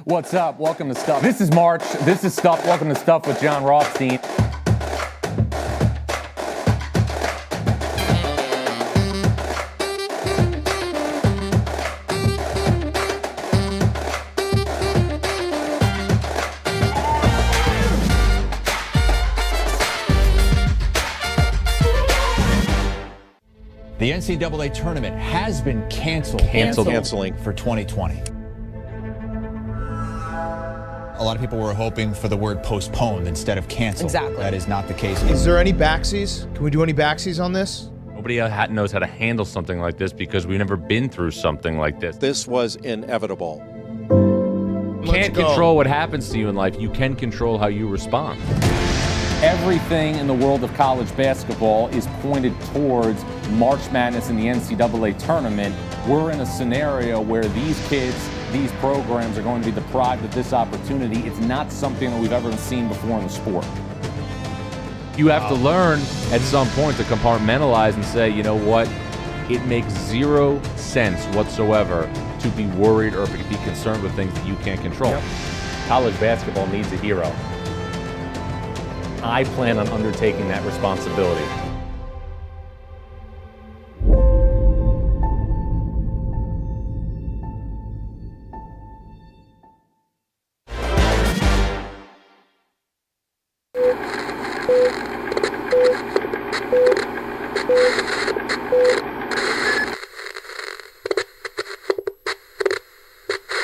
What's up? Welcome to Stuff. This is March. This is Stuff. Welcome to Stuff with Jon Rothstein. The NCAA tournament has been canceled for 2020. A lot of people were hoping for the word postponed instead of canceled. Exactly. That is not the case. Is there any backsies? Can we do any backsies on this? Nobody knows how to handle something like this because we've never been through something like this. This was inevitable. You can't control what happens to you in life. You can control how you respond. Everything in the world of college basketball is pointed towards March Madness in the NCAA tournament. We're in a scenario where these kids, these programs are going to be deprived of this opportunity. It's not something that we've ever seen before in the sport. You have to learn at some point to compartmentalize and say, you know what? It makes zero sense whatsoever to be worried or be concerned with things that you can't control. Yep. College basketball needs a hero. I plan on undertaking that responsibility.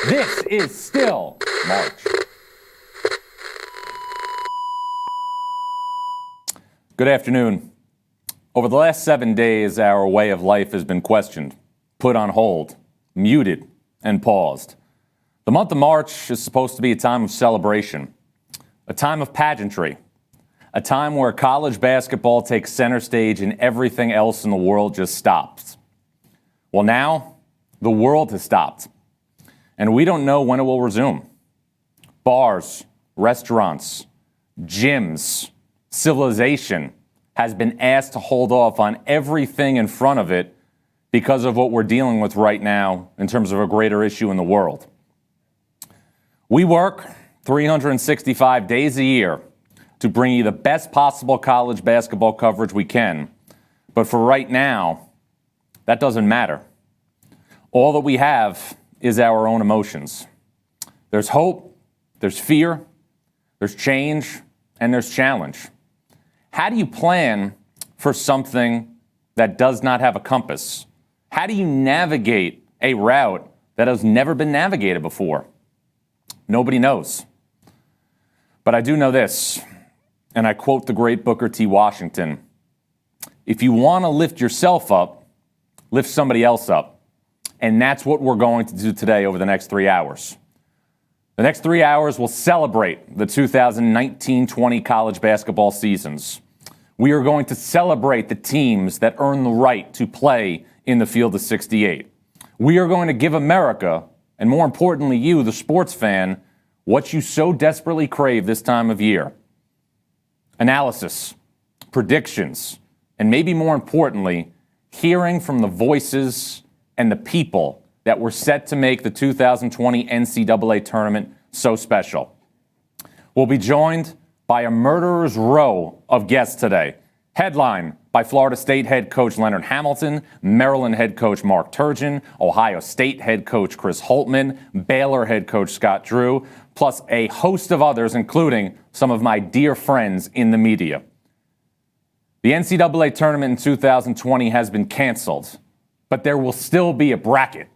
This is still March. Good afternoon. Over the last 7 days, our way of life has been questioned, put on hold, muted, and paused. The month of March is supposed to be a time of celebration, a time of pageantry, a time where college basketball takes center stage and everything else in the world just stops. Well, now, the world has stopped, and we don't know when it will resume. Bars, restaurants, gyms, civilization has been asked to hold off on everything in front of it because of what we're dealing with right now in terms of a greater issue in the world. We work 365 days a year to bring you the best possible college basketball coverage we can. But for right now, that doesn't matter. All that we have is our own emotions. There's hope, there's fear, there's change, and there's challenge. How do you plan for something that does not have a compass? How do you navigate a route that has never been navigated before? Nobody knows. But I do know this, and I quote the great Booker T. Washington: if you want to lift yourself up, lift somebody else up. And that's what we're going to do today over the next 3 hours. The next 3 hours will celebrate the 2019-20 college basketball seasons. We are going to celebrate the teams that earn the right to play in the field of 68. We are going to give America, and more importantly you, the sports fan, what you so desperately crave this time of year. Analysis, predictions, and maybe more importantly, hearing from the voices and the people that were set to make the 2020 NCAA tournament so special. We'll be joined by a murderer's row of guests today. Headline by Florida State head coach Leonard Hamilton, Maryland head coach Mark Turgeon, Ohio State head coach Chris Holtmann, Baylor head coach Scott Drew, plus a host of others, including some of my dear friends in the media. The NCAA tournament in 2020 has been canceled, but there will still be a bracket,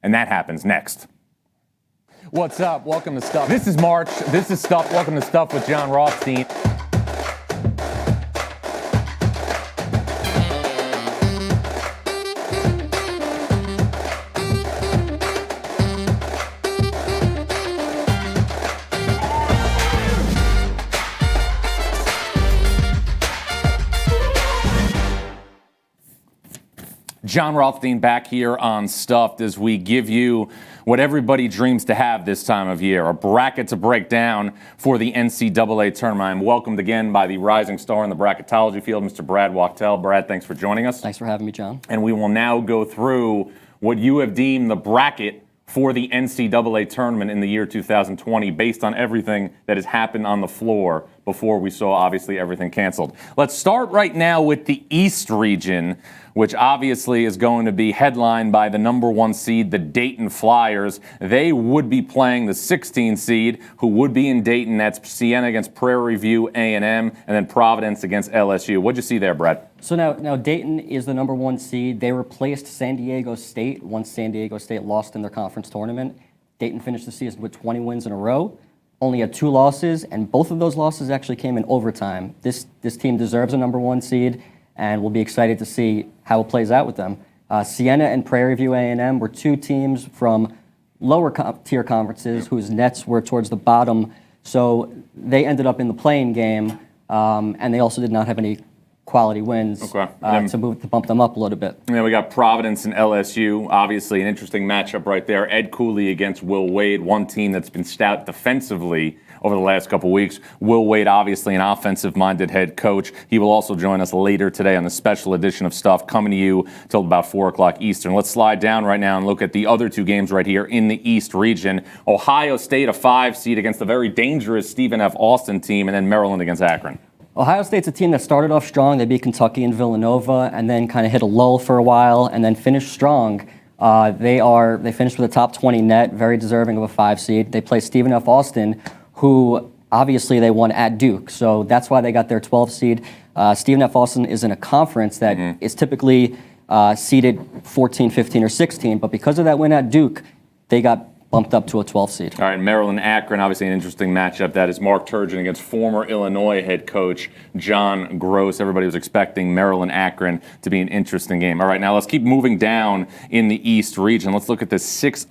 and that happens next. What's up? Welcome to Stuff. This is March. This is Stuff. Welcome to Stuff with Jon Rothstein. Jon Rothstein back here on Stuffed as we give you what everybody dreams to have this time of year, a bracket to break down for the NCAA tournament. I'm welcomed again by the rising star in the bracketology field, Mr. Brad Wachtel. Brad, thanks for joining us. Thanks for having me, John. And we will now go through what you have deemed the bracket for the NCAA tournament in the year 2020 based on everything that has happened on the floor before we saw, obviously, everything canceled. Let's start right now with the East region, which obviously is going to be headlined by the number 1 seed, the Dayton Flyers. They would be playing the 16 seed, who would be in Dayton. That's Siena against Prairie View A&M, and then Providence against LSU. What'd you see there, Brett? So now Dayton is the number 1 seed. They replaced San Diego State once San Diego State lost in their conference tournament. Dayton finished the season with 20 wins in a row, only had 2 losses, and both of those losses actually came in overtime. This team deserves a number 1 seed, and we'll be excited to see how it plays out with them. Siena and Prairie View A&M were 2 teams from lower tier conferences whose nets were towards the bottom, so they ended up in the play-in game, and they also did not have any quality wins to bump them up a little bit. And then we got Providence and LSU. Obviously, an interesting matchup right there. Ed Cooley against Will Wade, one team that's been stout defensively over the last couple weeks. Will Wade, obviously an offensive-minded head coach. He will also join us later today on the special edition of Stuff, coming to you till about 4 o'clock Eastern. Let's slide down right now and look at the other 2 games right here in the East region. Ohio State, a 5 seed against a very dangerous Stephen F. Austin team, and then Maryland agained Akron. Ohio State's a team that started off strong. They beat Kentucky and Villanova, and then kind of hit a lull for a while, and then finished strong. They finished with a top 20 net, very deserving of a 5 seed. They play Stephen F. Austin, who obviously they won at Duke, so that's why they got their 12 seed. Stephen F. Austin is in a conference that is typically seeded 14, 15, or 16, but because of that win at Duke, they got bumped up to a 12 seed. All right, Maryland-Akron, obviously an interesting matchup. That is Mark Turgeon against former Illinois head coach John Gross. Everybody was expecting Maryland-Akron to be an interesting game. All right, now let's keep moving down in the East region. Let's look at the 6-11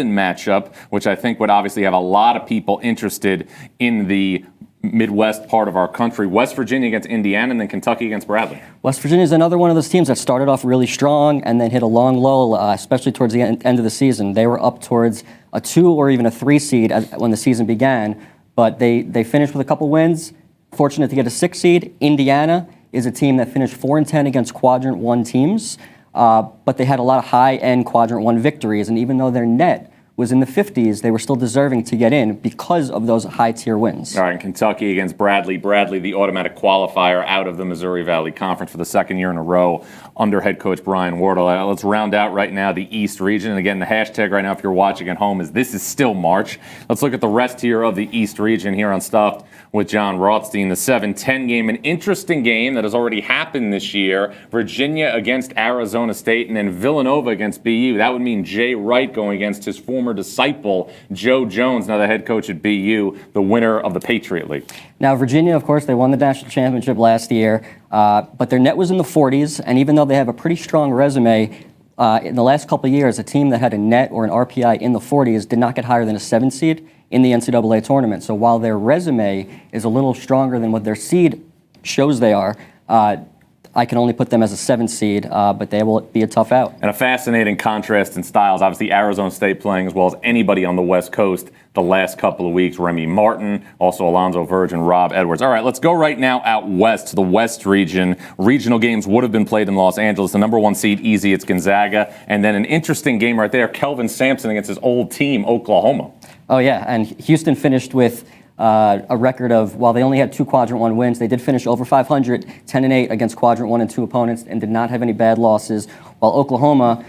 matchup, which I think would obviously have a lot of people interested in the Midwest part of our country. West Virginia against Indiana, and then Kentucky against Bradley. West Virginia is another one of those teams that started off really strong and then hit a long lull, especially towards the end of the season. They were up towards a 2 or even a 3 seed when the season began, but they finished with a couple wins. Fortunate to get a 6 seed. Indiana is a team that finished 4-10 against Quadrant 1 teams, but they had a lot of high-end Quadrant 1 victories, and even though their net was in the 50s, they were still deserving to get in because of those high-tier wins. All right, and Kentucky against Bradley. Bradley, the automatic qualifier out of the Missouri Valley Conference for the 2nd year in a row under head coach Brian Wardle. Let's round out right now the East region. And again, the hashtag right now, if you're watching at home, is this is still March. Let's look at the rest here of the East region here on Stuffed with Jon Rothstein. The 7-10 game, an interesting game that has already happened this year. Virginia against Arizona State, and then Villanova against BU. That would mean Jay Wright going against his former disciple, Joe Jones, now the head coach at BU, the winner of the Patriot League. Now, Virginia, of course, they won the national championship last year, but their net was in the 40s, and even though they have a pretty strong resume, in the last couple of years, a team that had a net or an RPI in the 40s did not get higher than a 7 seed in the NCAA tournament. So while their resume is a little stronger than what their seed shows they are, I can only put them as a 7 seed, but they will be a tough out. And a fascinating contrast in styles. Obviously, Arizona State playing as well as anybody on the West Coast the last couple of weeks. Remy Martin, also Alonzo Verge and Rob Edwards. All right, let's go right now out west to the West region. Regional games would have been played in Los Angeles. The number 1 seed, easy, it's Gonzaga. And then an interesting game right there, Kelvin Sampson against his old team, Oklahoma. Oh, yeah, and Houston finished with a record of, while they only had 2 Quadrant 1 wins, they did finish over 500, 10-8 against Quadrant 1 and 2 opponents, and did not have any bad losses, while Oklahoma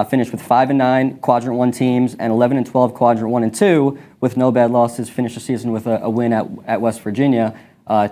finished with 5-9 Quadrant 1 teams and 11-12 Quadrant 1 and 2 with no bad losses, finished the season with a win at West Virginia.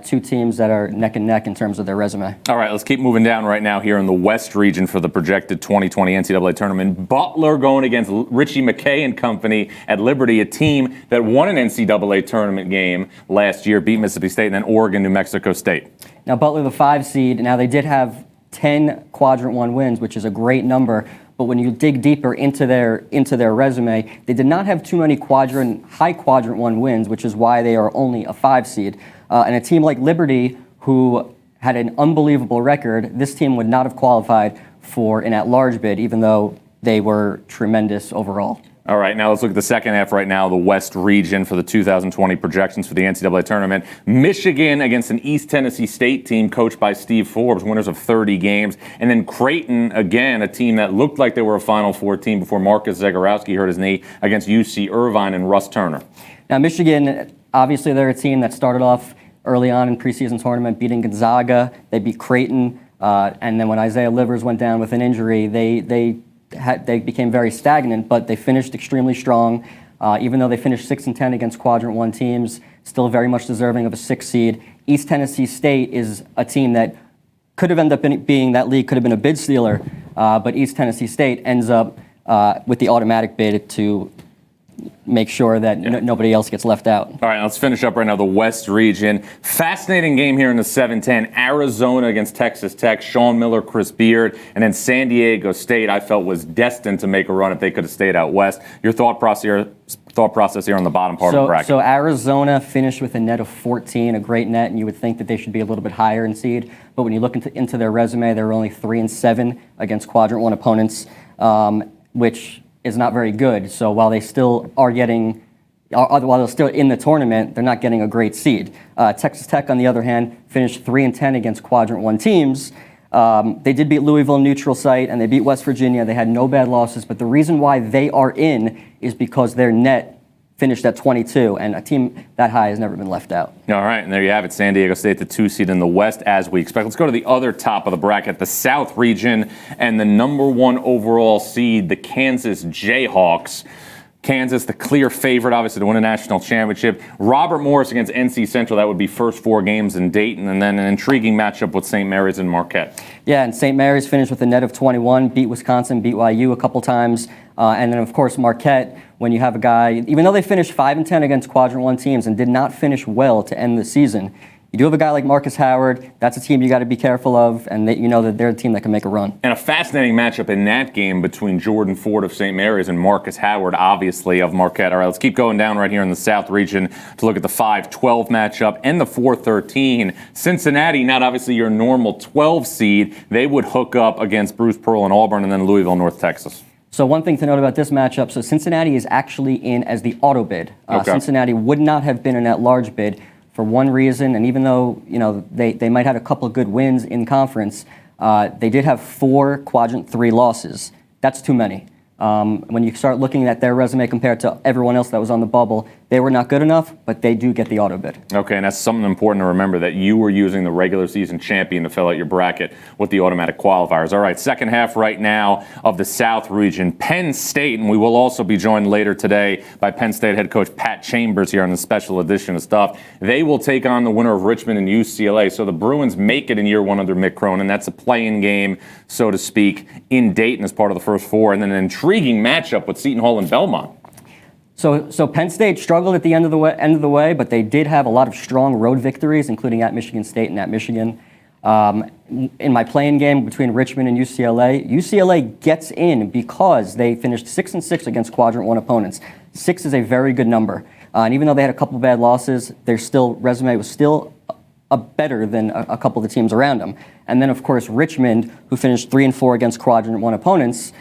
2 teams that are neck and neck in terms of their resume. All right, let's keep moving down right now here in the West region for the projected 2020 NCAA tournament. Butler going against Richie McKay and company at Liberty, a team that won an NCAA tournament game last year, beat Mississippi State, and then Oregon, New Mexico State. Now, Butler, the 5 seed, now they did have 10 Quadrant 1 wins, which is a great number. But when you dig deeper into their resume, they did not have too many high Quadrant 1 wins, which is why they are only a 5 seed. And a team like Liberty, who had an unbelievable record, this team would not have qualified for an at-large bid, even though they were tremendous overall. All right, now let's look at the second half right now, the West region for the 2020 projections for the NCAA tournament. Michigan against an East Tennessee State team coached by Steve Forbes, winners of 30 games. And then Creighton, again, a team that looked like they were a Final Four team before Marcus Zagorowski hurt his knee, against UC Irvine and Russ Turner. Now, Michigan, obviously they're a team that started off early on in preseason tournament, beating Gonzaga. They beat Creighton. And then when Isaiah Livers went down with an injury, they became very stagnant, but they finished extremely strong. Even though they finished 6-10 against Quadrant 1 teams, still very much deserving of a 6 seed. East Tennessee State is a team that could have ended up being that league, could have been a bid stealer, but East Tennessee State ends up with the automatic bid to make sure that nobody else gets left out. All right, let's finish up right now, the West region. Fascinating game here in the 7-10. Arizona against Texas Tech, Sean Miller, Chris Beard, and then San Diego State, I felt, was destined to make a run if they could have stayed out west. Your thought process here on the bottom part of the bracket. So Arizona finished with a net of 14, a great net, and you would think that they should be a little bit higher in seed. But when you look into their resume, they were only 3-7 against Quadrant 1 opponents, which is not very good. So while they still are while they're still in the tournament, they're not getting a great seed. Texas Tech, on the other hand, finished 3-10 against Quadrant 1 teams. They did beat Louisville neutral site, and they beat West Virginia. They had no bad losses, but the reason why they are in is because their net finished at 22, and a team that high has never been left out. All right, and there you have it. San Diego State, the 2 seed in the West, as we expect. Let's go to the other top of the bracket, the South region, and the number 1 overall seed, the Kansas Jayhawks. Kansas, the clear favorite, obviously, to win a national championship. Robert Morris against NC Central. That would be first 4 games in Dayton, and then an intriguing matchup with St. Mary's and Marquette. Yeah, and St. Mary's finished with a net of 21, beat Wisconsin, beat YU a couple times. And then, of course, Marquette, when you have a guy, even though they finished 5-10 against Quadrant 1 teams and did not finish well to end the season, you do have a guy like Marcus Howard. That's a team you got to be careful of, and you know that they're a team that can make a run. And a fascinating matchup in that game between Jordan Ford of St. Mary's and Marcus Howard, obviously, of Marquette. All right, let's keep going down right here in the South region to look at the 5-12 matchup and the 4-13. Cincinnati, not obviously your normal 12 seed. They would hook up against Bruce Pearl and Auburn, and then Louisville, North Texas. So one thing to note about this matchup, so Cincinnati is actually in as the auto bid. Cincinnati would not have been in that large bid for one reason, and even though they might have a couple of good wins in conference, they did have 4 Quadrant 3 losses. That's too many. When you start looking at their resume compared to everyone else that was on the bubble, they were not good enough, but they do get the auto bid. Okay, and that's something important to remember, that you were using the regular season champion to fill out your bracket with the automatic qualifiers. All right, second half right now of the South region. Penn State, and we will also be joined later today by Penn State head coach Pat Chambers here on the special edition of Stuff. They will take on the winner of Richmond and UCLA. So the Bruins make it in year 1 under Mick Cronin. That's a play-in game, so to speak, in Dayton as part of the first 4, and then an intriguing matchup with Seton Hall and Belmont. So Penn State struggled at the end of the way, but they did have a lot of strong road victories, including at Michigan State and at Michigan. In my play-in game between Richmond and UCLA gets in because they finished 6-6 against Quadrant 1 opponents. 6 is a very good number, and even though they had a couple bad losses, their resume was still better than a couple of the teams around them. And then, of course, Richmond, who finished 3-4 against Quadrant 1 opponents.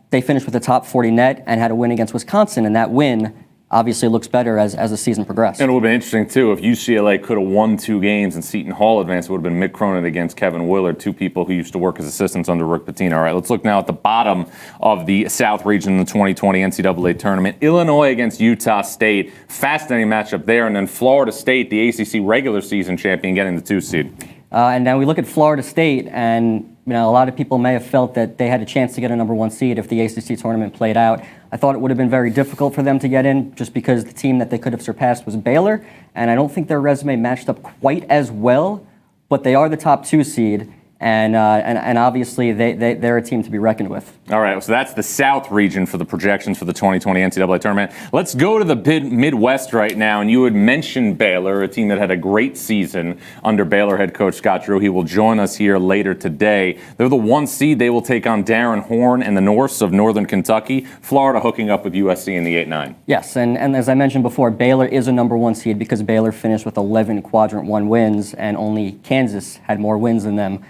They finished with a top 40 net and had a win against Wisconsin, and that win obviously looks better as the season progressed. And it would have been interesting, too, if UCLA could have won 2 games and Seton Hall advanced. It would have been Mick Cronin against Kevin Willard, 2 people who used to work as assistants under Rick Pitino. All right, let's look now at the bottom of the South region in the 2020 NCAA tournament. Illinois against Utah State. Fascinating matchup there. And then Florida State, the ACC regular season champion, getting the 2 seed. And now we look at Florida State, and a lot of people may have felt that they had a chance to get a number 1 seed if the ACC tournament played out. I thought it would have been very difficult for them to get in just because the team that they could have surpassed was Baylor, and I don't think their resume matched up quite as well, but they are the top 2 seed. And obviously they're a team to be reckoned with. All right, so that's the South region for the projections for the 2020 NCAA tournament. Let's go to the Midwest right now, and you had mentioned Baylor, a team that had a great season under Baylor head coach Scott Drew. He will join us here later today. They're the 1 seed. They will take on Darren Horn and the Norse of Northern Kentucky. Florida hooking up with USC in the 8-9. Yes, and as I mentioned before, Baylor is a number 1 seed because Baylor finished with 11 Quadrant 1 wins, and only Kansas had more wins than them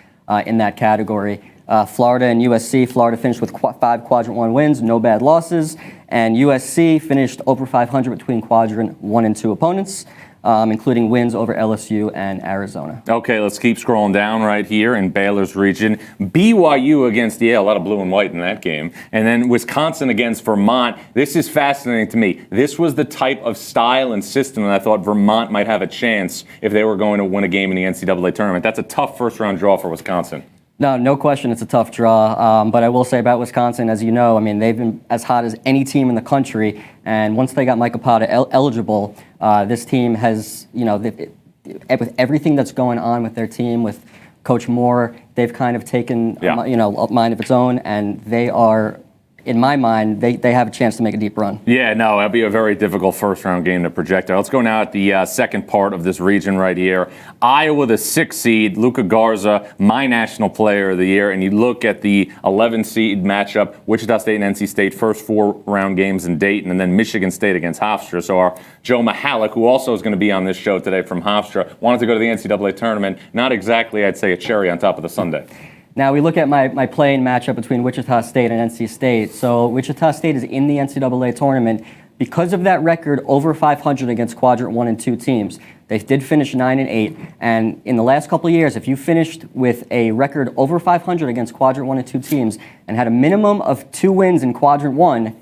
in that category. Florida and USC. Florida finished with 5 Quadrant 1 wins, no bad losses. And USC finished over 500 between Quadrant 1 and 2 opponents, including wins over LSU and Arizona. Okay, let's keep scrolling down right here in Baylor's region. BYU against Yale, a lot of blue and white in that game. And then Wisconsin against Vermont. This is fascinating to me. This was the type of style and system that I thought Vermont might have a chance if they were going to win a game in the NCAA tournament. That's a tough first-round draw for Wisconsin. No question it's a tough draw. But I will say about Wisconsin, as you know, I mean, they've been as hot as any team in the country. And once they got Micah Potta eligible, this team has, with everything that's going on with their team, with Coach Moore, they've kind of taken, a mind of its own. And they are, in my mind, they have a chance to make a deep run. Yeah, no, that'll be a very difficult first-round game to project. Let's go now at the second part of this region right here. Iowa, the 6th seed, Luka Garza, my national player of the year. And you look at the 11 seed matchup, Wichita State and NC State, first 4-round games in Dayton, and then Michigan State against Hofstra. So our Joe Mihalick, who also is going to be on this show today from Hofstra, wanted to go to the NCAA tournament. Not exactly, I'd say, a cherry on top of the sundae. Now, we look at my play-in matchup between Wichita State and NC State. So Wichita State is in the NCAA tournament because of that record over 500 against Quadrant 1 and 2 teams. They did finish 9-8. And in the last couple of years, if you finished with a record over 500 against Quadrant 1 and 2 teams and had a minimum of 2 wins in Quadrant 1,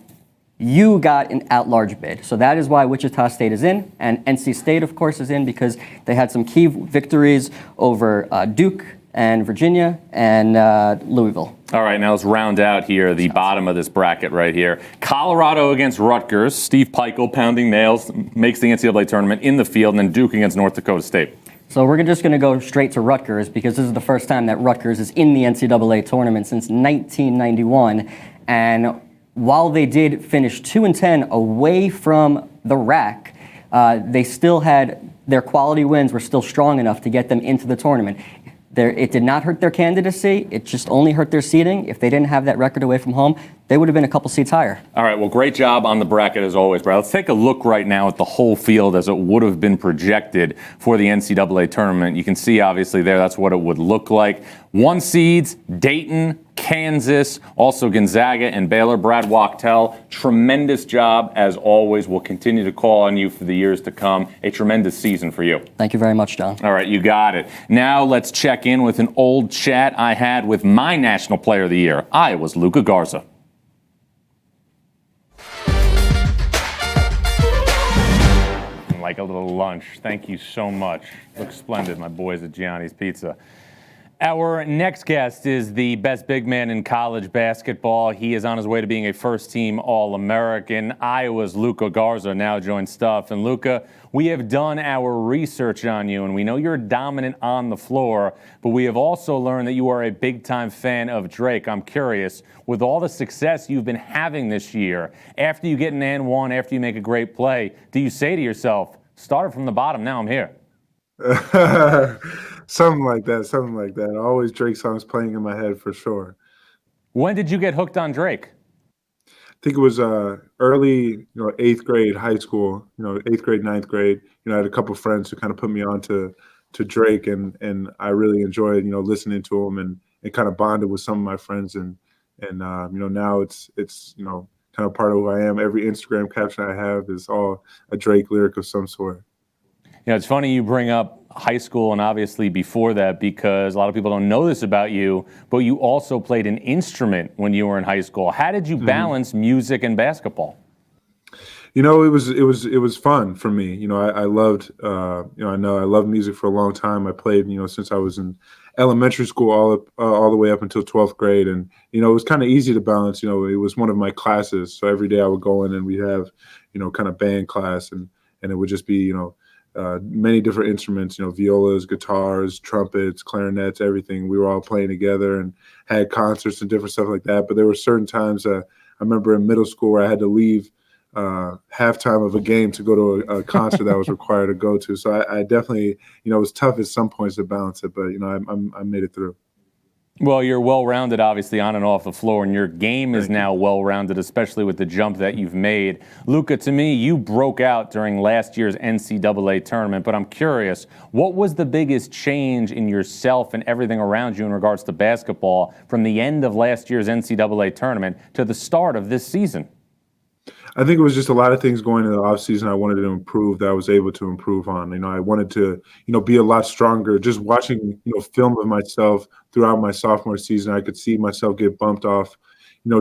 you got an at-large bid. So that is why Wichita State is in. And NC State, of course, is in because they had some key victories over Duke and Virginia and Louisville. All right, now let's round out here the bottom of this bracket right here. Colorado against Rutgers. Steve Peichel pounding nails, makes the NCAA tournament in the field, and then Duke against North Dakota State. So we're just going to go straight to Rutgers because this is the first time that Rutgers is in the NCAA tournament since 1991. And while they did finish 2-10 away from the rack, they still had their quality wins were still strong enough to get them into the tournament. It did not hurt their candidacy. It just only hurt their seeding. If they didn't have that record away from home, they would have been a couple seats higher. All right, well, great job on the bracket as always, Brad. Let's take a look right now at the whole field as it would have been projected for the NCAA tournament. You can see, obviously, there, that's what it would look like. 1 seeds, Dayton, Kansas, also Gonzaga and Baylor. Brad Wachtel, tremendous job as always. We'll continue to call on you for the years to come. A tremendous season for you. Thank you very much, John. All right, you got it. Now let's check in with an old chat I had with my National Player of the Year. Iowa's Luka Garza. Like a little lunch. Thank you so much. Looks splendid, my boys at Gianni's Pizza. Our next guest is the best big man in college basketball. He is on his way to being a first-team All-American. Iowa's Luka Garza now joins Stuff. And Luka, we have done our research on you, and we know you're dominant on the floor, but we have also learned that you are a big-time fan of Drake. I'm curious, with all the success you've been having this year, after you get an and one, after you make a great play, do you say to yourself, started from the bottom, now I'm here? Something like that. Always Drake songs playing in my head for sure. When did you get hooked on Drake? I think it was early, 8th grade, high school, 8th grade, 9th grade. I had a couple friends who kind of put me on to Drake, and I really enjoyed, listening to him and kind of bonded with some of my friends. And now it's kind of part of who I am. Every Instagram caption I have is all a Drake lyric of some sort. It's funny you bring up high school and obviously before that because a lot of people don't know this about you, but you also played an instrument when you were in high school. How did you balance music and basketball? It was fun for me. I loved, I loved music for a long time. I played, since I was in elementary school all the way up until 12th grade. And, it was kind of easy to balance. It was one of my classes. So every day I would go in and we'd have, kind of band class and it would just be, many different instruments, violas, guitars, trumpets, clarinets, everything. We were all playing together and had concerts and different stuff like that. But there were certain times I remember in middle school where I had to leave halftime of a game to go to a concert that I was required to go to. So I definitely, it was tough at some points to balance it, but I made it through. Well, you're well-rounded, obviously, on and off the floor, and your game is now well-rounded, especially with the jump that you've made. Luka, to me, you broke out during last year's NCAA tournament, but I'm curious, what was the biggest change in yourself and everything around you in regards to basketball from the end of last year's NCAA tournament to the start of this season? I think it was just a lot of things going into the offseason I wanted to improve that I was able to improve on. I wanted to, be a lot stronger. Just watching, film of myself throughout my sophomore season, I could see myself get bumped off,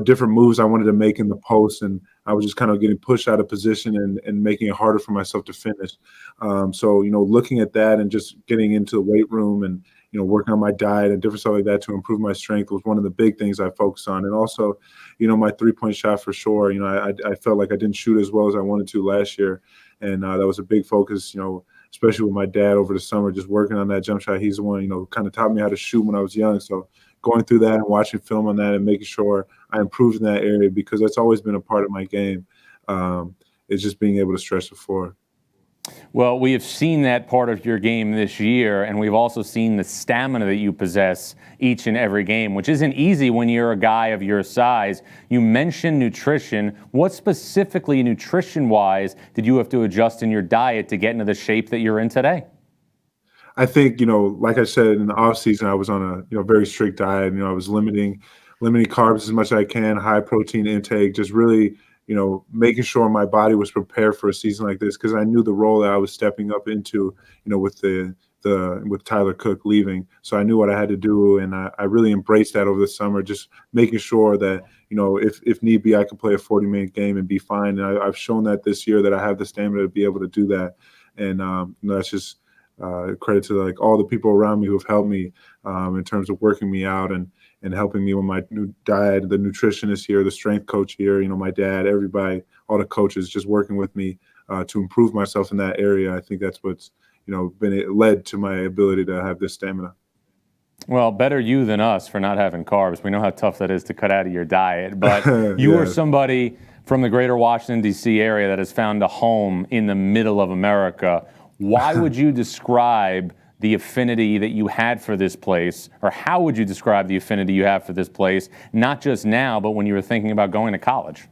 different moves I wanted to make in the post, and I was just kind of getting pushed out of position and making it harder for myself to finish. So, looking at that and just getting into the weight room and, working on my diet and different stuff like that to improve my strength was one of the big things I focused on. And also, my three-point shot for sure. I felt like I didn't shoot as well as I wanted to last year. And that was a big focus, especially with my dad over the summer, just working on that jump shot. He's the one, kind of taught me how to shoot when I was young. So going through that and watching film on that and making sure I improved in that area, because that's always been a part of my game, is just being able to stretch the floor. Well, we have seen that part of your game this year, and we've also seen the stamina that you possess each and every game, which isn't easy when you're a guy of your size. You mentioned nutrition. What specifically, nutrition-wise, did you have to adjust in your diet to get into the shape that you're in today? I think, like I said, in the off season, I was on a very strict diet. I was limiting carbs as much as I can, high protein intake, just really making sure my body was prepared for a season like this, because I knew the role that I was stepping up into, with Tyler Cook leaving. So I knew what I had to do, and I really embraced that over the summer, just making sure that, if need be, I could play a 40-minute game and be fine. And I've shown that this year that I have the stamina to be able to do that. And that's just credit to all the people around me who have helped me in terms of working me out and helping me with my new diet, the nutritionist here, the strength coach here, my dad, everybody, all the coaches just working with me to improve myself in that area. I think that's what's, led to my ability to have this stamina. Well, better you than us for not having carbs. We know how tough that is to cut out of your diet. But you are somebody from the greater Washington, D.C. area that has found a home in the middle of America. Why would you describe the affinity that you had for this place, or how would you describe the affinity you have for this place, not just now, but when you were thinking about going to college?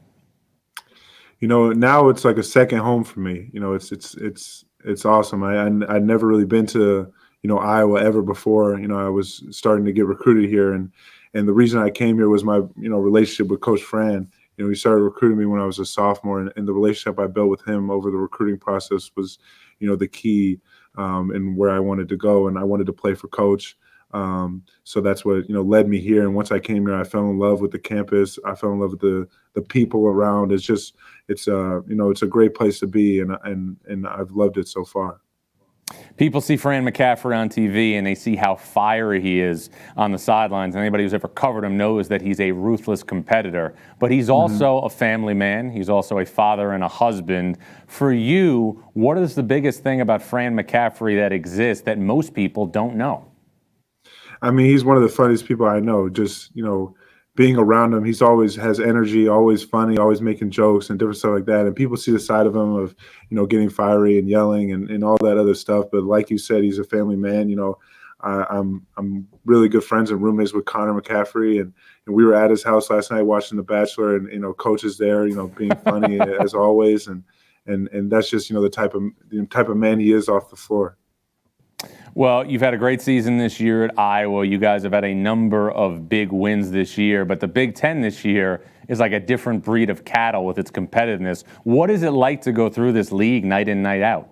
Now it's like a second home for me. It's awesome. I'd never really been to, Iowa ever before. I was starting to get recruited here, and the reason I came here was my, relationship with Coach Fran. He started recruiting me when I was a sophomore, and the relationship I built with him over the recruiting process was, the key and where I wanted to go, and I wanted to play for Coach. So that's what led me here. And once I came here, I fell in love with the campus. I fell in love with the people around. It's a great place to be, and I've loved it so far. People see Fran McCaffery on TV and they see how fiery he is on the sidelines. Anybody who's ever covered him knows that he's a ruthless competitor. But he's also a family man. He's also a father and a husband. For you, what is the biggest thing about Fran McCaffery that exists that most people don't know? I mean, he's one of the funniest people I know. Just, being around him, he's always has energy, always funny, always making jokes and different stuff like that. And people see the side of him of, getting fiery and yelling and all that other stuff. But like you said, he's a family man. I'm really good friends and roommates with Connor McCaffery, and we were at his house last night watching The Bachelor, and Coach is there, being funny as always, and that's just the type of man he is off the floor. Well, you've had a great season this year at Iowa. You guys have had a number of big wins this year, but the Big Ten this year is like a different breed of cattle with its competitiveness. What is it like to go through this league night in, night out?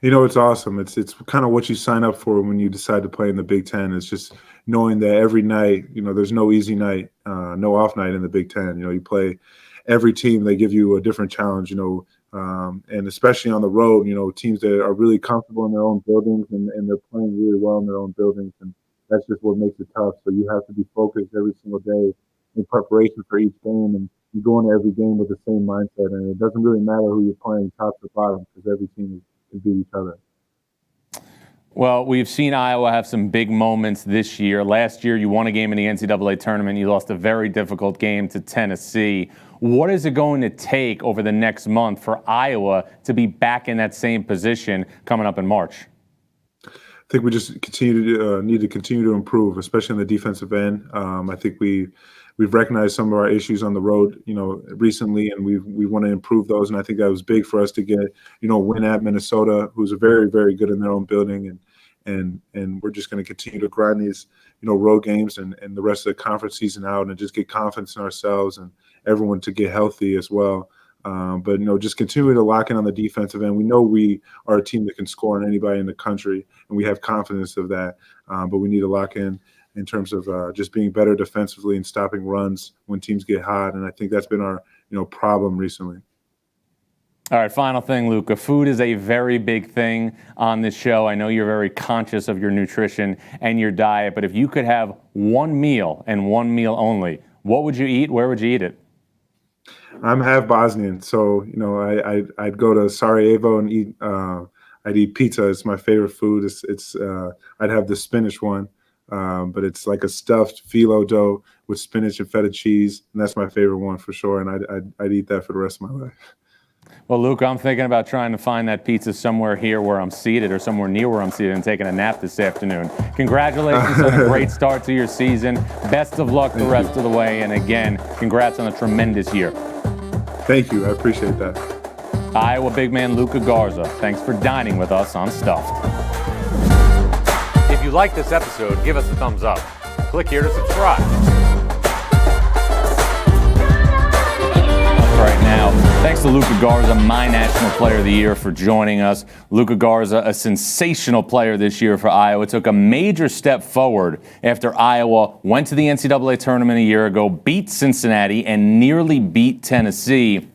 It's awesome. It's kind of what you sign up for when you decide to play in the Big Ten. It's just knowing that every night, there's no easy night, no off night in the Big Ten. You play every team, they give you a different challenge, and especially on the road, teams that are really comfortable in their own buildings and they're playing really well in their own buildings. And that's just what makes it tough. So you have to be focused every single day in preparation for each game, and you go into every game with the same mindset. And it doesn't really matter who you're playing, top to bottom, because every team can beat each other. Well, we've seen Iowa have some big moments this year. Last year, you won a game in the NCAA tournament. You lost a very difficult game to Tennessee. What is it going to take over the next month for Iowa to be back in that same position coming up in March? think we just need to continue to improve, especially on the defensive end. I think we've recognized some of our issues on the road, recently, and we want to improve those. And I think that was big for us to get, a win at Minnesota, who's a very, very good in their own building, and we're just going to continue to grind these, road games and the rest of the conference season out, and just get confidence in ourselves and everyone to get healthy as well. But just continue to lock in on the defensive end. We know we are a team that can score on anybody in the country, and we have confidence of that. But we need to lock in terms of just being better defensively and stopping runs when teams get hot. And I think that's been our problem recently. All right, final thing, Luka. Food is a very big thing on this show. I know you're very conscious of your nutrition and your diet, but if you could have one meal and one meal only, what would you eat? Where would you eat it? I'm half Bosnian, so I'd go to Sarajevo and eat. I'd eat pizza. It's my favorite food. It's I'd have the spinach one, but it's like a stuffed phyllo dough with spinach and feta cheese, and that's my favorite one for sure. And I'd eat that for the rest of my life. Well, Luka, I'm thinking about trying to find that pizza somewhere here where I'm seated or somewhere near where I'm seated and taking a nap this afternoon. Congratulations on a great start to your season. Best of luck the rest of the way. And again, congrats on a tremendous year. Thank you. I appreciate that. Iowa big man Luka Garza. Thanks for dining with us on Stuffed. If you like this episode, give us a thumbs up. Click here to subscribe. Right now, thanks to Luka Garza, my National Player of the Year, for joining us. Luka Garza, a sensational player this year for Iowa, took a major step forward after Iowa went to the NCAA tournament a year ago, beat Cincinnati, and nearly beat Tennessee.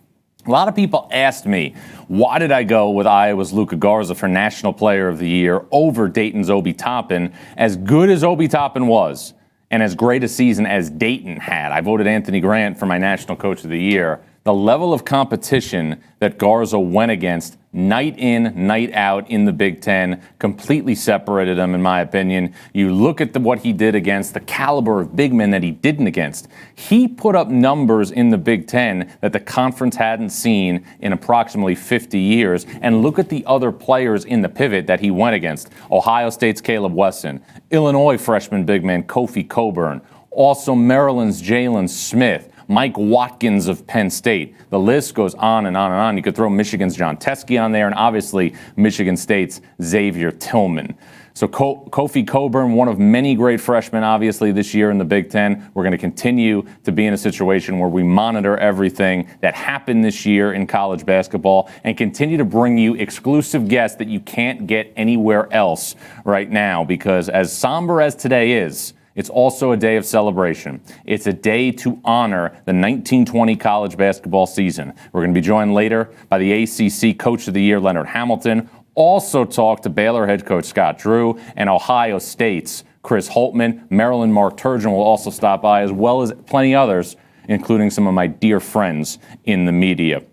A lot of people asked me, why did I go with Iowa's Luka Garza for National Player of the Year over Dayton's Obi Toppin? As good as Obi Toppin was, and as great a season as Dayton had, I voted Anthony Grant for my National Coach of the Year. The level of competition that Garza went against night in, night out in the Big Ten completely separated him, in my opinion. You look at what he did against the caliber of big men that he didn't against. He put up numbers in the Big Ten that the conference hadn't seen in approximately 50 years. And look at the other players in the pivot that he went against. Ohio State's Caleb Wesson, Illinois freshman big man Kofi Cockburn, also Maryland's Jalen Smith, Mike Watkins of Penn State. The list goes on and on and on. You could throw Michigan's John Teske on there, and obviously Michigan State's Xavier Tillman. So Kofi Cockburn, one of many great freshmen, obviously, this year in the Big Ten. We're going to continue to be in a situation where we monitor everything that happened this year in college basketball and continue to bring you exclusive guests that you can't get anywhere else right now, because as somber as today is, it's also a day of celebration. It's a day to honor the 1920 college basketball season. We're going to be joined later by the ACC Coach of the Year, Leonard Hamilton. Also talk to Baylor head coach Scott Drew and Ohio State's Chris Holtmann. Maryland Mark Turgeon will also stop by, as well as plenty others, including some of my dear friends in the media.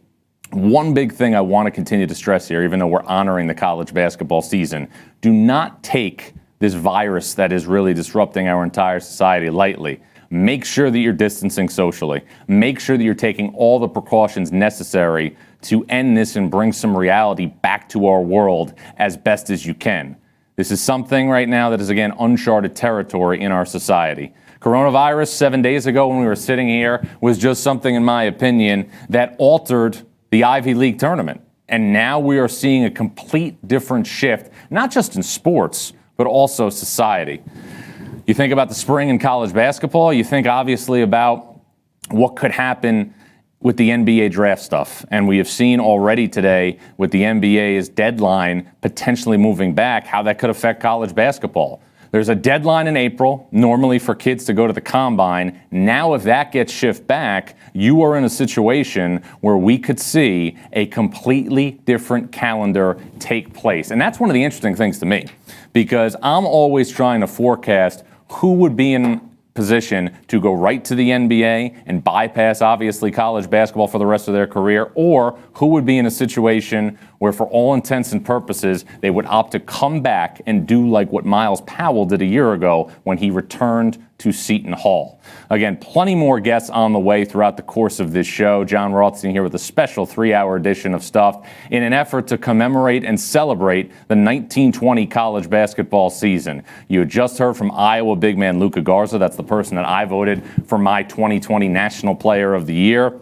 One big thing I want to continue to stress here, even though we're honoring the college basketball season, do not take this virus that is really disrupting our entire society lightly. Make sure that you're distancing socially. Make sure that you're taking all the precautions necessary to end this and bring some reality back to our world as best as you can. This is something right now that is, again, uncharted territory in our society. Coronavirus 7 days ago when we were sitting here was just something, in my opinion, that altered the Ivy League tournament. And now we are seeing a complete different shift, not just in sports, but also society. You think about the spring in college basketball, you think obviously about what could happen with the NBA draft stuff. And we have seen already today with the NBA's deadline potentially moving back, how that could affect college basketball. There's a deadline in April, normally for kids to go to the combine. Now, if that gets shifted back, you are in a situation where we could see a completely different calendar take place. And that's one of the interesting things to me, because I'm always trying to forecast who would be in position to go right to the NBA and bypass, obviously, college basketball for the rest of their career, or who would be in a situation where, for all intents and purposes, they would opt to come back and do like what Miles Powell did a year ago when he returned to Seton Hall. Again, plenty more guests on the way throughout the course of this show. Jon Rothstein here with a special 3-hour edition of Stuff in an effort to commemorate and celebrate the 1920 college basketball season. You had just heard from Iowa big man Luka Garza. That's the person that I voted for my 2020 National Player of the Year.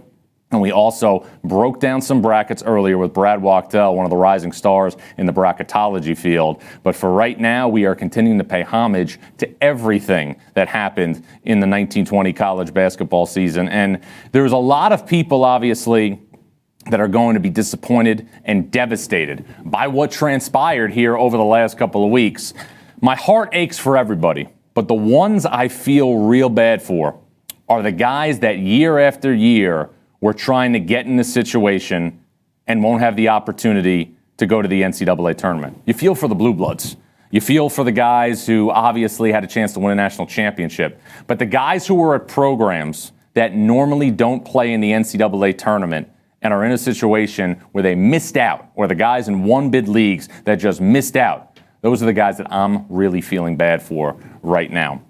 And we also broke down some brackets earlier with Brad Wachtel, one of the rising stars in the bracketology field. But for right now, we are continuing to pay homage to everything that happened in the 1920 college basketball season. And there's a lot of people, obviously, that are going to be disappointed and devastated by what transpired here over the last couple of weeks. My heart aches for everybody, but the ones I feel real bad for are the guys that year after year we're trying to get in this situation and won't have the opportunity to go to the NCAA tournament. You feel for the Blue Bloods. You feel for the guys who obviously had a chance to win a national championship. But the guys who were at programs that normally don't play in the NCAA tournament and are in a situation where they missed out, or the guys in one-bid leagues that just missed out, those are the guys that I'm really feeling bad for right now.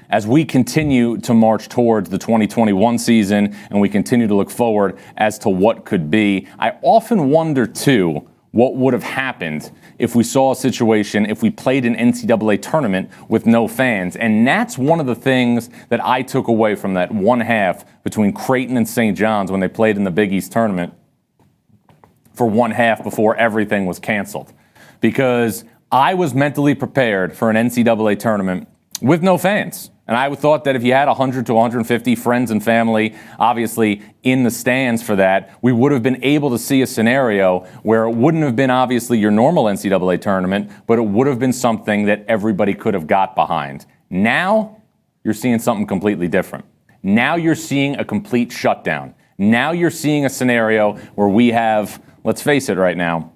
As we continue to march towards the 2021 season and we continue to look forward as to what could be, I often wonder, too, what would have happened if we saw a situation, if we played an NCAA tournament with no fans. And that's one of the things that I took away from that one half between Creighton and St. John's when they played in the Big East tournament for one half before everything was canceled. Because I was mentally prepared for an NCAA tournament with no fans. And I thought that if you had 100 to 150 friends and family, obviously, in the stands for that, we would have been able to see a scenario where it wouldn't have been obviously your normal NCAA tournament, but it would have been something that everybody could have got behind. Now, you're seeing something completely different. Now you're seeing a complete shutdown. Now you're seeing a scenario where we have, let's face it right now,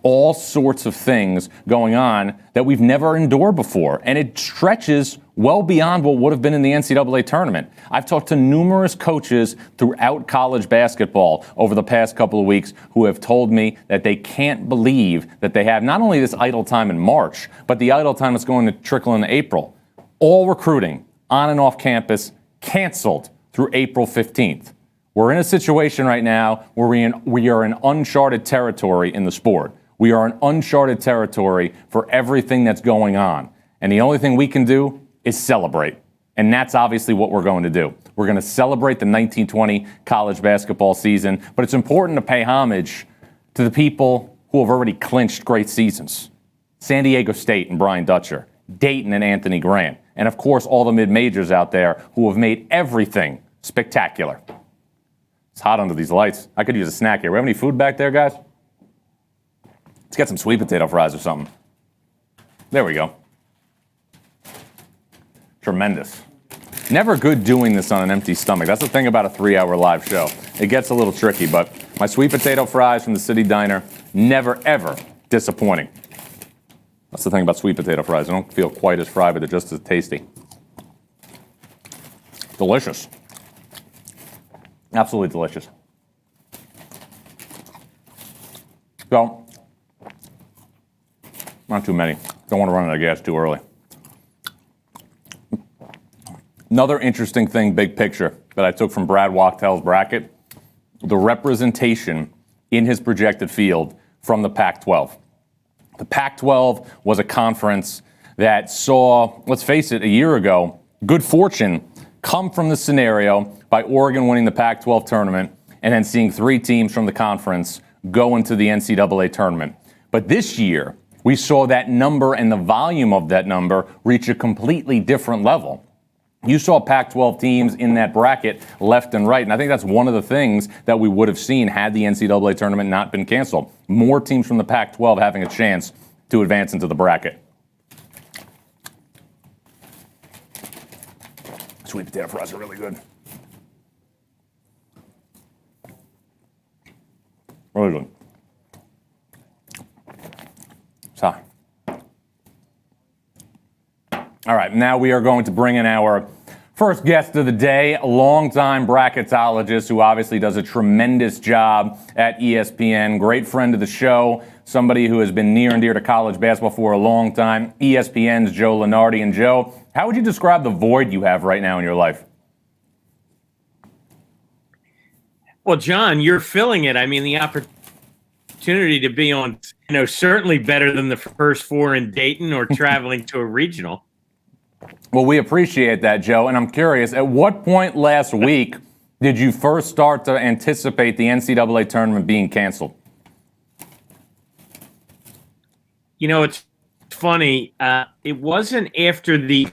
all sorts of things going on that we've never endured before. And it stretches well beyond what would have been in the NCAA tournament. I've talked to numerous coaches throughout college basketball over the past couple of weeks who have told me that they can't believe that they have not only this idle time in March, but the idle time that's going to trickle into April. All recruiting on and off campus canceled through April 15th. We're in a situation right now where we are in uncharted territory in the sport. We are in uncharted territory for everything that's going on. And the only thing we can do is celebrate. And that's obviously what we're going to do. We're going to celebrate the 1920 college basketball season. But it's important to pay homage to the people who have already clinched great seasons. San Diego State and Brian Dutcher, Dayton and Anthony Grant, and of course all the mid-majors out there who have made everything spectacular. It's hot under these lights. I could use a snack here. We have any food back there, guys? Let's get some sweet potato fries or something. There we go. Tremendous. Never good doing this on an empty stomach. That's the thing about a 3-hour live show. It gets a little tricky, but my sweet potato fries from the City Diner, never, ever disappointing. That's the thing about sweet potato fries. They don't feel quite as fried, but they're just as tasty. Delicious. Absolutely delicious. So, not too many. Don't want to run out of gas too early. Another interesting thing, big picture, that I took from Brad Wachtel's bracket, the representation in his projected field from the Pac-12. The Pac-12 was a conference that saw, let's face it, a year ago, good fortune come from the scenario by Oregon winning the Pac-12 tournament and then seeing 3 teams from the conference go into the NCAA tournament. But this year, we saw that number and the volume of that number reach a completely different level. You saw Pac-12 teams in that bracket left and right, and I think that's one of the things that we would have seen had the NCAA tournament not been canceled. More teams from the Pac-12 having a chance to advance into the bracket. Sweet potato fries are really good. Really good. So, all right, now we are going to bring in our first guest of the day, a longtime bracketologist who obviously does a tremendous job at ESPN, great friend of the show, somebody who has been near and dear to college basketball for a long time, ESPN's Joe Lunardi. And Joe, How would you describe the void you have right now in your life? Well, John, you're filling it. I mean, the opportunity to be on, certainly better than the first four in Dayton or traveling to a regional. Well, we appreciate that, Joe. And I'm curious, at what point last week did you first start to anticipate the NCAA tournament being canceled? It's funny. It wasn't after the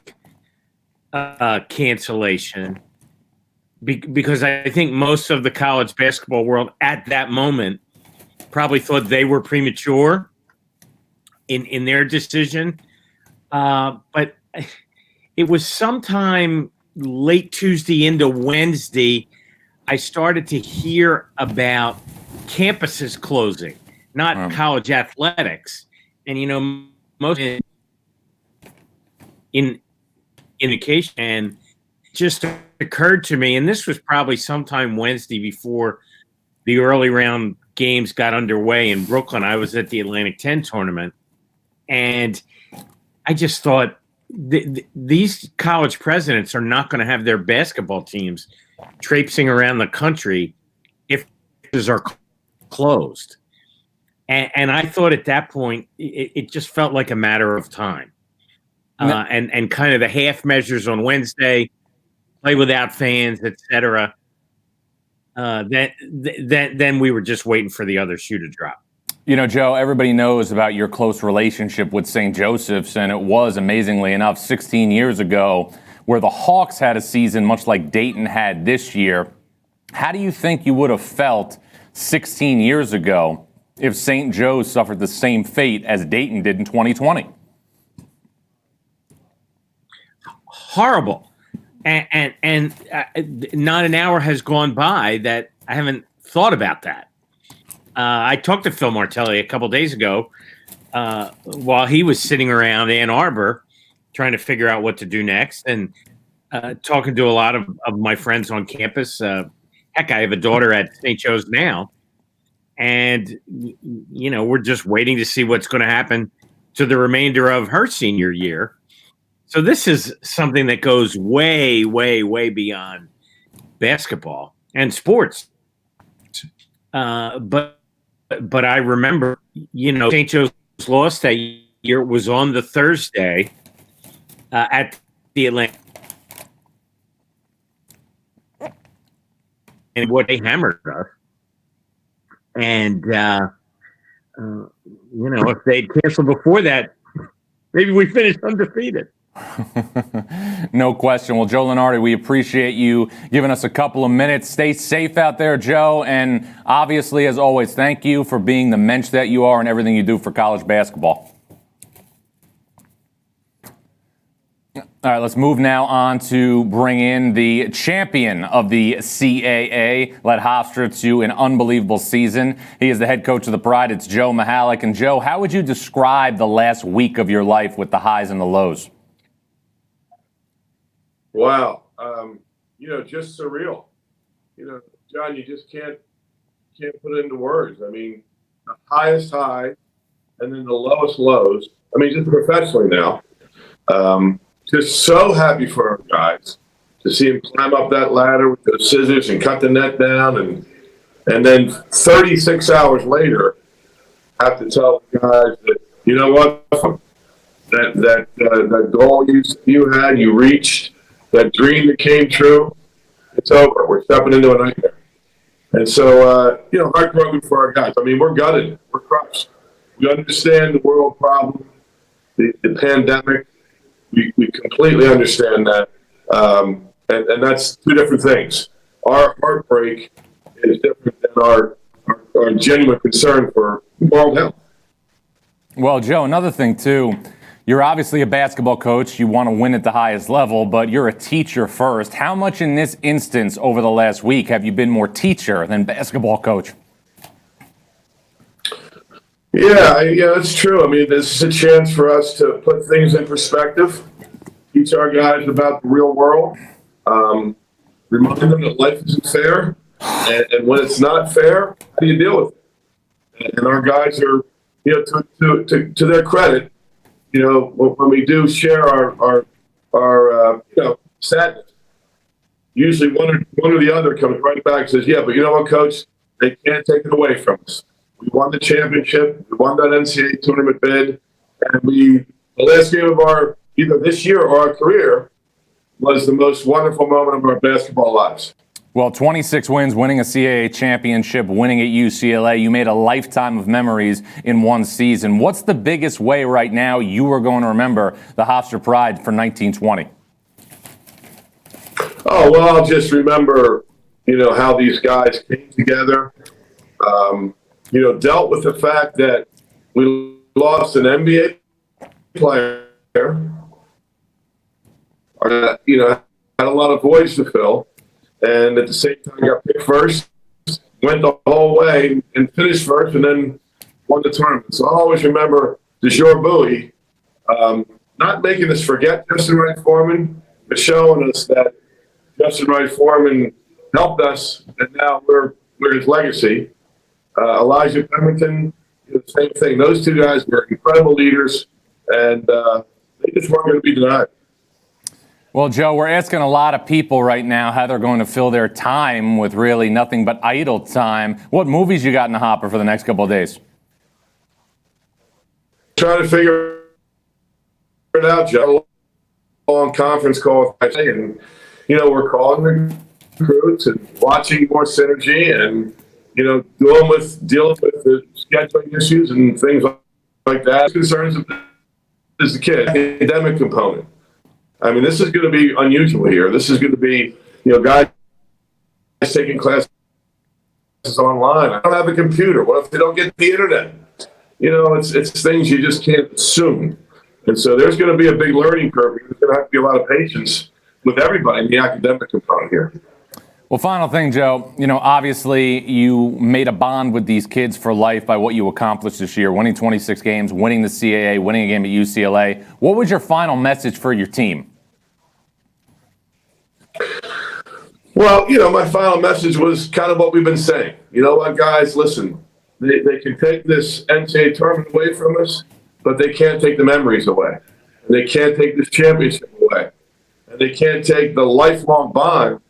cancellation because I think most of the college basketball world at that moment probably thought they were premature in their decision. But it was sometime late Tuesday into Wednesday, I started to hear about campuses closing, not college athletics. And, most in indication, and just occurred to me, and this was probably sometime Wednesday before the early round games got underway in Brooklyn. I was at the Atlantic 10 tournament, and I just thought these college presidents are not going to have their basketball teams traipsing around the country if these are closed. And I thought at that point, it just felt like a matter of time. And kind of the half measures on Wednesday, play without fans, etc. Then we were just waiting for the other shoe to drop. Joe, everybody knows about your close relationship with St. Joseph's, and it was, amazingly enough, 16 years ago, where the Hawks had a season much like Dayton had this year. How do you think you would have felt 16 years ago if St. Joe's suffered the same fate as Dayton did in 2020? Horrible. And not an hour has gone by that I haven't thought about that. I talked to Phil Martelli a couple days ago while he was sitting around Ann Arbor trying to figure out what to do next, and talking to a lot of my friends on campus. Heck, I have a daughter at St. Joe's now. And, we're just waiting to see what's going to happen to the remainder of her senior year. So this is something that goes way, way, way beyond basketball and sports. But I remember, St. Joe's loss that year was on the Thursday at the Atlantic. And what they hammered us. And, if they'd canceled before that, maybe we finished undefeated. No question. Well, Joe Lunardi, we appreciate you giving us a couple of minutes. Stay safe out there, Joe. And obviously, as always, thank you for being the mensch that you are and everything you do for college basketball. All right, let's move now on to bring in the champion of the CAA, led Hofstra to an unbelievable season. He is the head coach of the Pride. It's Joe Mihalick. And Joe, how would you describe the last week of your life with the highs and the lows? Wow. Just surreal. John, you just can't put it into words. I mean, the highest high and then the lowest lows. I mean, just professionally now. Just so happy for our guys to see him climb up that ladder with those scissors and cut the net down, and then 36 hours later, have to tell the guys that, you know what, that goal you had, you reached, that dream that came true, it's over. We're stepping into a nightmare. And so, heartbroken for our guys. I mean, we're gutted. We're crushed. We understand the world problem, the pandemic. We completely understand that. And that's two different things. Our heartbreak is different than our genuine concern for world health. Well, Joe, another thing, too, you're obviously a basketball coach. You want to win at the highest level, but you're a teacher first. How much in this instance over the last week have you been more teacher than basketball coach? Yeah, it's true. I mean, this is a chance for us to put things in perspective, teach our guys about the real world, remind them that life isn't fair, and when it's not fair, how do you deal with it? And our guys are, to their credit, when we do share our are sadness. Usually one or the other comes right back and says, yeah, but you know what, Coach? They can't take it away from us. We won the championship. We won that NCAA tournament bid. And the last game of our, either this year or our career, was the most wonderful moment of our basketball lives. Well, 26 wins, winning a CAA championship, winning at UCLA. You made a lifetime of memories in one season. What's the biggest way right now you are going to remember the Hofstra Pride for 1920? Oh, well, I'll just remember, how these guys came together, dealt with the fact that we lost an NBA player, had a lot of voids to fill, and at the same time got picked first, went the whole way and finished first, and then won the tournament. So I'll always remember DeJour Bowie not making us forget Justin Wright Foreman, but showing us that Justin Wright Foreman helped us, and now we're his legacy. Elijah Pemberton, the same thing. Those two guys were incredible leaders, and they just weren't going to be denied. Well, Joe, we're asking a lot of people right now how they're going to fill their time with really nothing but idle time. What movies you got in the hopper for the next couple of days? Trying to figure it out, Joe. On conference call, and we're calling recruits and watching more synergy, and dealing with the scheduling issues and things like that. Concerns is the kid, the academic component. I mean, this is going to be unusual here. This is going to be, guys taking classes online. I don't have a computer. What if they don't get the internet? It's things you just can't assume. And so there's going to be a big learning curve. There's going to have to be a lot of patience with everybody in the academic component here. Well, final thing, Joe, obviously you made a bond with these kids for life by what you accomplished this year, winning 26 games, winning the CAA, winning a game at UCLA. What was your final message for your team? Well, my final message was kind of what we've been saying. You know what, guys, listen, they can take this NCAA tournament away from us, but they can't take the memories away. And they can't take this championship away. And they can't take the lifelong bond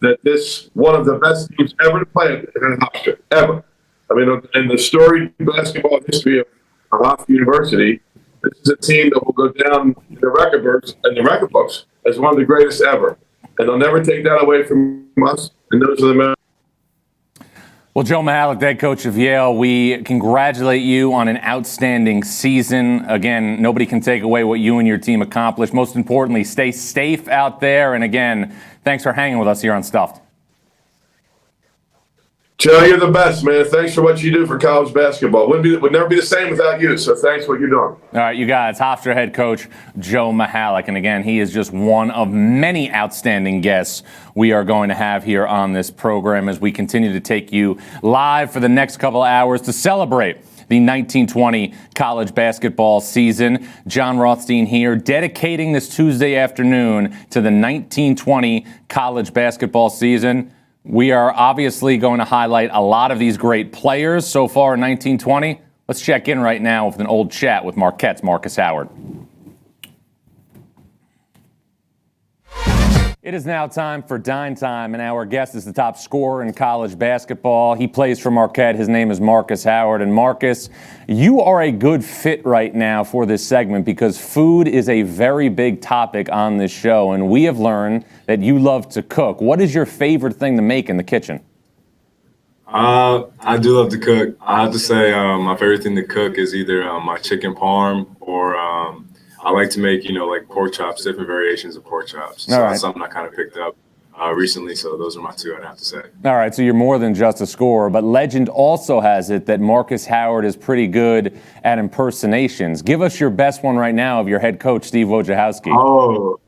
that this one of the best teams ever to play in Hofstra, ever. I mean, in the storied basketball history of Hofstra University, this is a team that will go down in the record books as one of the greatest ever. And they'll never take that away from us. And those are the men. Well, Joe Mihalick, head coach of Yale, we congratulate you on an outstanding season. Again, nobody can take away what you and your team accomplished. Most importantly, stay safe out there. And again, thanks for hanging with us here on Stuffed. Joe, you're the best, man. Thanks for what you do for college basketball. Would never be the same without you, so thanks for what you're doing. All right, you guys, Hofstra head coach Joe Mihalick. And again, he is just one of many outstanding guests we are going to have here on this program as we continue to take you live for the next couple of hours to celebrate the 1920 college basketball season. Jon Rothstein here, dedicating this Tuesday afternoon to the 1920 college basketball season. We are obviously going to highlight a lot of these great players so far in 1920. Let's check in right now with an old chat with Marquette's Marcus Howard. It is now time for Dine Time, and our guest is the top scorer in college basketball. He plays for Marquette. His name is Marcus Howard. And Marcus, you are a good fit right now for this segment because food is a very big topic on this show, and we have learned that you love to cook. What is your favorite thing to make in the kitchen? I do love to cook. I have to say my favorite thing to cook is either my chicken parm or I like to make, like pork chops, different variations of pork chops. So that's something I kind of picked up recently. So those are my two, I'd have to say. All right. So you're more than just a scorer. But legend also has it that Marcus Howard is pretty good at impersonations. Give us your best one right now of your head coach, Steve Wojciechowski. Oh,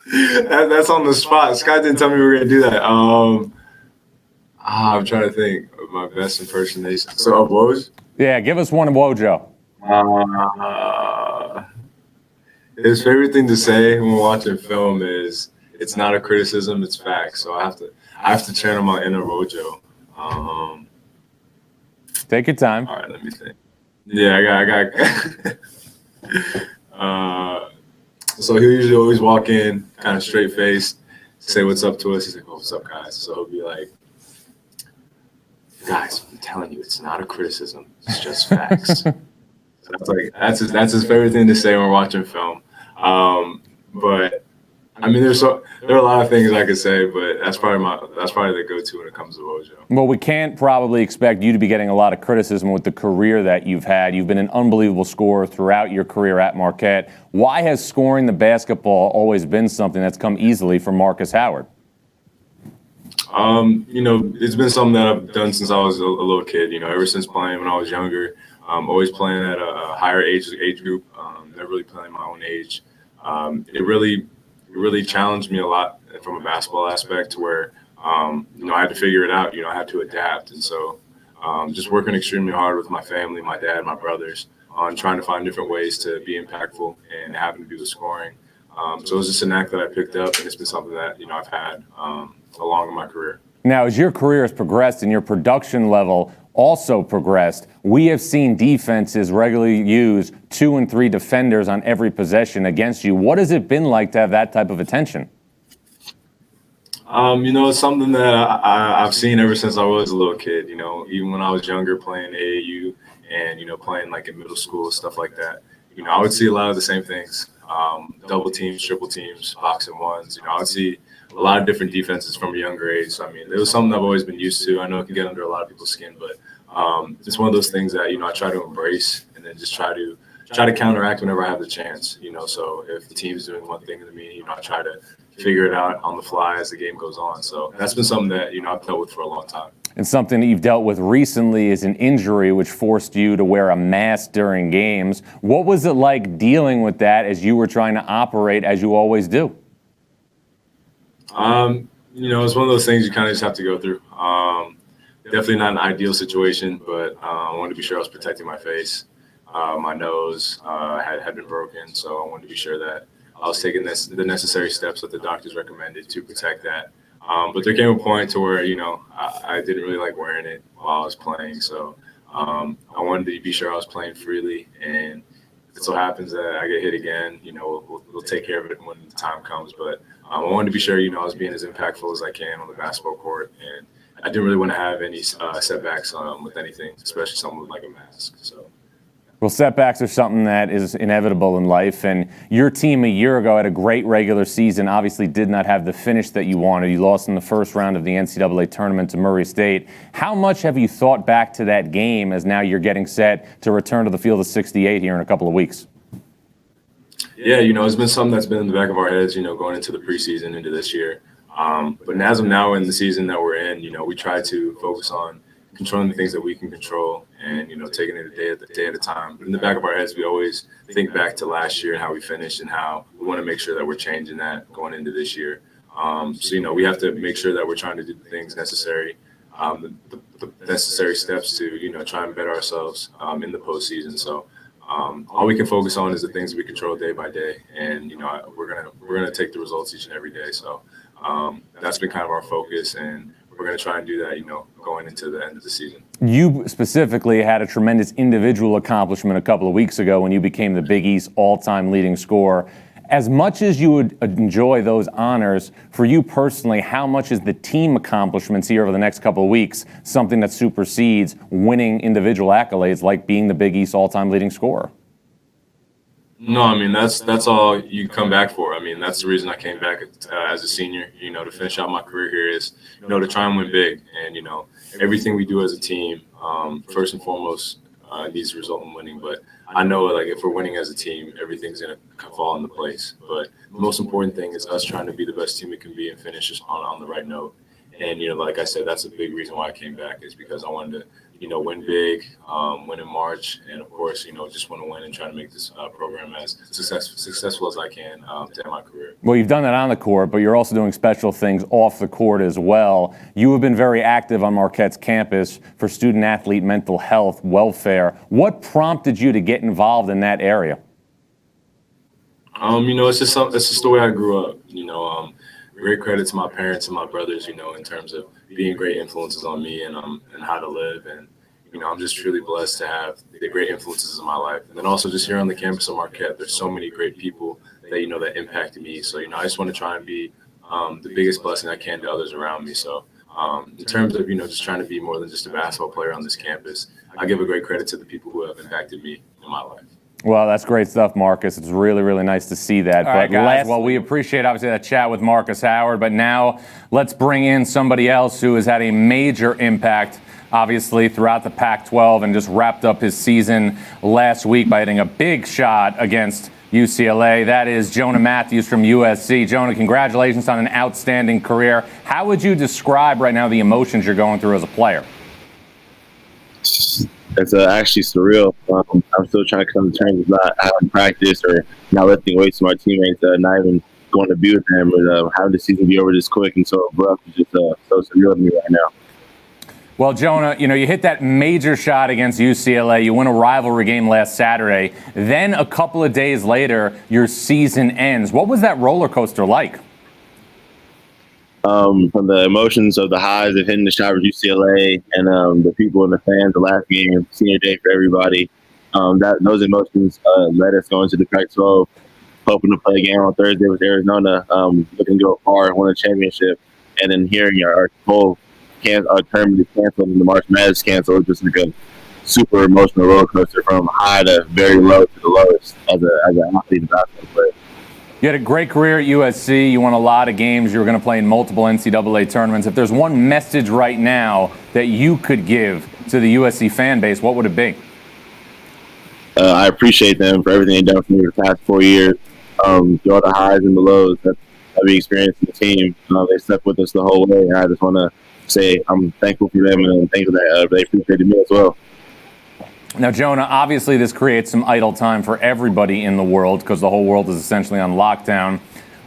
that's on the spot. Scott didn't tell me we were going to do that. I'm trying to think of my best impersonation. So, Woj? Yeah, give us one of Wojo. His favorite thing to say when watching film is it's not a criticism, it's facts. So I have to channel my inner Rojo. Take your time. All right, let me think. Yeah, I got So he'll usually always walk in, kind of straight face, say what's up to us. He's like, "Oh, what's up, guys?" So he'll be like, "Guys, I'm telling you, it's not a criticism. It's just facts." So that's his favorite thing to say when we're watching film. But I mean, there are a lot of things I could say, but that's probably the go-to when it comes to Wojo. Well, we can't probably expect you to be getting a lot of criticism with the career that you've had. You've been an unbelievable scorer throughout your career at Marquette. Why has scoring the basketball always been something that's come easily from Marcus Howard? It's been something that I've done since I was a little kid. Ever since playing when I was younger, always playing at a higher age group. Never really playing my own age. It really challenged me a lot from a basketball aspect to where, I had to figure it out. I had to adapt. And so just working extremely hard with my family, my dad, my brothers, on trying to find different ways to be impactful and having to do the scoring. So it was just a knack that I picked up, and it's been something that, I've had along in my career. Now, as your career has progressed and your production level also progressed, we have seen defenses regularly use 2 and 3 defenders on every possession against you. What has it been like to have that type of attention? It's something that I've seen ever since I was a little kid. Even when I was younger playing AAU and, playing like in middle school, stuff like that. I would see a lot of the same things. Double teams, triple teams, box and ones. I would see a lot of different defenses from a younger age. So, it was something I've always been used to. I know it can get under a lot of people's skin, but it's one of those things that, I try to embrace and then just try to counteract whenever I have the chance. So if the team's doing one thing to me, I try to figure it out on the fly as the game goes on. So that's been something that, I've dealt with for a long time. And something that you've dealt with recently is an injury which forced you to wear a mask during games. What was it like dealing with that as you were trying to operate as you always do? It's one of those things you kind of just have to go through. Definitely not an ideal situation, but I wanted to be sure I was protecting my face. My nose had been broken, so I wanted to be sure that I was taking the necessary steps that the doctors recommended to protect that. But there came a point to where, I didn't really like wearing it while I was playing. So I wanted to be sure I was playing freely. And it so happens that I get hit again. We'll take care of it when the time comes. But I wanted to be sure, I was being as impactful as I can on the basketball court. And I didn't really want to have any setbacks with anything, especially something with like a mask. So. Well, setbacks are something that is inevitable in life, and your team a year ago had a great regular season, obviously did not have the finish that you wanted. You lost in the first round of the NCAA tournament to Murray State. How much have you thought back to that game as now you're getting set to return to the field of 68 here in a couple of weeks? Yeah, it's been something that's been in the back of our heads, going into the preseason, into this year. But as of now in the season that we're in, we try to focus on controlling the things that we can control and, taking it a day at a time. But in the back of our heads, we always think back to last year and how we finished and how we want to make sure that we're changing that going into this year. So, we have to make sure that we're trying to do the things necessary, the necessary steps to, try and better ourselves in the postseason. So all we can focus on is the things we control day by day. And, we're gonna take the results each and every day. So that's been kind of our focus, and we're going to try and do that, going into the end of the season. You specifically had a tremendous individual accomplishment a couple of weeks ago when you became the Big East all-time leading scorer. As much as you would enjoy those honors, for you personally, how much is the team accomplishments here over the next couple of weeks something that supersedes winning individual accolades like being the Big East all-time leading scorer? No, that's all you come back for. That's the reason I came back as a senior, to finish out my career here is, to try and win big. And, everything we do as a team, first and foremost, needs to result in winning. But I know, like, if we're winning as a team, everything's going to fall into place. But the most important thing is us trying to be the best team we can be and finish on the right note. And, like I said, that's a big reason why I came back is because I wanted to, win big, win in March, and of course, just want to win and try to make this program as successful as I can to end my career. Well, you've done that on the court, but you're also doing special things off the court as well. You have been very active on Marquette's campus for student-athlete mental health welfare. What prompted you to get involved in that area? It's just the way I grew up. Great credit to my parents and my brothers, in terms of being great influences on me and how to live. And, I'm just truly blessed to have the great influences in my life. And then also just here on the campus of Marquette, there's so many great people that impacted me. So, I just want to try and be the biggest blessing I can to others around me. So in terms of, just trying to be more than just a basketball player on this campus, I give a great credit to the people who have impacted me in my life. Well, that's great stuff, Marcus. It's really, really nice to see that. All right, guys. Well, we appreciate, obviously, that chat with Marcus Howard. But now let's bring in somebody else who has had a major impact, obviously, throughout the Pac-12 and just wrapped up his season last week by hitting a big shot against UCLA. That is Jonah Matthews from USC. Jonah, congratulations on an outstanding career. How would you describe right now the emotions you're going through as a player? It's actually surreal. I'm still trying to come to terms with not having practice or not lifting weights to my teammates, not even going to be with them, but having the season be over this quick and so abrupt is just so surreal to me right now. Well, Jonah, you hit that major shot against UCLA. You win a rivalry game last Saturday. Then a couple of days later, your season ends. What was that roller coaster like? From the emotions of the highs of hitting the shot with UCLA and the people and the fans, the last game, senior day for everybody, those emotions led us going to the Pac-12, hoping to play a game on Thursday with Arizona, looking to go far, win a championship, and then hearing our whole tournament is canceled and the March Madness canceled. Just like a super emotional roller coaster from high to very low to the lowest as an athlete and basketball player. You had a great career at USC. You won a lot of games. You were going to play in multiple NCAA tournaments. If there's one message right now that you could give to the USC fan base, what would it be? I appreciate them for everything they've done for me the past 4 years. Through all the highs and the lows that we experienced in the team. They stuck with us the whole way. And I just want to say I'm thankful for them and I'm thankful that they appreciated me as well. Now, Jonah, obviously this creates some idle time for everybody in the world because the whole world is essentially on lockdown.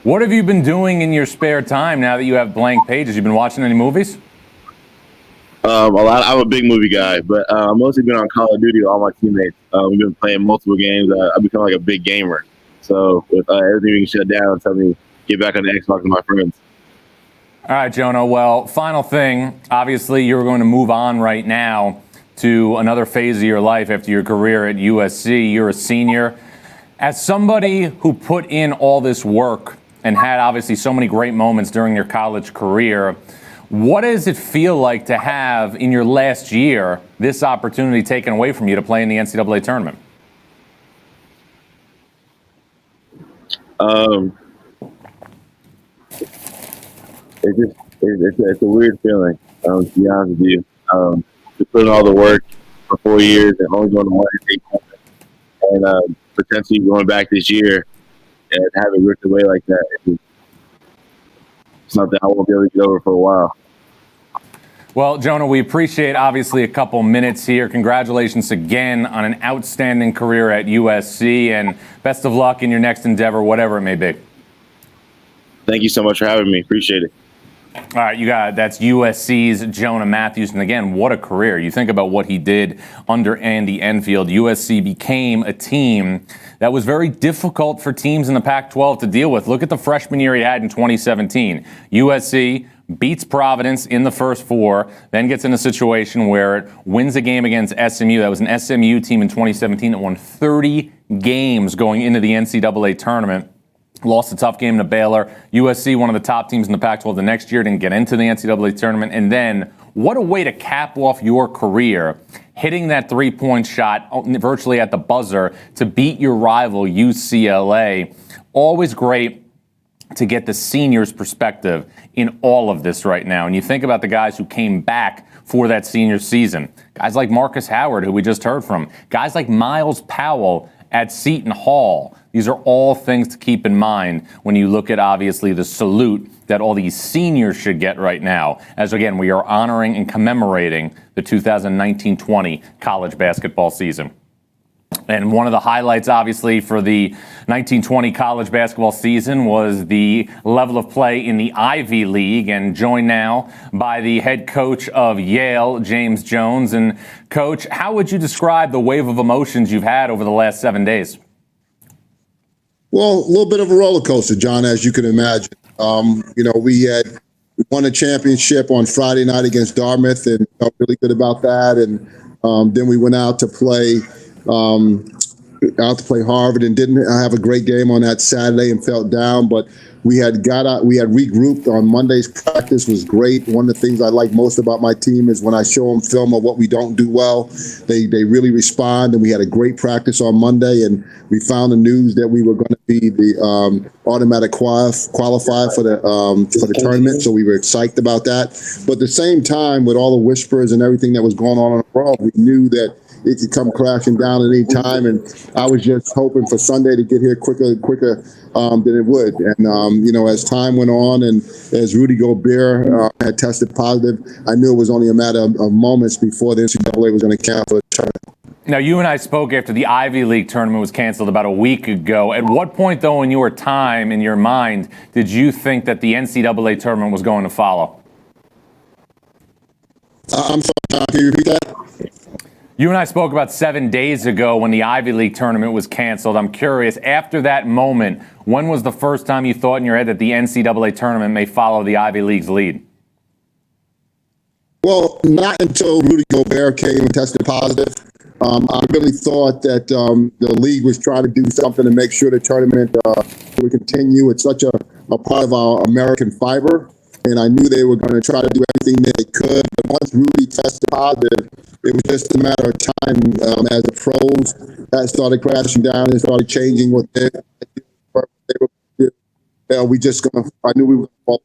What have you been doing in your spare time now that you have blank pages? You been watching any movies? A lot. I'm a big movie guy, but I've mostly been on Call of Duty with all my teammates. We've been playing multiple games. I've become like a big gamer. So with everything being shut down, tell me get back on the Xbox with my friends. All right, Jonah. Well, final thing. Obviously, you're going to move on right now to another phase of your life after your career at USC. You're a senior. As somebody who put in all this work and had obviously so many great moments during your college career, what does it feel like to have in your last year this opportunity taken away from you to play in the NCAA tournament? It's a weird feeling, to be honest with you. To put in all the work for 4 years and only going to one state and potentially going back this year and have it ripped away like that. It's something I won't be able to get over for a while. Well, Jonah, we appreciate obviously a couple minutes here. Congratulations again on an outstanding career at USC and best of luck in your next endeavor, whatever it may be. Thank you so much for having me. Appreciate it. All right, you got it. That's USC's Jonah Matthews. And again, what a career. You think about what he did under Andy Enfield. USC became a team that was very difficult for teams in the Pac-12 to deal with. Look at the freshman year he had in 2017. USC beats Providence in the first four, then gets in a situation where it wins a game against SMU. That was an SMU team in 2017 that won 30 games going into the NCAA tournament. Lost a tough game to Baylor. USC, one of the top teams in the Pac-12 the next year, didn't get into the NCAA tournament. And then, what a way to cap off your career, hitting that three-point shot virtually at the buzzer to beat your rival UCLA. Always great to get the seniors' perspective in all of this right now. And you think about the guys who came back for that senior season. Guys like Marcus Howard, who we just heard from. Guys like Miles Powell at Seton Hall. These are all things to keep in mind when you look at, obviously, the salute that all these seniors should get right now. As, again, we are honoring and commemorating the 2019-20 college basketball season. And one of the highlights, obviously, for the 1920 college basketball season was the level of play in the Ivy League. And joined now by the head coach of Yale, James Jones. And, Coach, how would you describe the wave of emotions you've had over the last 7 days? Well, a little bit of a roller coaster, John, as you can imagine. We had won a championship on Friday night against Dartmouth and felt really good about that. And then we went out to play out to play Harvard and didn't have a great game on that Saturday and felt down, but we had regrouped on Monday's practice was great. One of the things I like most about my team is when I show them film of what we don't do well, they really respond. And we had a great practice on Monday, and we found the news that we were going to be the automatic qualifier for the tournament. So we were excited about that. But at the same time, with all the whispers and everything that was going on in the world, we knew that it could come crashing down at any time, and I was just hoping for Sunday to get here quicker than it would. And as time went on, and as Rudy Gobert had tested positive, I knew it was only a matter of moments before the NCAA was going to cancel the tournament. Now, you and I spoke after the Ivy League tournament was canceled about a week ago. At what point, though, in your time, in your mind, did you think that the NCAA tournament was going to follow? I'm sorry, John, can you repeat that? You and I spoke about 7 days ago when the Ivy League tournament was canceled. I'm curious, after that moment, when was the first time you thought in your head that the NCAA tournament may follow the Ivy League's lead? Well, not until Rudy Gobert came and tested positive. I really thought that the league was trying to do something to make sure the tournament would continue. It's such a part of our American fiber, and I knew they were going to try to do everything that they could. But once Rudy tested positive, it was just a matter of time as the pros that started crashing down and started changing what they were. I knew we were going to fall.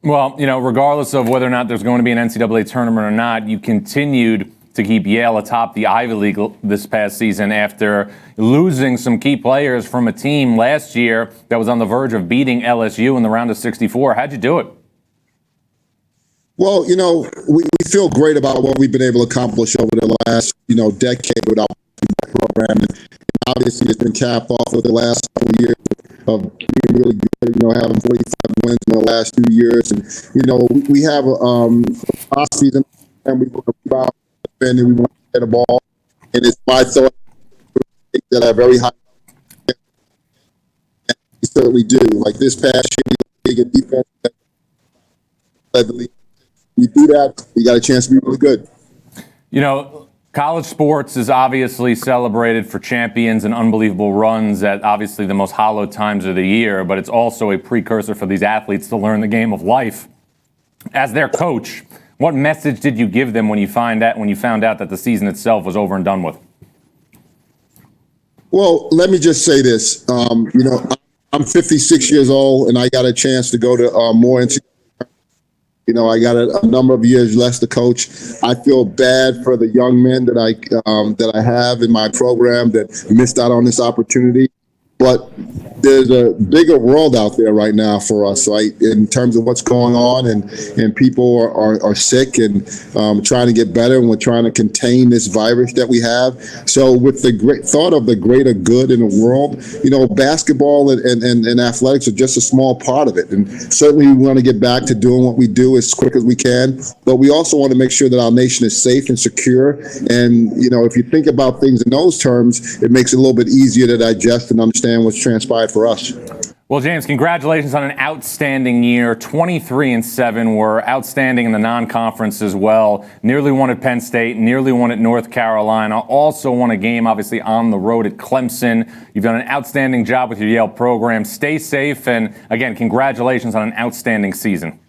Well, regardless of whether or not there's going to be an NCAA tournament or not, you continued to keep Yale atop the Ivy League this past season after losing some key players from a team last year that was on the verge of beating LSU in the round of 64. How'd you do it? Well, we feel great about what we've been able to accomplish over the last, decade with our program. And obviously, it's been capped off with the last couple of years of being really good, having 45 wins in the last 2 years. And, we have last season, and we want to rebound, and we want to get the ball. And it's my thought that are very high. And we certainly do. Like this past year, we get defense. We do that, we got a chance to be really good. College sports is obviously celebrated for champions and unbelievable runs at obviously the most hallowed times of the year, but it's also a precursor for these athletes to learn the game of life. As their coach, what message did you give them when you found out that the season itself was over and done with? Well, let me just say this. I'm 56 years old, and I got a chance to go to more NCAA. I got a number of years less to coach. I feel bad for the young men that I have in my program that missed out on this opportunity. But there's a bigger world out there right now for us, right? In terms of what's going on, and people are sick and trying to get better, and we're trying to contain this virus that we have. So with the great thought of the greater good in the world, basketball and athletics are just a small part of it. And certainly we want to get back to doing what we do as quick as we can. But we also want to make sure that our nation is safe and secure. And, if you think about things in those terms, it makes it a little bit easier to digest and understand what's transpired for us. Well, James, congratulations on an outstanding year. 23-7 were outstanding in the non-conference as well. Nearly won at Penn State, nearly won at North Carolina. Also won a game, obviously, on the road at Clemson. You've done an outstanding job with your Yale program. Stay safe, and again, congratulations on an outstanding season.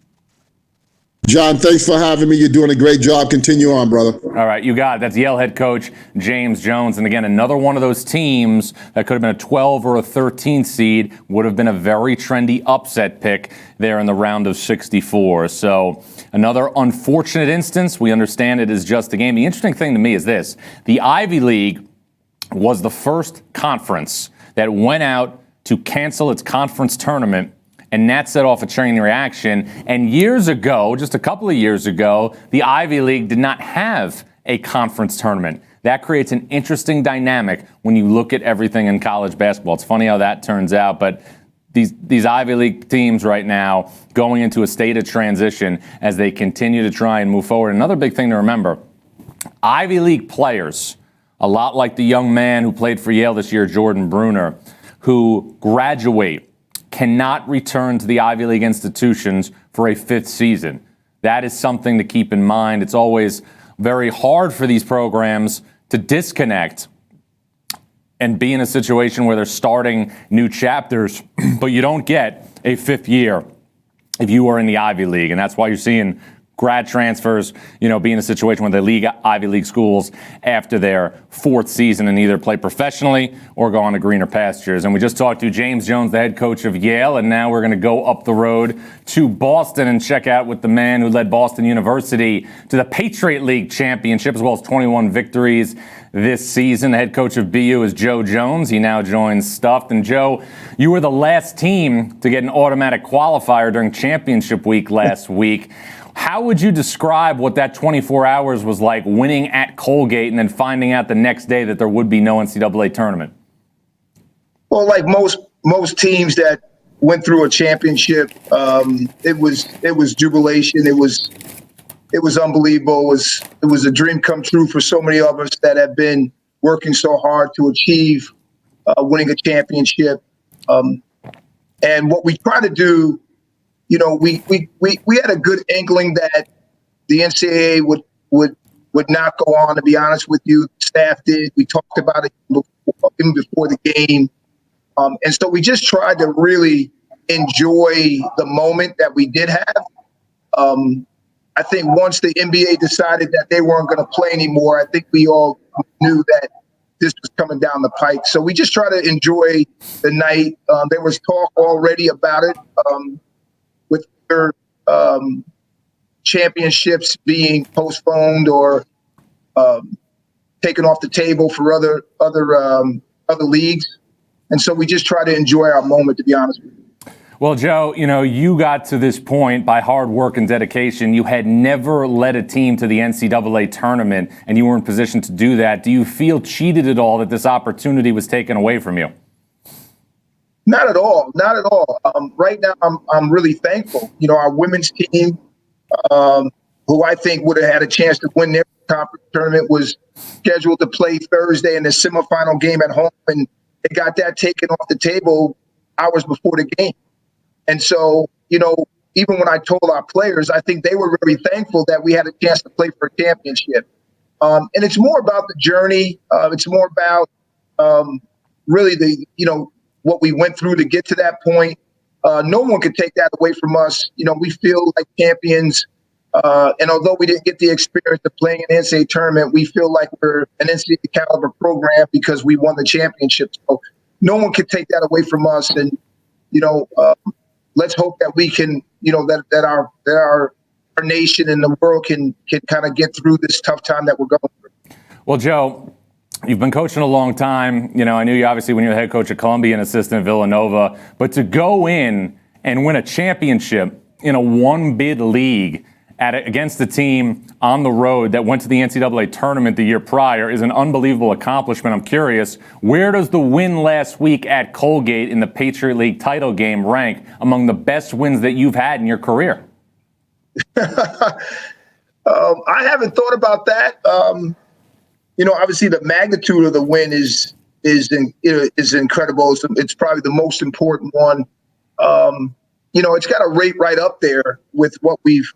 John, thanks for having me. You're doing a great job. Continue on, brother. All right, you got it. That's Yale head coach James Jones. And again, another one of those teams that could have been a 12 or a 13 seed, would have been a very trendy upset pick there in the round of 64. So another unfortunate instance. We understand it is just a game. The interesting thing to me is this. The Ivy League was the first conference that went out to cancel its conference tournament, and that set off a chain reaction. And years ago, just a couple of years ago, the Ivy League did not have a conference tournament. That creates an interesting dynamic when you look at everything in college basketball. It's funny how that turns out, but these Ivy League teams right now going into a state of transition as they continue to try and move forward. Another big thing to remember, Ivy League players, a lot like the young man who played for Yale this year, Jordan Bruner, who graduate, cannot return to the Ivy League institutions for a fifth season. That is something to keep in mind. It's always very hard for these programs to disconnect and be in a situation where they're starting new chapters, but you don't get a fifth year if you are in the Ivy League. And that's why you're seeing grad transfers, be in a situation where they leave Ivy League schools after their fourth season and either play professionally or go on to greener pastures. And we just talked to James Jones, the head coach of Yale, and now we're going to go up the road to Boston and check out with the man who led Boston University to the Patriot League championship, as well as 21 victories this season. The head coach of BU is Joe Jones. He now joins Stuffed. And Joe, you were the last team to get an automatic qualifier during championship week last week. How would you describe what that 24 hours was like, winning at Colgate and then finding out the next day that there would be no NCAA tournament? Well, like most teams that went through a championship, it was jubilation. It was unbelievable. It was a dream come true for so many of us that have been working so hard to achieve winning a championship. And what we try to do, we had a good inkling that the NCAA would not go on, to be honest with you. The staff did. We talked about it even before the game. And so we just tried to really enjoy the moment that we did have. I think once the NBA decided that they weren't going to play anymore, I think we all knew that this was coming down the pike. So we just try to enjoy the night. There was talk already about it. With their championships being postponed or taken off the table for other leagues, and so we just try to enjoy our moment, to be honest with you. Well, Joe, you got to this point by hard work and dedication. You had never led a team to the NCAA tournament, and you were in position to do that. Do you feel cheated at all that this opportunity was taken away from you? Not at all. Not at all. Right now, I'm really thankful. Our women's team, who I think would have had a chance to win their conference tournament, was scheduled to play Thursday in the semifinal game at home, and they got that taken off the table hours before the game. And so, even when I told our players, I think they were very thankful that we had a chance to play for a championship. And it's more about the journey. It's more about really what we went through to get to that point. No one could take that away from us. We feel like champions. And although we didn't get the experience of playing an NCAA tournament, we feel like we're an NCAA caliber program because we won the championship. So no one can take that away from us. And, let's hope that we can, that our nation and the world can kind of get through this tough time that we're going through. Well, Joe, you've been coaching a long time. I knew you obviously when you were the head coach at Columbia and assistant at Villanova, but to go in and win a championship in a one-bid league against a team on the road that went to the NCAA tournament the year prior is an unbelievable accomplishment. I'm curious, where does the win last week at Colgate in the Patriot League title game rank among the best wins that you've had in your career? I haven't thought about that. Obviously the magnitude of the win is incredible. It's probably the most important one. It's got to rate right up there with what we've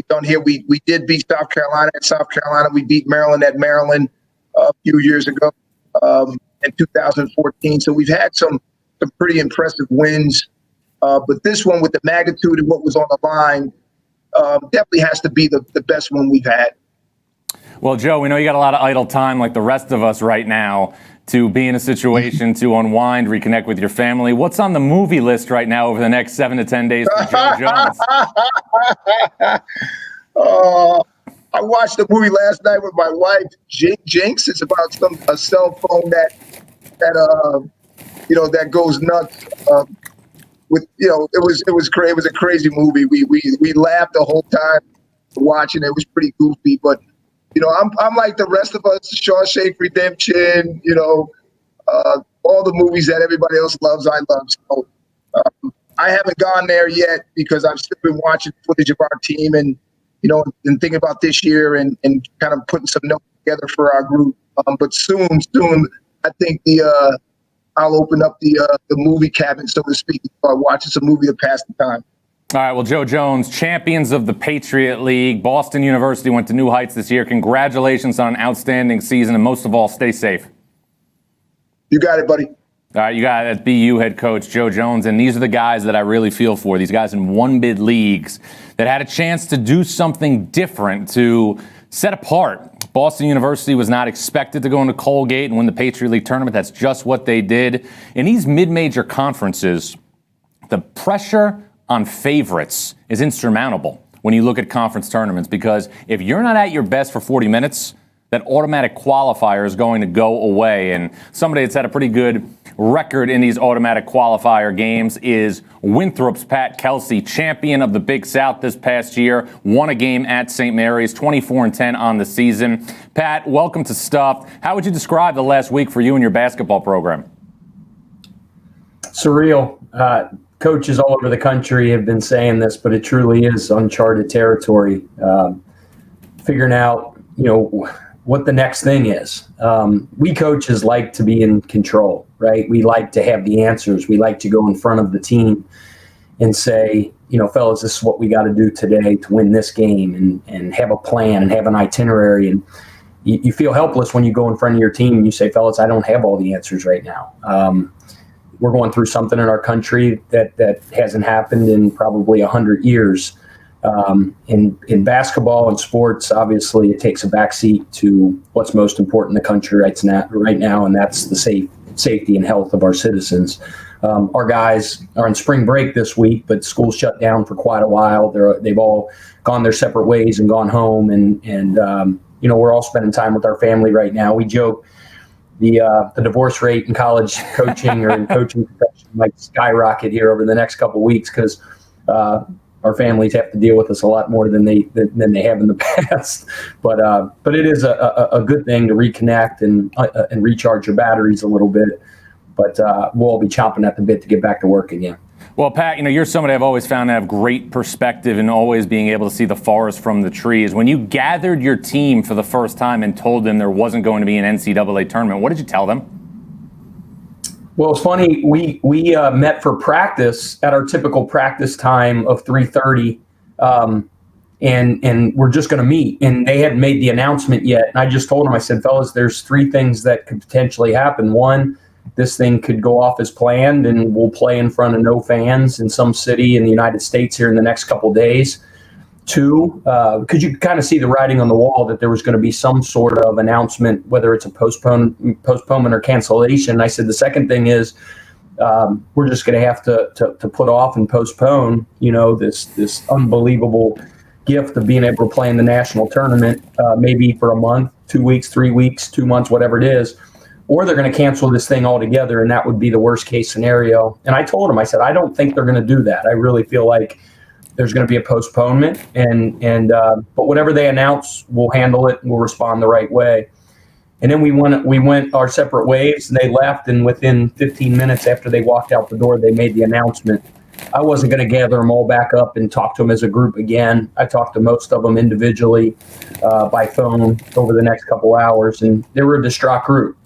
done here. We did beat South Carolina at South Carolina. We beat Maryland at Maryland a few years ago in 2014. So we've had some pretty impressive wins. But this one, with the magnitude of what was on the line, definitely has to be the best one we've had. Well, Joe, we know you got a lot of idle time like the rest of us right now to be in a situation to unwind, reconnect with your family. What's on the movie list right now over the next 7 to 10 days for Joe Jones? I watched a movie last night with my wife, Jinx. It's about a cell phone that goes nuts. It was crazy. It was a crazy movie. We laughed the whole time watching it. It was pretty goofy, but I'm like the rest of us, Shawshank Redemption, all the movies that everybody else loves, I love. So I haven't gone there yet because I've still been watching footage of our team and thinking about this year and kind of putting some notes together for our group. But soon, I think I'll open up the movie cabinet, so to speak, and start watching some movie to pass the time. All right, well, Joe Jones, champions of the Patriot League. Boston University went to new heights this year. Congratulations on an outstanding season, and most of all, stay safe. You got it, buddy. All right, you got it. BU head coach Joe Jones, and these are the guys that I really feel for. These guys in one-bid leagues that had a chance to do something different, to set apart. Boston University was not expected to go into Colgate and win the Patriot League tournament. That's just what they did. In these mid-major conferences, the pressure on favorites is insurmountable when you look at conference tournaments, because if you're not at your best for 40 minutes, that automatic qualifier is going to go away. And somebody that's had a pretty good record in these automatic qualifier games is Winthrop's Pat Kelsey, champion of the Big South this past year, won a game at St. Mary's, 24-10 on the season. Pat, welcome to Stuff. How would you describe the last week for you and your basketball program? Surreal. Coaches all over the country have been saying this, but it truly is uncharted territory. Figuring out, what the next thing is. We coaches like to be in control, right? We like to have the answers. We like to go in front of the team and say, fellas, this is what we got to do today to win this game, and have a plan and have an itinerary. And you feel helpless when you go in front of your team and you say, fellas, I don't have all the answers right now. We're going through something in our country that hasn't happened in probably 100 years. In basketball and sports, obviously, it takes a backseat to what's most important in the country right now, and that's the safety and health of our citizens. Our guys are on spring break this week, but school's shut down for quite a while. They've all gone their separate ways and gone home, and we're all spending time with our family right now. We joke the divorce rate in college coaching or in coaching profession might skyrocket here over the next couple of weeks, because our families have to deal with us a lot more than they have in the past. But it is a good thing to reconnect and recharge your batteries a little bit. But we'll all be chomping at the bit to get back to work again. Well, Pat, you're somebody I've always found to have great perspective and always being able to see the forest from the trees. When you gathered your team for the first time and told them there wasn't going to be an NCAA tournament, what did you tell them? Well, it's funny. We met for practice at our typical practice time of 3:30, and we're just going to meet. And they hadn't made the announcement yet. And I just told them, I said, fellas, there's three things that could potentially happen. One, this thing could go off as planned, and we'll play in front of no fans in some city in the United States here in the next couple of days. Two, because you kind of see the writing on the wall that there was going to be some sort of announcement, whether it's a postponement or cancellation. And I said the second thing is we're just going to have to put off and postpone, this unbelievable gift of being able to play in the national tournament, maybe for a month, 2 weeks, 3 weeks, 2 months, whatever it is. Or they're going to cancel this thing altogether, and that would be the worst case scenario. And I told them, I said, I don't think they're going to do that. I really feel like there's going to be a postponement, but whatever they announce, we'll handle it and we'll respond the right way. And then we went our separate ways, and they left. And within 15 minutes after they walked out the door, they made the announcement. I wasn't going to gather them all back up and talk to them as a group again. I talked to most of them individually by phone over the next couple hours, and they were a distraught group.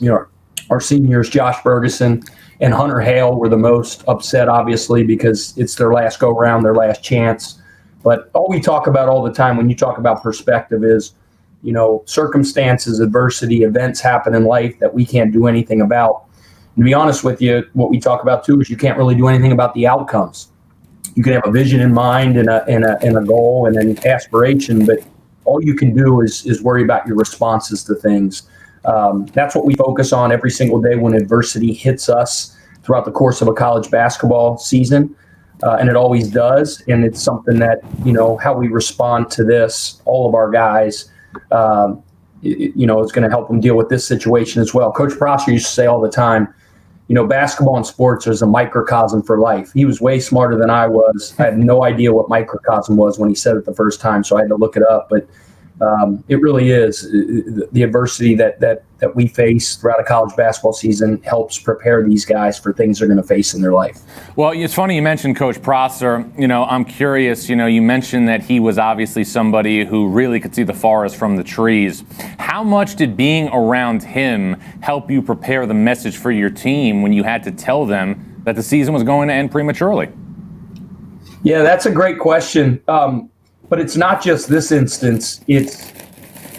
Our seniors, Josh Bergeson and Hunter Hale, were the most upset, obviously, because it's their last go-round, their last chance. But all we talk about all the time when you talk about perspective is, circumstances, adversity, events happen in life that we can't do anything about. And to be honest with you, what we talk about, too, is you can't really do anything about the outcomes. You can have a vision in mind and a goal and an aspiration, but all you can do is worry about your responses to things. That's what we focus on every single day when adversity hits us throughout the course of a college basketball season, and it always does. And it's something that, how we respond to this, all of our guys, is going to help them deal with this situation as well. Coach Prosser used to say all the time, basketball and sports is a microcosm for life. He was way smarter than I was. I had no idea what microcosm was when he said it the first time, so I had to look it up. But it really is the adversity that we face throughout a college basketball season helps prepare these guys for things they're going to face in their life. Well, it's funny you mentioned Coach Prosser. I'm curious, you mentioned that he was obviously somebody who really could see the forest from the trees. How much did being around him help you prepare the message for your team when you had to tell them that the season was going to end prematurely? Yeah, that's a great question. But it's not just this instance. It's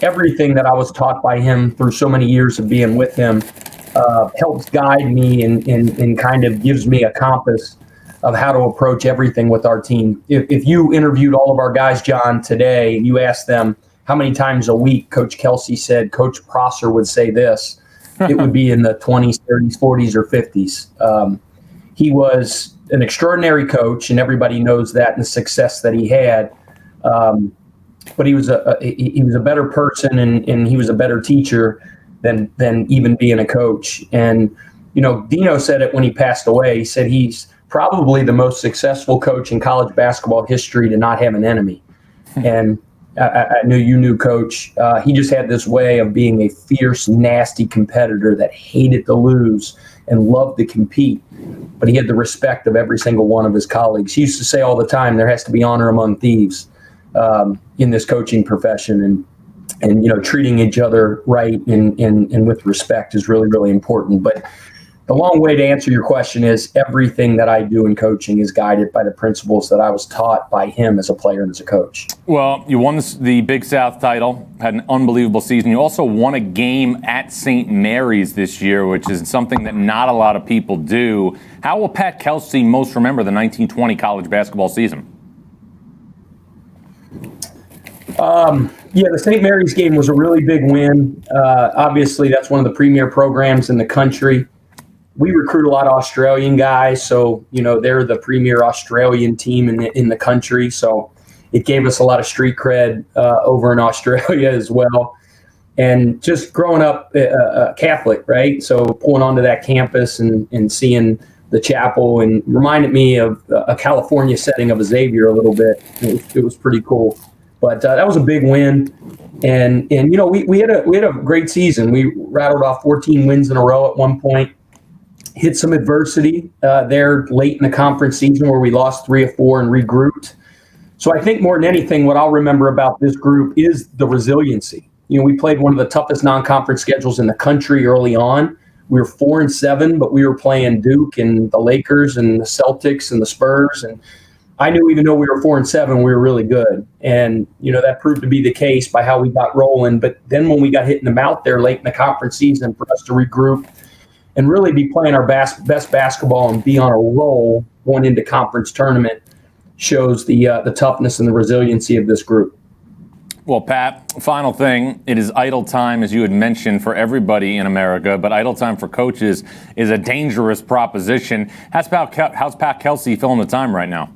everything that I was taught by him through so many years of being with him. helps guide me and kind of gives me a compass of how to approach everything with our team. If you interviewed all of our guys, John, today, and you asked them how many times a week Coach Kelsey said Coach Prosser would say this, it would be in the 20s, 30s, 40s, or 50s. He was an extraordinary coach, and everybody knows that and the success that he had. But he was a better person, and he was a better teacher than even being a coach. And Dino said it when he passed away. He said he's probably the most successful coach in college basketball history to not have an enemy. And I knew you knew Coach. He just had this way of being a fierce, nasty competitor that hated to lose and loved to compete. But he had the respect of every single one of his colleagues. He used to say all the time, there has to be honor among thieves in this coaching profession. And treating each other right and with respect is really, really important. But the long way to answer your question is everything that I do in coaching is guided by the principles that I was taught by him as a player and as a coach. Well, you won the Big South title, had an unbelievable season. You also won a game at St. Mary's this year, which is something that not a lot of people do. How will Pat Kelsey most remember the 1920 college basketball season? The St. Mary's game was a really big win. Obviously, that's one of the premier programs in the country. We recruit a lot of Australian guys, so they're the premier Australian team in the country. So it gave us a lot of street cred over in Australia as well. And just growing up Catholic, right? So pulling onto that campus and seeing the chapel and reminded me of a California setting of Xavier a little bit. It was pretty cool. But that was a big win, and we had a great season. We rattled off 14 wins in a row at one point. Hit some adversity there late in the conference season where we lost 3 or 4 and regrouped. So I think more than anything, what I'll remember about this group is the resiliency. We played one of the toughest non-conference schedules in the country early on. We were 4-7, but we were playing Duke and the Lakers and the Celtics and the Spurs, and I knew even though we were 4-7, we were really good. And, that proved to be the case by how we got rolling. But then when we got hit in the mouth there late in the conference season for us to regroup and really be playing our best basketball and be on a roll going into conference tournament shows the toughness and the resiliency of this group. Well, Pat, final thing, it is idle time, as you had mentioned, for everybody in America, but idle time for coaches is a dangerous proposition. How's Pat Kelsey filling the time right now?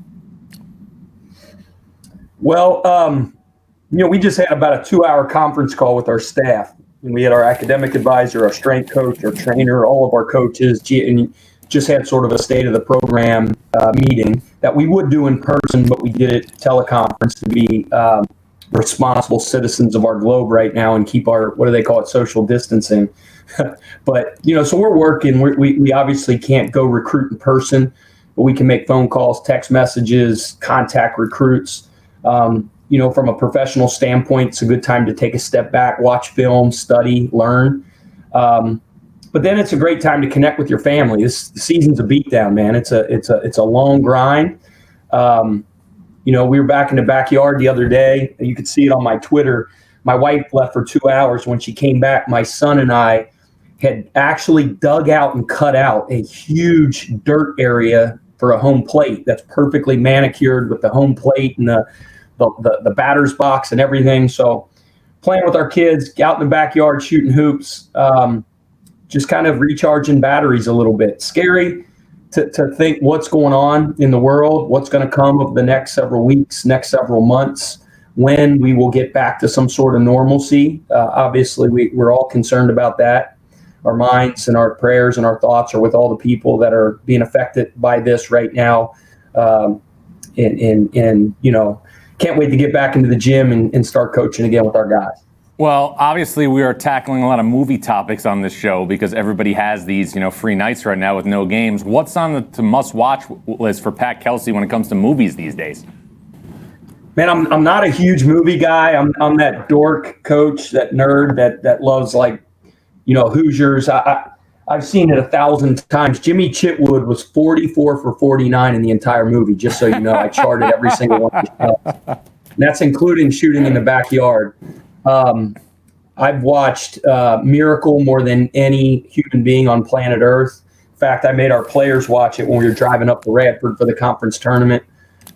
Well, we just had about a 2-hour conference call with our staff. And we had our academic advisor, our strength coach, our trainer, all of our coaches, and just had sort of a state of the program meeting that we would do in person, but we did it teleconference to be responsible citizens of our globe right now and keep our, what do they call it, social distancing. But, so we're working. We obviously can't go recruit in person, but we can make phone calls, text messages, contact recruits. From a professional standpoint, it's a good time to take a step back, watch film, study, learn. But then it's a great time to connect with your family. The season's a beatdown, man. It's a long grind. We were back in the backyard the other day. You could see it on my Twitter. My wife left for 2 hours. When she came back, my son and I had actually dug out and cut out a huge dirt area for a home plate that's perfectly manicured with the home plate and the batter's box and everything. So playing with our kids, out in the backyard, shooting hoops, just kind of recharging batteries a little bit. Scary to think what's going on in the world, what's going to come over the next several weeks, next several months, when we will get back to some sort of normalcy. Obviously, we're all concerned about that. Our minds and our prayers and our thoughts are with all the people that are being affected by this right now. Can't wait to get back into the gym and start coaching again with our guys. Well, obviously, we are tackling a lot of movie topics on this show because everybody has these, free nights right now with no games. What's on the must-watch list for Pat Kelsey when it comes to movies these days? Man, I'm not a huge movie guy. I'm that dork coach, that nerd that loves Hoosiers. I've seen it 1,000 times. Jimmy Chitwood was 44 for 49 in the entire movie, just so you know. I charted every single one of his shots. And that's including shooting in the backyard. I've watched Miracle more than any human being on planet Earth. In fact, I made our players watch it when we were driving up to Radford for the conference tournament.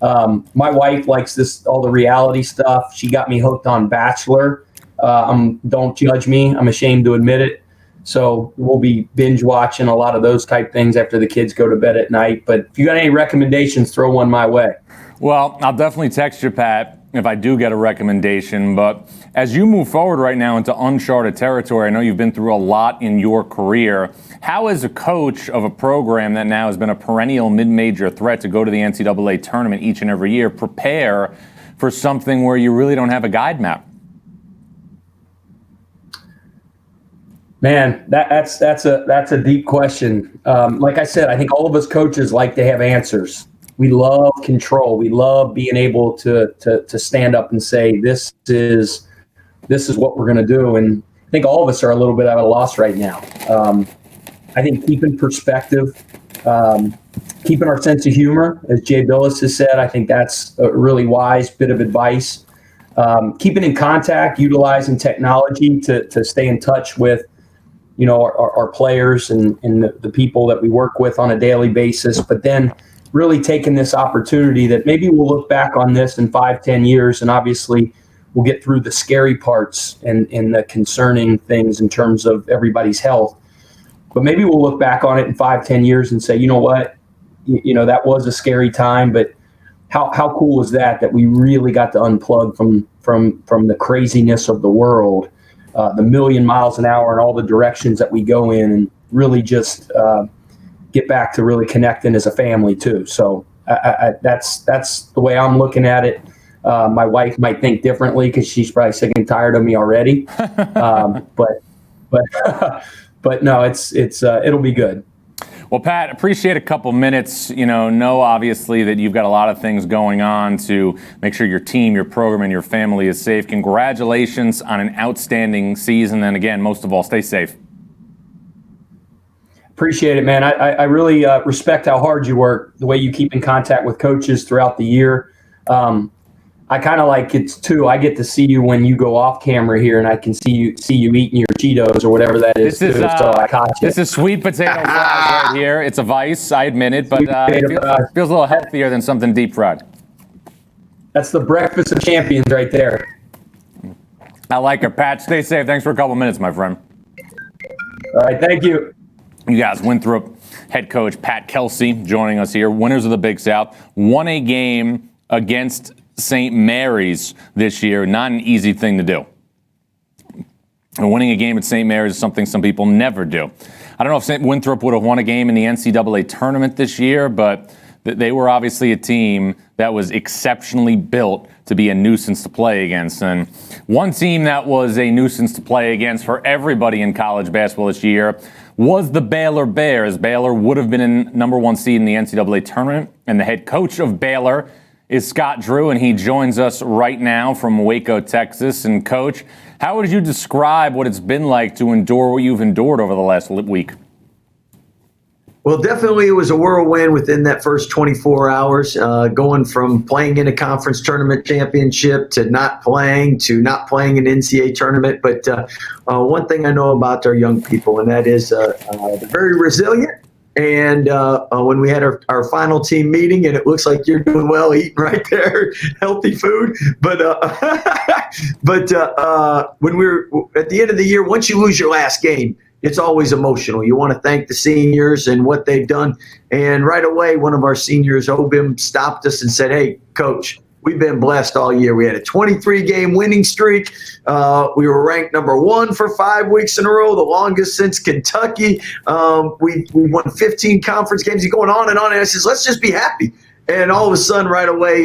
My wife likes all the reality stuff. She got me hooked on Bachelor. Don't judge me. I'm ashamed to admit it. So we'll be binge watching a lot of those type things after the kids go to bed at night. But if you got any recommendations, throw one my way. Well, I'll definitely text you, Pat, if I do get a recommendation. But as you move forward right now into uncharted territory, I know you've been through a lot in your career. How, as a coach of a program that now has been a perennial mid-major threat to go to the NCAA tournament each and every year, prepare for something where you really don't have a guide map? Man, that's a deep question. Like I said, I think all of us coaches like to have answers. We love control. We love being able to stand up and say, this is what we're going to do. And I think all of us are a little bit at a loss right now. I think keeping perspective, keeping our sense of humor, as Jay Billis has said, I think that's a really wise bit of advice. Keeping in contact, utilizing technology to stay in touch with, our players and the people that we work with on a daily basis, but then really taking this opportunity that maybe we'll look back on this in 5-10 years, and obviously we'll get through the scary parts and the concerning things in terms of everybody's health. But maybe we'll look back on it in 5-10 years and say, you know what, that was a scary time, but how cool was that we really got to unplug from the craziness of the world, the million miles an hour and all the directions that we go in, and really just get back to really connecting as a family too. So that's the way I'm looking at it. My wife might think differently because she's probably sick and tired of me already. But no, it's it'll be good. Well, Pat, appreciate a couple minutes. Know obviously that you've got a lot of things going on to make sure your team, your program, and your family is safe. Congratulations on an outstanding season. And again, most of all, stay safe. Appreciate it, man. I really respect how hard you work, the way you keep in contact with coaches throughout the year. I kind of like it too. I get to see you when you go off camera here, and I can see you eating your Cheetos or whatever that is. So I caught you. This is sweet potato fries right here. It's a vice, I admit it, but it feels a little healthier than something deep fried. That's the breakfast of champions right there. I like it, Pat. Stay safe. Thanks for a couple minutes, my friend. All right, thank you. You guys, Winthrop head coach Pat Kelsey joining us here. Winners of the Big South. Won a game against St. Mary's this year. Not an easy thing to do. And winning a game at St. Mary's is something some people never do. I don't know if St. Winthrop would have won a game in the NCAA tournament this year, but they were obviously a team that was exceptionally built to be a nuisance to play against. And one team that was a nuisance to play against for everybody in college basketball this year was the Baylor Bears. Baylor would have been in number one seed in the NCAA tournament, and the head coach of Baylor is Scott Drew, and he joins us right now from Waco, Texas. And Coach, how would you describe what it's been like to endure what you've endured over the last week? Well, definitely it was a whirlwind within that first 24 hours, going from playing in a conference tournament championship to not playing an NCAA tournament. But one thing I know about our young people, and that is they're very resilient. And when we had our final team meeting, and it looks like you're doing well, eating right there, healthy food. But when we're at the end of the year, once you lose your last game, it's always emotional. You want to thank the seniors and what they've done. And right away, one of our seniors, Obim, stopped us and said, "Hey, Coach, we've been blessed all year. We had a 23-game winning streak. We were ranked number 1 for 5 weeks in a row, the longest since Kentucky. We won 15 conference games." He's going on. And I says, "Let's just be happy." And all of a sudden, right away,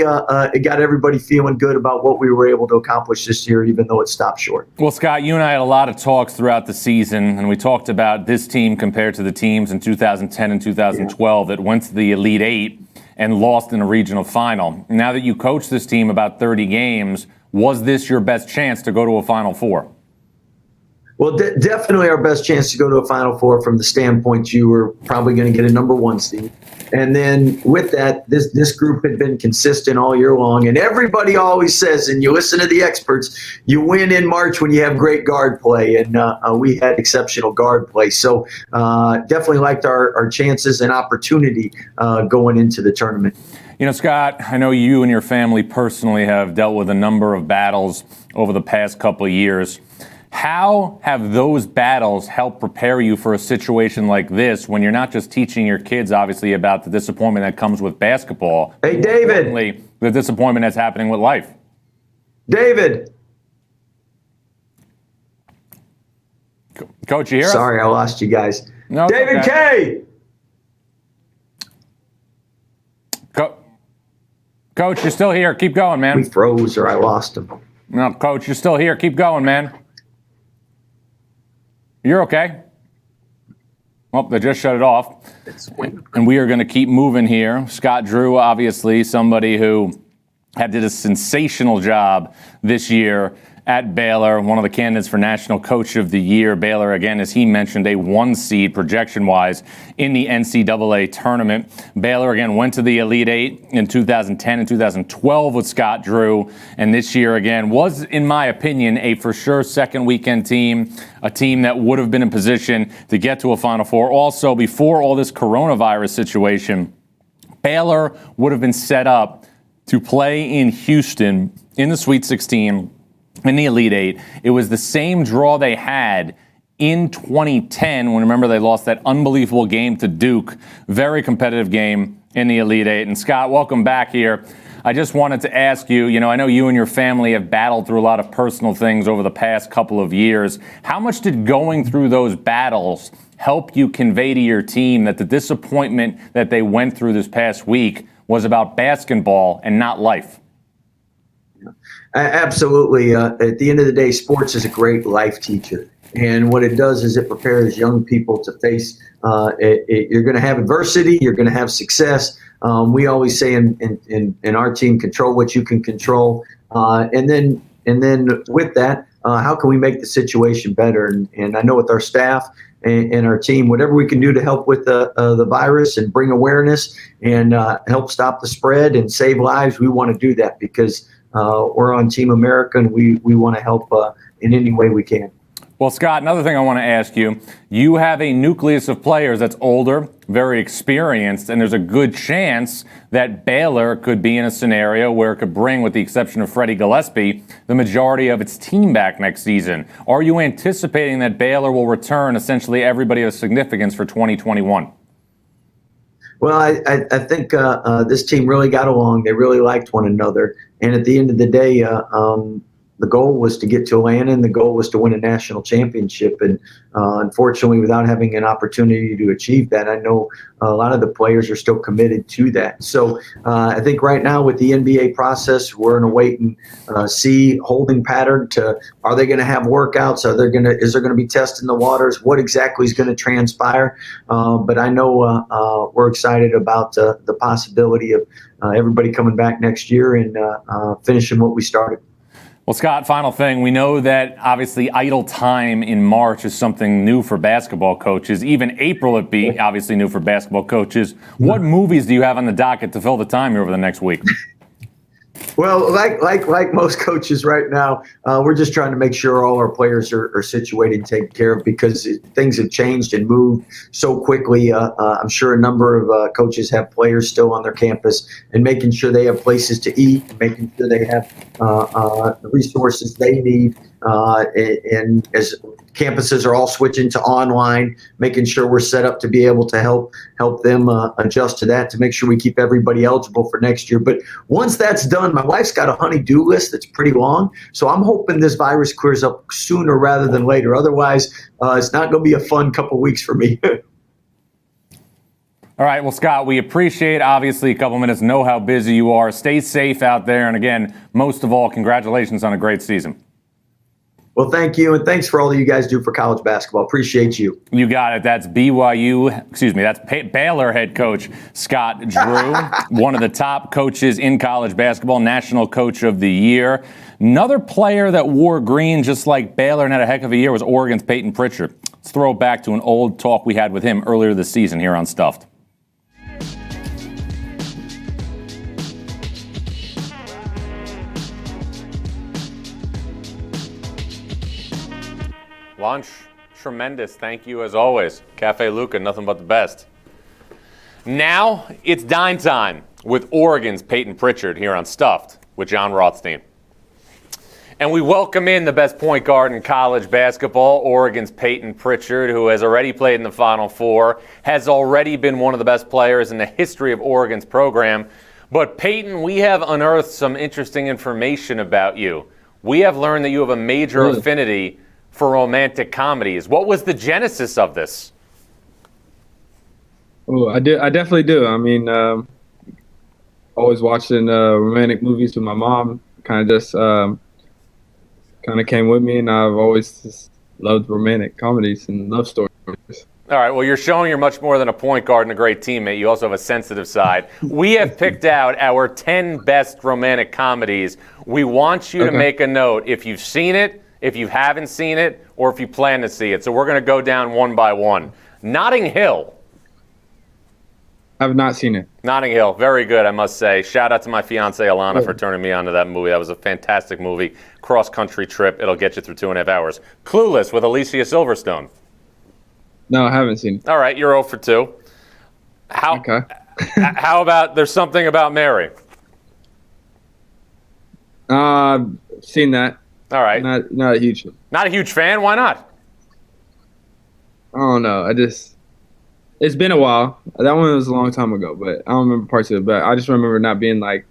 it got everybody feeling good about what we were able to accomplish this year, even though it stopped short. Well, Scott, you and I had a lot of talks throughout the season, and we talked about this team compared to the teams in 2010 and 2012 that went to the Elite Eight and lost in a regional final. Now that you coach this team about 30 games, was this your best chance to go to a Final Four? Well, definitely our best chance to go to a Final Four from the standpoint you were probably going to get a number 1 seed. And then with that, this group had been consistent all year long. And everybody always says, and you listen to the experts, you win in March when you have great guard play. And we had exceptional guard play. So definitely liked our chances and opportunity going into the tournament. You know, Scott, I know you and your family personally have dealt with a number of battles over the past couple of years. How have those battles helped prepare you for a situation like this when you're not just teaching your kids, obviously, about the disappointment that comes with basketball? Hey, David. The disappointment that's happening with life. David. Coach, you hear us? Sorry, I lost you guys. No, David okay. K. Coach, you're still here. Keep going, man. We froze or I lost him. No, Coach, you're still here. Keep going, man. You're okay. Well, they just shut it off. And we are going to keep moving here. Scott Drew, obviously, somebody who did a sensational job this year at Baylor, one of the candidates for National Coach of the Year. Baylor, again, as he mentioned, a 1 seed projection-wise in the NCAA tournament. Baylor, again, went to the Elite Eight in 2010 and 2012 with Scott Drew. And this year, again, was, in my opinion, a for sure second weekend team, a team that would have been in position to get to a Final Four. Also, before all this coronavirus situation, Baylor would have been set up to play in Houston in the Sweet 16 in the Elite Eight. It was the same draw they had in 2010 when, remember, they lost that unbelievable game to Duke. Very competitive game in the Elite Eight. And Scott, welcome back here. I just wanted to ask you, I know you and your family have battled through a lot of personal things over the past couple of years. How much did going through those battles help you convey to your team that the disappointment that they went through this past week was about basketball and not life? Absolutely. At the end of the day, sports is a great life teacher. And what it does is it prepares young people to face, you're going to have adversity, you're going to have success. We always say in our team, control what you can control. And then with that, how can we make the situation better? And I know with our staff and our team, whatever we can do to help with the virus and bring awareness and help stop the spread and save lives, we want to do that because we're on Team America, and we want to help in any way we can. Well, Scott, another thing I want to ask you, you have a nucleus of players that's older, very experienced, and there's a good chance that Baylor could be in a scenario where it could bring, with the exception of Freddie Gillespie, the majority of its team back next season. Are you anticipating that Baylor will return essentially everybody of significance for 2021? Well, I think this team really got along. They really liked one another. And at the end of the day, the goal was to get to Atlanta, and the goal was to win a national championship. And unfortunately, without having an opportunity to achieve that, I know a lot of the players are still committed to that. So I think right now with the NBA process, we're in a wait and see holding pattern to, are they going to have workouts? Is there going to be testing the waters? What exactly is going to transpire? But I know we're excited about the possibility of everybody coming back next year and finishing what we started. Well, Scott, final thing. We know that obviously idle time in March is something new for basketball coaches. Even April would be obviously new for basketball coaches. What movies do you have on the docket to fill the time here over the next week? Well, like most coaches right now, we're just trying to make sure all our players are situated and taken care of because things have changed and moved so quickly. I'm sure a number of coaches have players still on their campus and making sure they have places to eat, making sure they have the resources they need. And as campuses are all switching to online, making sure we're set up to be able to help them adjust to that, to make sure we keep everybody eligible for next year. But once that's done, my wife's got a honey-do list that's pretty long. So I'm hoping this virus clears up sooner rather than later. Otherwise, it's not going to be a fun couple weeks for me. All right. Well, Scott, we appreciate, obviously, a couple minutes, know how busy you are. Stay safe out there. And again, most of all, congratulations on a great season. Well, thank you, and thanks for all that you guys do for college basketball. Appreciate you. You got it. That's that's Baylor head coach Scott Drew, one of the top coaches in college basketball, National Coach of the Year. Another player that wore green just like Baylor and had a heck of a year was Oregon's Peyton Pritchard. Let's throw it back to an old talk we had with him earlier this season here on Stuffed. Lunch, tremendous. Thank you as always. Cafe Luca, nothing but the best. Now it's dine time with Oregon's Peyton Pritchard here on Stuffed with Jon Rothstein. And we welcome in the best point guard in college basketball, Oregon's Peyton Pritchard, who has already played in the Final Four, has already been one of the best players in the history of Oregon's program. But Peyton, we have unearthed some interesting information about you. We have learned that you have a major affinity for romantic comedies. What was the genesis of this? Oh, I definitely do. I mean, always watching romantic movies with my mom. Kind of just kind of came with me, and I've always just loved romantic comedies and love stories. All right, well, you're showing you're much more than a point guard and a great teammate. You also have a sensitive side. We have picked out our 10 best romantic comedies. We want you to make a note if you've seen it, if you haven't seen it, or if you plan to see it. So we're going to go down one by one. Notting Hill. I've not seen it. Notting Hill, very good, I must say. Shout out to my fiance Alana for turning me on to that movie. That was a fantastic movie. Cross-country trip. It'll get you through 2.5 hours. Clueless with Alicia Silverstone. No, I haven't seen it. All right, you're 0 for 2. How about There's Something About Mary? Seen that. All right. Not a huge fan. Not a huge fan? Why not? I don't know. It's been a while. That one was a long time ago, but I don't remember parts of it. But I just remember not being like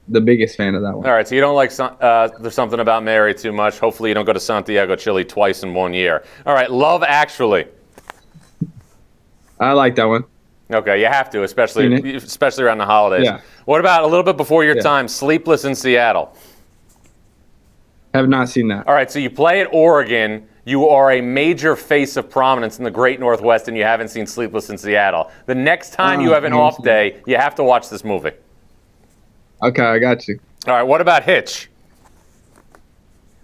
the biggest fan of that one. All right, so you don't like There's Something About Mary too much. Hopefully you don't go to Santiago, Chile twice in 1 year. All right, Love Actually. I like that one. Okay, you have to, especially around the holidays. Yeah. What about a little bit before your time, Sleepless in Seattle? Have not seen that. All right, so you play at Oregon. You are a major face of prominence in the Great Northwest, and you haven't seen Sleepless in Seattle. The next time you have an off day, you have to watch this movie. Okay, I got you. All right, what about Hitch?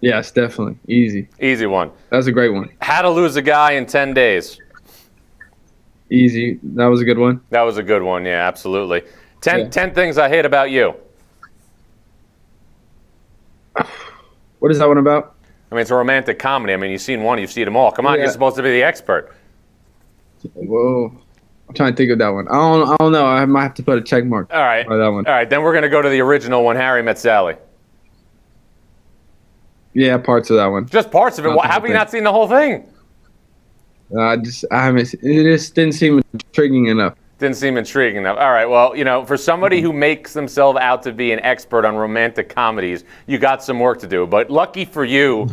Yes, definitely. Easy. Easy one. That's a great one. How to Lose a Guy in 10 Days. Easy. That was a good one. That was a good one, yeah, absolutely. 10 Things I Hate About You. What is that one about? I mean, it's a romantic comedy. I mean, you've seen one, you've seen them all. Come on, you're supposed to be the expert. Whoa. I'm trying to think of that one. I don't know. I might have to put a check mark. All right. By that one. All right, then we're going to go to the original one, Harry Met Sally. Yeah, parts of that one. Just parts of it. How have you not seen the whole thing? I haven't. It just didn't seem intriguing enough. Didn't seem intriguing enough. All right, well, for somebody who makes themselves out to be an expert on romantic comedies, you got some work to do. But lucky for you,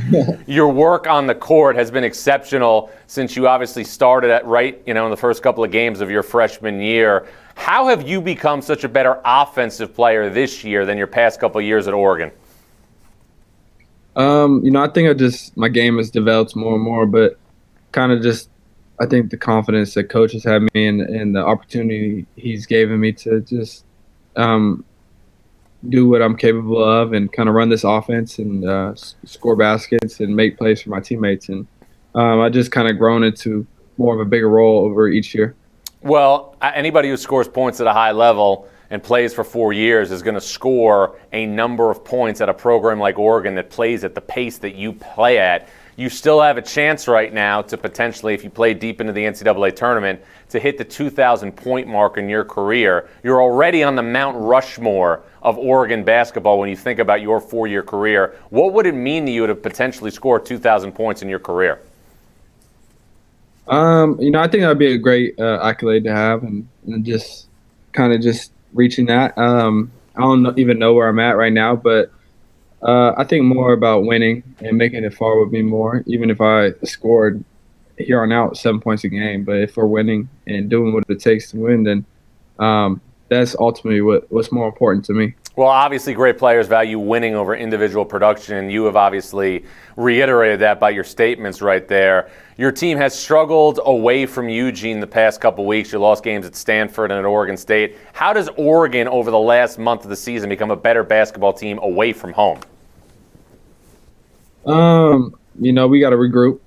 your work on the court has been exceptional since you obviously started in the first couple of games of your freshman year. How have you become such a better offensive player this year than your past couple of years at Oregon? I think my game has developed more and more, but kind of I think the confidence that coach has had me and the opportunity he's given me to just do what I'm capable of and kind of run this offense and score baskets and make plays for my teammates. And I just kind of grown into more of a bigger role over each year. Well, anybody who scores points at a high level and plays for 4 years is going to score a number of points at a program like Oregon that plays at the pace that you play at. You still have a chance right now to potentially, if you play deep into the NCAA tournament, to hit the 2,000-point mark in your career. You're already on the Mount Rushmore of Oregon basketball when you think about your 4-year career. What would it mean to you to potentially score 2,000 points in your career? I think that'd be a great accolade to have, and just kind of reaching that. I don't even know where I'm at right now, but I think more about winning and making it far with me more, even if I scored here on out 7 points a game. But if we're winning and doing what it takes to win, then that's ultimately what's more important to me. Well, obviously great players value winning over individual production, and you have obviously reiterated that by your statements right there. Your team has struggled away from Eugene the past couple weeks. You lost games at Stanford and at Oregon State. How does Oregon over the last month of the season become a better basketball team away from home? We got to regroup.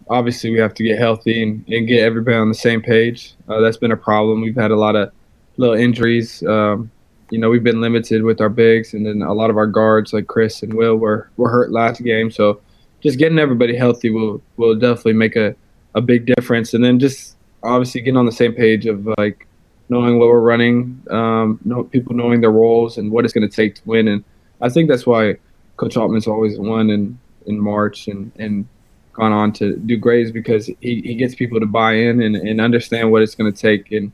Obviously, we have to get healthy and get everybody on the same page. That's been a problem. We've had a lot of little injuries. We've been limited with our bigs, and then a lot of our guards like Chris and Will were hurt last game. So just getting everybody healthy will definitely make a big difference. And then just obviously getting on the same page of like knowing what we're running, people knowing their roles and what it's going to take to win. And I think that's why Coach Holtmann's always won in March and gone on to do great, is because he gets people to buy in and understand what it's going to take. And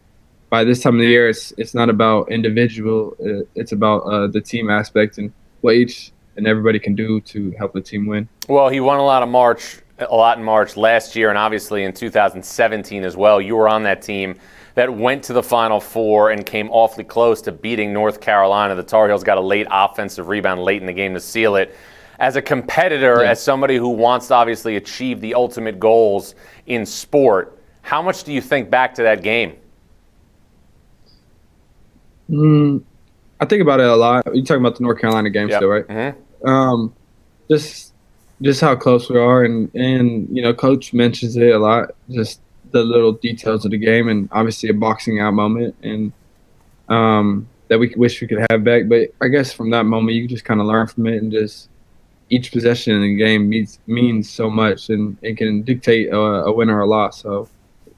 by this time of the year, it's not about individual, it's about the team aspect and what each and everybody can do to help the team win. Well, he won a lot in March last year, and obviously in 2017 as well. You were on that team that went to the Final Four and came awfully close to beating North Carolina. The Tar Heels got a late offensive rebound late in the game to seal it. As a competitor, as somebody who wants to obviously achieve the ultimate goals in sport, how much do you think back to that game? I think about it a lot. You're talking about the North Carolina game still, right? Mm-hmm. Just how close we are, and you know, Coach mentions it a lot. Just the little details of the game, and obviously a boxing out moment, and that we wish we could have back. But I guess from that moment, you just kind of learn from it, and just each possession in the game means so much, and it can dictate a win or a loss. So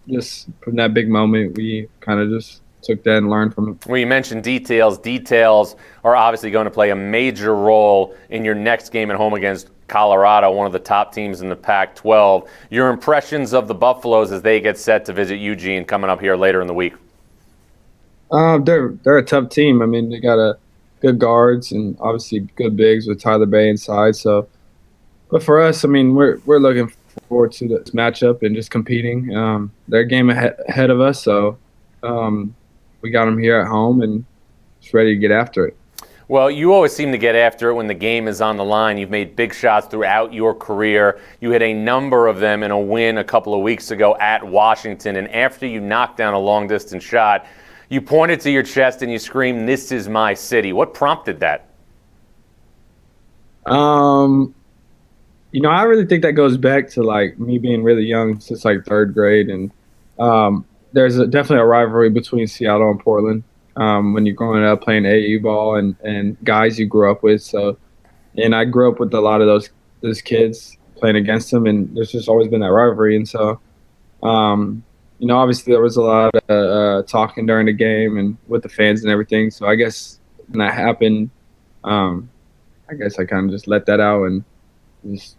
just from that big moment, we kind of just took that and learned from it. Well, you mentioned details. Details are obviously going to play a major role in your next game at home against Colorado, one of the top teams in the Pac-12. Your impressions of the Buffaloes as they get set to visit Eugene coming up here later in the week? They're a tough team. I mean, they got good guards and obviously good bigs with Tyler Bay inside. So, but for us, I mean, we're looking forward to this matchup and just competing. They're a game ahead of us, so we got them here at home and just ready to get after it. Well, you always seem to get after it when the game is on the line. You've made big shots throughout your career. You hit a number of them in a win a couple of weeks ago at Washington. And after you knocked down a long-distance shot, you pointed to your chest and you screamed, "This is my city." What prompted that? You know, I really think that goes back to like me being really young, since like third grade. And there's definitely a rivalry between Seattle and Portland. When you're growing up playing AAU ball and guys you grew up with. So, and I grew up with a lot of those kids playing against them, and there's just always been that rivalry. And so, you know, obviously there was a lot of talking during the game and with the fans and everything. So I guess when that happened, I guess I kind of just let that out, and just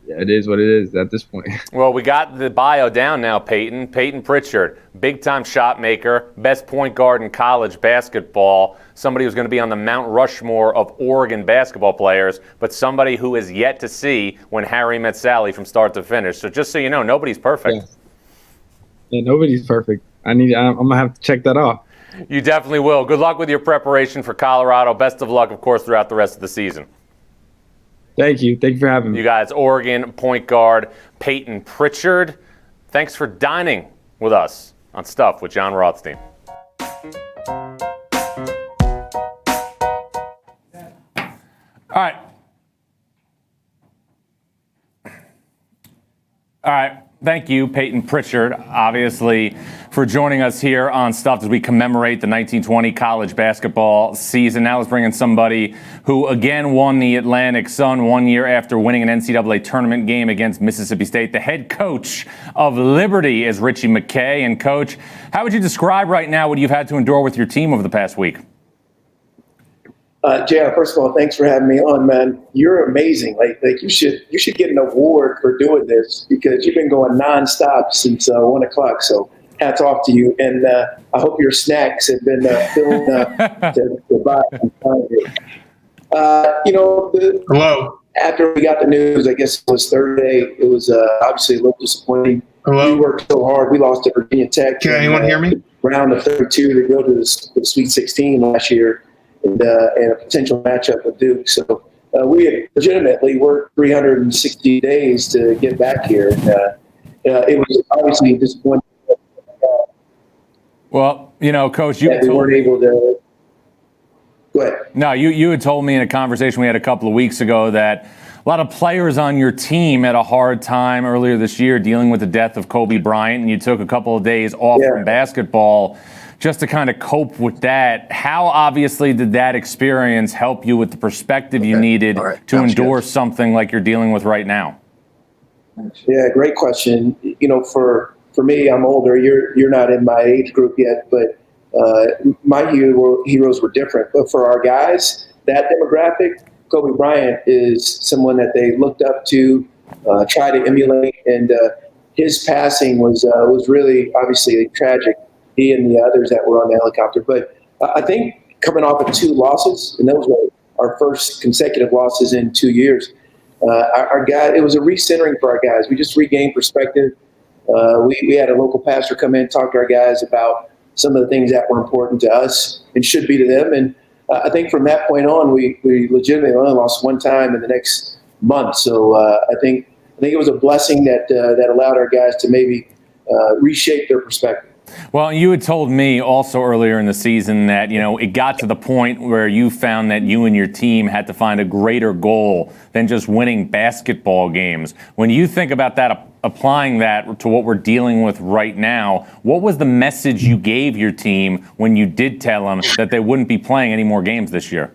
it is what it is at this point. Well, we got the bio down now, Peyton. Peyton Pritchard, big-time shot maker, best point guard in college basketball, somebody who's going to be on the Mount Rushmore of Oregon basketball players, but somebody who is yet to see When Harry Met Sally from start to finish. So just so you know, nobody's perfect. Yeah, nobody's perfect. I'm going to have to check that off. You definitely will. Good luck with your preparation for Colorado. Best of luck, of course, throughout the rest of the season. Thank you. Thank you for having me. You guys, Oregon point guard Peyton Pritchard. Thanks for dining with us on Stuff with Jon Rothstein. All right. Thank you, Peyton Pritchard, obviously, for joining us here on Stuff as we commemorate the 1920 college basketball season. Now let's bring in somebody who again won the Atlantic Sun 1 year after winning an NCAA tournament game against Mississippi State. The head coach of Liberty is Richie McKay. And, Coach, how would you describe right now what you've had to endure with your team over the past week? JR, first of all, thanks for having me on, man. You're amazing. Like you should get an award for doing this, because you've been going nonstop since 1 o'clock. So hats off to you. And I hope your snacks have been filled up to buy. Hello. After we got the news, I guess it was Thursday, it was obviously a little disappointing. Hello. We worked so hard. We lost to Virginia Tech. Can anyone hear me? Round of 32 to go to the Sweet 16 last year. And a potential matchup with Duke. So we had legitimately worked 360 days to get back here. It was obviously disappointing. Well, you know, Coach, we weren't able to. Go ahead. No, you had told me in a conversation we had a couple of weeks ago that A lot of players on your team had a hard time earlier this year dealing with the death of Kobe Bryant, and you took a couple of days off from basketball just to kind of cope with that. How obviously did that experience help you with the perspective you needed to endure something like you're dealing with right now? Yeah, great question. You know, for me, I'm older. You're not in my age group yet, but my heroes were different. But for our guys, that demographic, Kobe Bryant is someone that they looked up to, try to emulate, and his passing was really obviously tragic. He and the others that were on the helicopter. But I think coming off of 2 losses, and those were our first consecutive losses in 2 years, our guys, it was a recentering for our guys. We just regained perspective. We had a local pastor come in, talk to our guys about some of the things that were important to us and should be to them. And I think from that point on, we legitimately only lost 1 time in the next month. So I think it was a blessing that allowed our guys to maybe reshape their perspective. Well, you had told me also earlier in the season that, it got to the point where you found that you and your team had to find a greater goal than just winning basketball games. When you think about that, applying that to what we're dealing with right now, what was the message you gave your team when you did tell them that they wouldn't be playing any more games this year?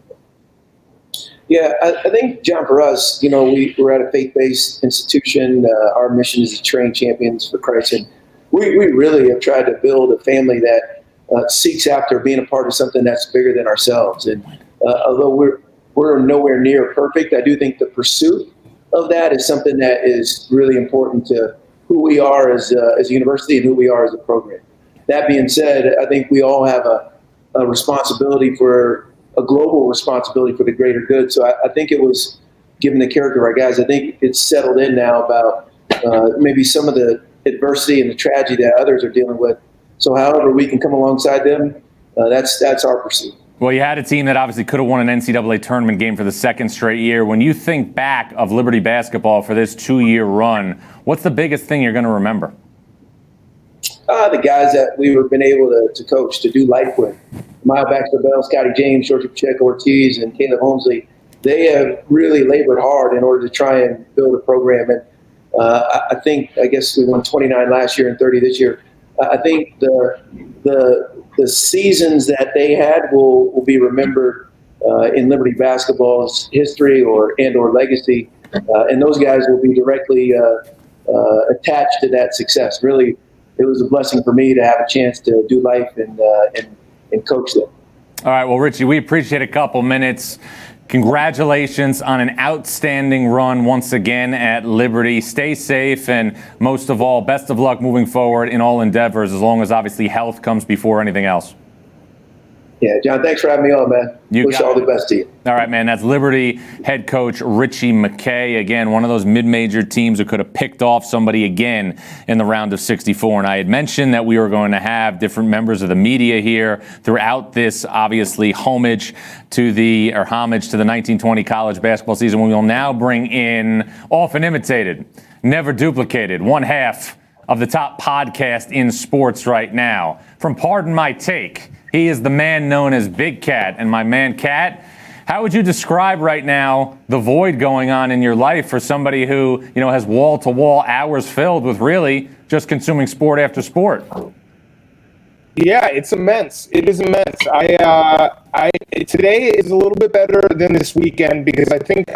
Yeah, I think, John, for us, we're at a faith-based institution. Our mission is to train champions for Christ. And we really have tried to build a family that seeks after being a part of something that's bigger than ourselves. And although we're nowhere near perfect, I do think the pursuit of that is something that is really important to who we are as a university and who we are as a program. That being said, I think we all have a responsibility for a global responsibility for the greater good. So I think it was, given the character of our guys, I think it's settled in now about maybe some of the adversity and the tragedy that others are dealing with. So however we can come alongside them, that's our pursuit. Well, you had a team that obviously could have won an NCAA tournament game for the 2nd straight year. When you think back of Liberty basketball for this 2-year run, what's the biggest thing you're going to remember? The guys that we've been able to coach, to do life with. Maya Baxter-Bell, Scotty James, Georgia Pacheco-Ortiz, and Caleb Holmesley, they have really labored hard in order to try and build a program. And I guess we won 29 last year and 30 this year. I think the seasons that they had will be remembered in Liberty basketball's history or legacy, and those guys will be directly attached to that success. Really, it was a blessing for me to have a chance to do life and coach them. All right, well, Richie, we appreciate a couple minutes. Congratulations on an outstanding run once again at Liberty. Stay safe, and most of all, best of luck moving forward in all endeavors, as long as obviously health comes before anything else. Yeah, John, thanks for having me on, man. Wish all the best to you. All right, man. That's Liberty head coach Richie McKay. Again, one of those mid-major teams who could have picked off somebody again in the round of 64. And I had mentioned that we were going to have different members of the media here throughout this, obviously, homage to the 1920 college basketball season. We will now bring in, often imitated, never duplicated, one half of the top podcast in sports right now. From Pardon My Take, he is the man known as Big Cat. And my man, Cat, how would you describe right now the void going on in your life for somebody who, has wall-to-wall hours filled with really just consuming sport after sport? Yeah, it's immense. It is immense. Today is a little bit better than this weekend because I think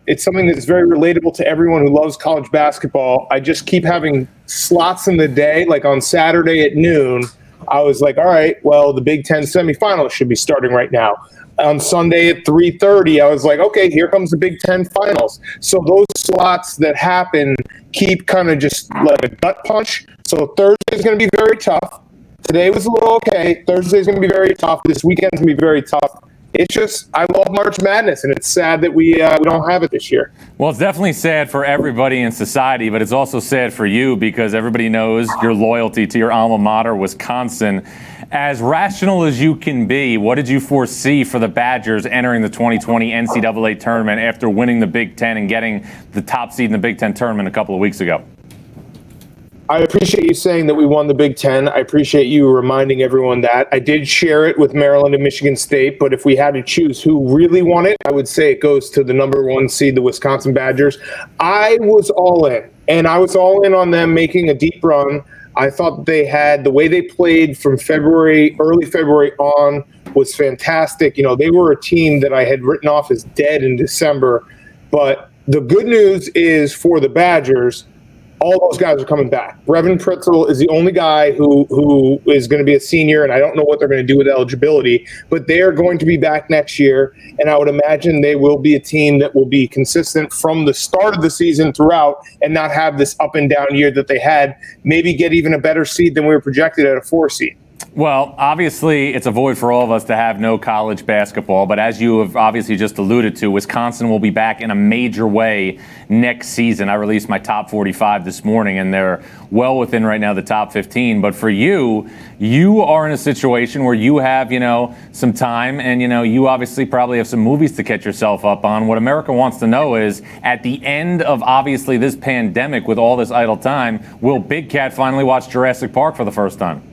it's something that's very relatable to everyone who loves college basketball. I just keep having slots in the day, like on Saturday at noon. I was like, all right, well, the Big Ten semifinals should be starting right now. On Sunday at 3:30, I was like, okay, here comes the Big Ten finals. So those slots that happen keep kind of just like a gut punch. So Thursday is going to be very tough. Today was a little okay. Thursday is going to be very tough. This weekend is going to be very tough. It's just, I love March Madness, and it's sad that we don't have it this year. Well, it's definitely sad for everybody in society, but it's also sad for you because everybody knows your loyalty to your alma mater, Wisconsin. As rational as you can be, what did you foresee for the Badgers entering the 2020 NCAA tournament after winning the Big Ten and getting the top seed in the Big Ten tournament a couple of weeks ago? I appreciate you saying that we won the Big Ten. I appreciate you reminding everyone that. I did share it with Maryland and Michigan State, but if we had to choose who really won it, I would say it goes to the number 1 seed, the Wisconsin Badgers. I was all in, and I was all in on them making a deep run. I thought they had the way they played from early February on was fantastic. You know, they were a team that I had written off as dead in December, but the good news is for the Badgers, all those guys are coming back. Peyton Pritchard is the only guy who is going to be a senior, and I don't know what they're going to do with eligibility, but they are going to be back next year, and I would imagine they will be a team that will be consistent from the start of the season throughout and not have this up and down year that they had, maybe get even a better seed than we were projected at a 4 seed. Well, obviously, it's a void for all of us to have no college basketball. But as you have obviously just alluded to, Wisconsin will be back in a major way next season. I released my top 45 this morning, and they're well within right now the top 15. But for you, you are in a situation where you have, some time, and, you obviously probably have some movies to catch yourself up on. What America wants to know is, at the end of obviously this pandemic with all this idle time, will Big Cat finally watch Jurassic Park for the first time?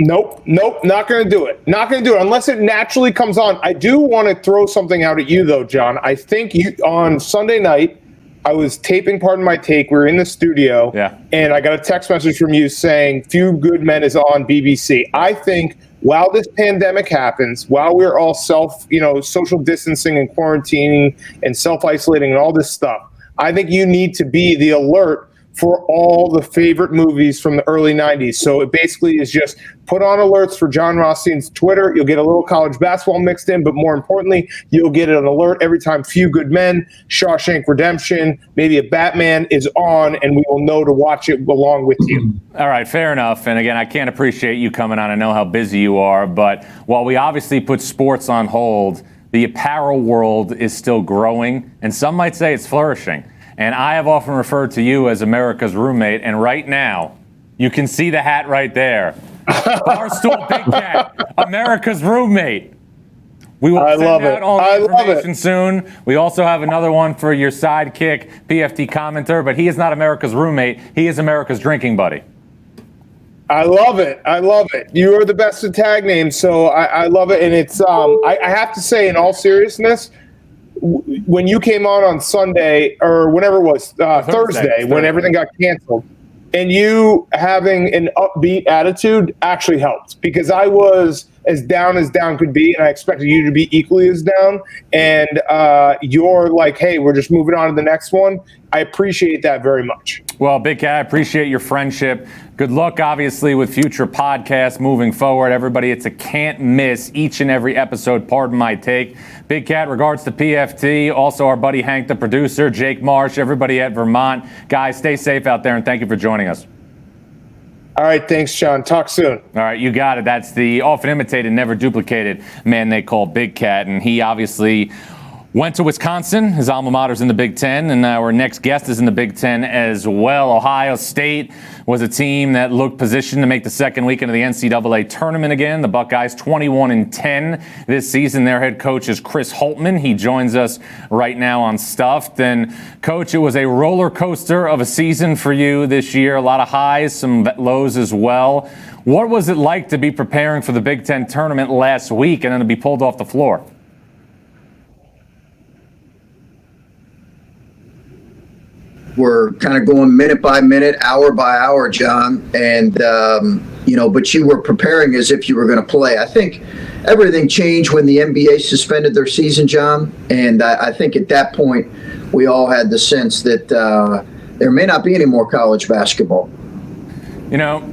Nope, not going to do it. Not going to do it unless it naturally comes on. I do want to throw something out at you, though, John. I think on Sunday night, I was taping Pardon My Take. We were in the studio, and I got a text message from you saying Few Good Men is on BBC. I think while this pandemic happens, while we're all social distancing and quarantining and self-isolating and all this stuff, I think you need to be the alert for all the favorite movies from the early 90s. So it basically is just put on alerts for Jon Rothstein's Twitter. You'll get a little college basketball mixed in, but more importantly, you'll get an alert every time Few Good Men, Shawshank Redemption, maybe a Batman is on, and we will know to watch it along with you. All right, fair enough. And again, I can't appreciate you coming on. I know how busy you are, but while we obviously put sports on hold, the apparel world is still growing, and some might say it's flourishing. And I have often referred to you as America's roommate. And right now, you can see the hat right there. Barstool Big Cat, America's roommate. We will send out all the information soon. We also have another one for your sidekick, PFT commenter. But he is not America's roommate. He is America's drinking buddy. I love it. You are the best at tag names, so I love it. And it's I have to say, in all seriousness, when you came on Sunday or whenever it was Thursday, when everything got canceled, and you having an upbeat attitude actually helped, because I was as down could be, and I expected you to be equally as down. And you're like, hey, we're just moving on to the next one. I appreciate that very much. Well, Big Cat, I appreciate your friendship. Good luck, obviously, with future podcasts moving forward. Everybody, it's a can't miss each and every episode. Pardon My Take. Big Cat, regards to PFT. Also, our buddy Hank, the producer, Jake Marsh, everybody at Vermont. Guys, stay safe out there, and thank you for joining us. All right, thanks, Sean. Talk soon. All right, you got it. That's the often imitated, never duplicated man they call Big Cat, and he obviously went to Wisconsin. His alma mater's in the Big Ten, and our next guest is in the Big Ten as well. Ohio State was a team that looked positioned to make the second weekend of the NCAA tournament again. The Buckeyes 21-10 this season. Their head coach is Chris Holtmann. He joins us right now on Stuffed. And Coach, it was a roller coaster of a season for you this year. A lot of highs, some lows as well. What was it like to be preparing for the Big Ten tournament last week and then to be pulled off the floor? We're kind of going minute by minute, hour by hour, John. And, but you were preparing as if you were going to play. I think everything changed when the NBA suspended their season, John. And I think at that point, we all had the sense that there may not be any more college basketball.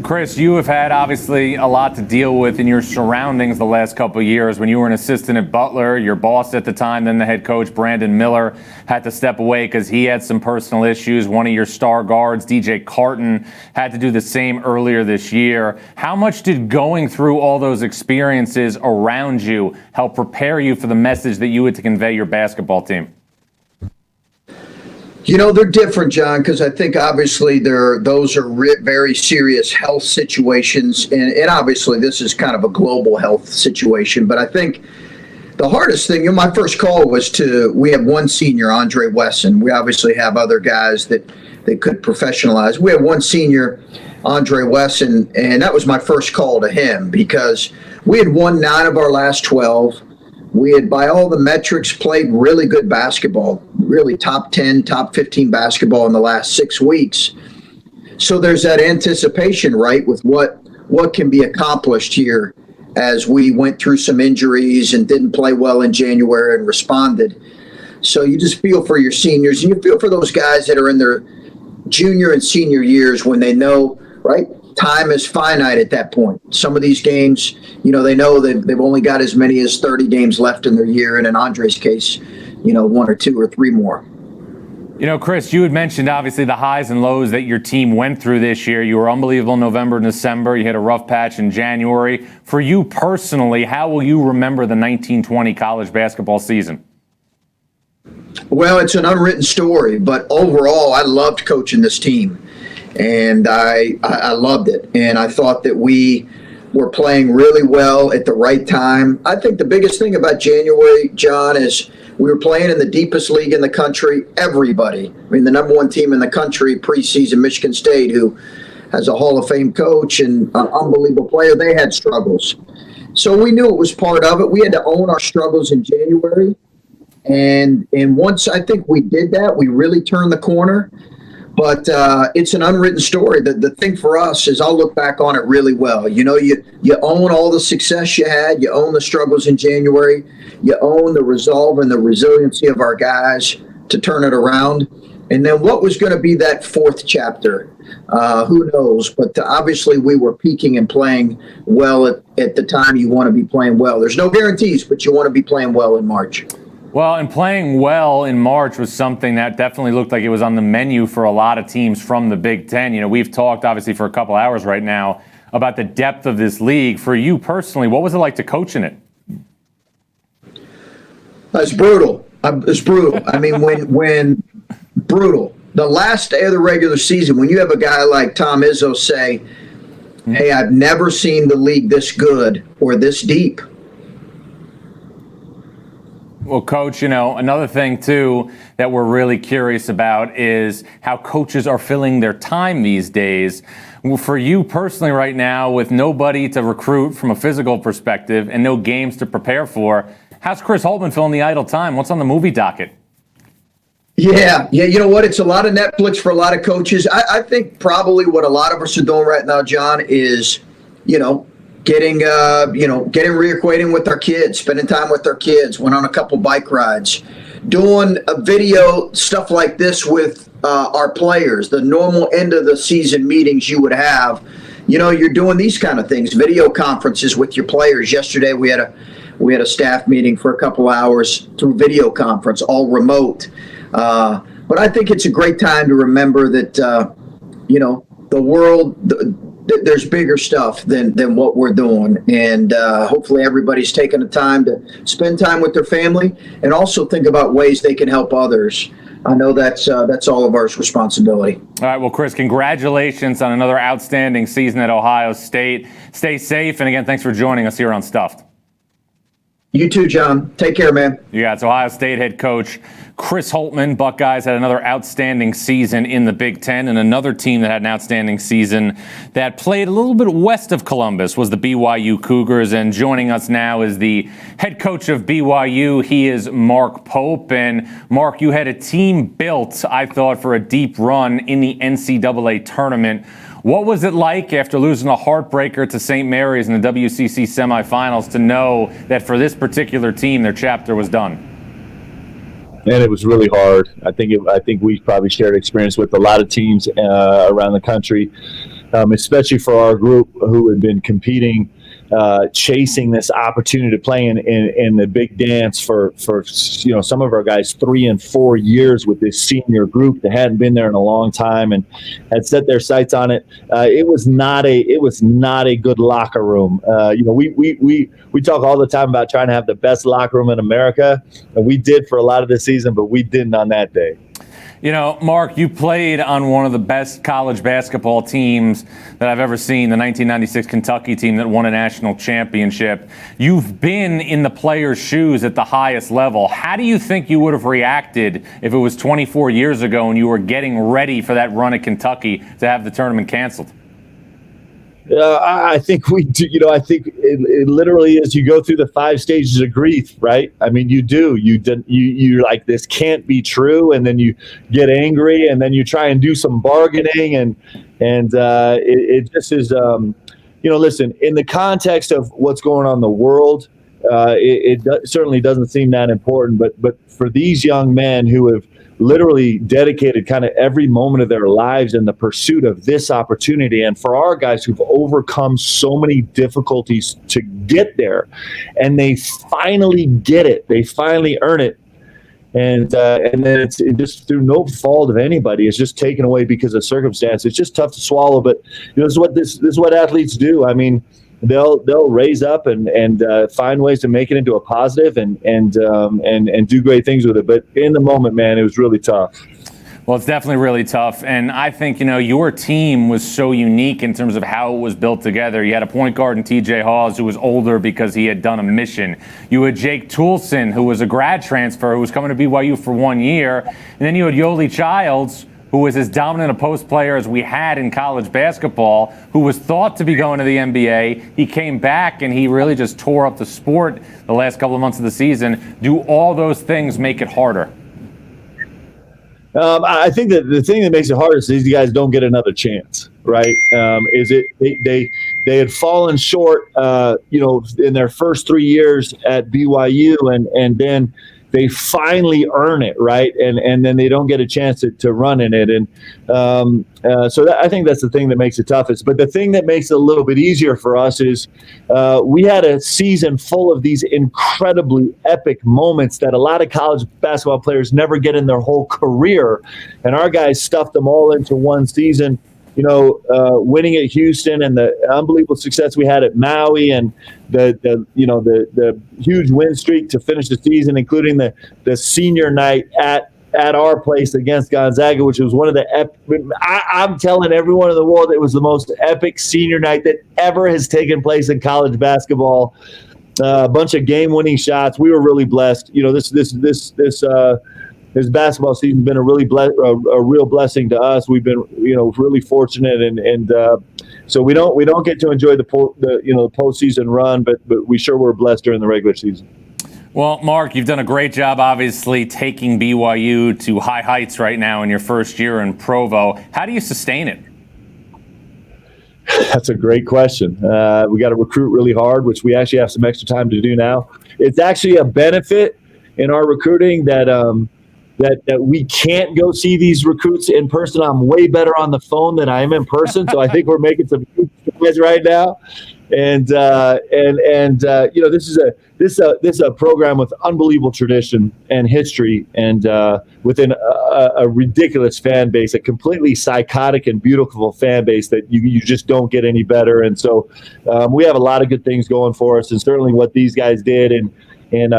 Chris, you have had obviously a lot to deal with in your surroundings the last couple of years. When you were an assistant at Butler, your boss at the time, then the head coach, Brandon Miller, had to step away because he had some personal issues. One of your star guards, DJ Carton, had to do the same earlier this year. How much did going through all those experiences around you help prepare you for the message that you had to convey your basketball team? They're different, John, because I think obviously those are very serious health situations. And obviously this is kind of a global health situation. But I think the hardest thing, my first call was we have one senior, Andre Wesson. We obviously have other guys that could professionalize. We had one senior, Andre Wesson, and that was my first call to him because we had won 9 of our last 12. We had, by all the metrics, played really good basketball, really top 10, top 15 basketball in the last 6 weeks. So there's that anticipation, right, with what can be accomplished here as we went through some injuries and didn't play well in January and responded. So you just feel for your seniors, and you feel for those guys that are in their junior and senior years when they know, right, time is finite at that point. Some of these games, they know that they've only got as many as 30 games left in their year, and in Andre's case, 1 or 2 or 3 more. Chris, you had mentioned obviously the highs and lows that your team went through this year. You were unbelievable in November and December. You had a rough patch in January. For you personally, how will you remember the 1920 college basketball season? Well, it's an unwritten story, but overall, I loved coaching this team, and I loved it. And I thought that we were playing really well at the right time. I think the biggest thing about January, John, is we were playing in the deepest league in the country. Everybody, the number 1 team in the country preseason, Michigan State, who has a Hall of Fame coach and an unbelievable player, they had struggles. So we knew it was part of it. We had to own our struggles in January. And once I think we did that, we really turned the corner. But it's an unwritten story. The thing for us is I'll look back on it really well. You own all the success you had. You own the struggles in January. You own the resolve and the resiliency of our guys to turn it around. And then what was going to be that 4th chapter? Who knows? But obviously we were peaking and playing well at the time you want to be playing well. There's no guarantees, but you want to be playing well in March. Well, and playing well in March was something that definitely looked like it was on the menu for a lot of teams from the Big Ten. We've talked obviously for a couple hours right now about the depth of this league. For you personally, what was it like to coach in it? It's brutal. It's brutal. When brutal. The last day of the regular season, when you have a guy like Tom Izzo say, hey, I've never seen the league this good or this deep. Well, Coach, another thing, too, that we're really curious about is how coaches are filling their time these days. For you personally right now, with nobody to recruit from a physical perspective and no games to prepare for, how's Chris Holtmann filling the idle time? What's on the movie docket? Yeah. You know what? It's a lot of Netflix for a lot of coaches. I think probably what a lot of us are doing right now, John, is, getting reacquainting with our kids, spending time with our kids, went on a couple bike rides, doing a video, stuff like this with our players, the normal end of the season meetings you would have. You're doing these kind of things, video conferences with your players. Yesterday we had a staff meeting for a couple hours through video conference, all remote. But I think it's a great time to remember that, the world, there's bigger stuff than what we're doing. And hopefully everybody's taking the time to spend time with their family and also think about ways they can help others. I know that's all of our responsibility. All right, well, Chris, congratulations on another outstanding season at Ohio State. Stay safe, and again, thanks for joining us here on Stuffed. You too, John. Take care, man. Yeah, it's Ohio State head coach Chris Holtmann. Buckeyes had another outstanding season in the Big Ten, and another team that had an outstanding season that played a little bit west of Columbus was the BYU Cougars. And joining us now is the head coach of BYU. He is Mark Pope. And Mark, you had a team built, I thought, for a deep run in the NCAA tournament. What was it like after losing a heartbreaker to St. Mary's in the WCC semifinals to know that for this particular team, their chapter was done? And it was really hard. I think we probably shared experience with a lot of teams around the country, especially for our group who had been competing, chasing this opportunity to play in the big dance for some of our guys 3 and 4 years with this senior group that hadn't been there in a long time and had set their sights on it. It was not a good locker room. We talk all the time about trying to have the best locker room in America, and we did for a lot of the season, but we didn't on that day. You know, Mark, you played on one of the best college basketball teams that I've ever seen, the 1996 Kentucky team that won a national championship. You've been in the players' shoes at the highest level. How do you think you would have reacted if it was 24 years ago and you were getting ready for that run at Kentucky to have the tournament canceled? I think we do. You know, I think it literally is. You go through the 5 stages of grief, right? I mean, you do. You're like, this can't be true, and then you get angry, and then you try and do some bargaining, and it just is. You know, listen. In the context of what's going on in the world, it certainly doesn't seem that important. But for these young men who have literally dedicated kind of every moment of their lives in the pursuit of this opportunity. And for our guys who've overcome so many difficulties to get there, and they finally get it, they finally earn it. And then it's just through no fault of anybody. It's just taken away because of circumstance. It's just tough to swallow, but you know, this is what athletes do. I mean, they'll raise up and find ways to make it into a positive and do great things with it. But in the moment, man, it was really tough. Well, it's definitely really tough. And I think, you know, your team was so unique in terms of how it was built together. You had a point guard in TJ Hawes who was older because he had done a mission. You had Jake Toulson, who was a grad transfer who was coming to BYU for 1 year. And then you had Yoli Childs, who was as dominant a post player as we had in college basketball, who was thought to be going to the NBA. He came back and he really just tore up the sport the last couple of months of the season. Do all those things make it harder? I think that the thing that makes it hardest is these guys don't get another chance, right? They had fallen short, you know, in their first 3 years at BYU, and then they finally earn it, right? And then they don't get a chance to run in it. And so I think that's the thing that makes it toughest. But the thing that makes it a little bit easier for us is we had a season full of these incredibly epic moments that a lot of college basketball players never get in their whole career. And our guys stuffed them all into one season. You know, winning at Houston and the unbelievable success we had at Maui, and the huge win streak to finish the season, including the senior night at our place against Gonzaga, which was one of the I'm telling everyone in the world it was the most epic senior night that ever has taken place in college basketball. A bunch of game-winning shots. We were really blessed. You know, this basketball season's been a real blessing to us. We've been, you know, really fortunate, and so we don't get to enjoy the postseason run, but we sure were blessed during the regular season. Well, Mark, you've done a great job, obviously, taking BYU to high heights right now in your first year in Provo. How do you sustain it? That's a great question. We got to recruit really hard, which we actually have some extra time to do now. It's actually a benefit in our recruiting that we can't go see these recruits in person. I'm way better on the phone than I am in person, so I think we're making some good strides right now. And you know, this is a program with unbelievable tradition and history, and within a ridiculous fan base, a completely psychotic and beautiful fan base that you just don't get any better. And so we have a lot of good things going for us, and certainly what these guys did and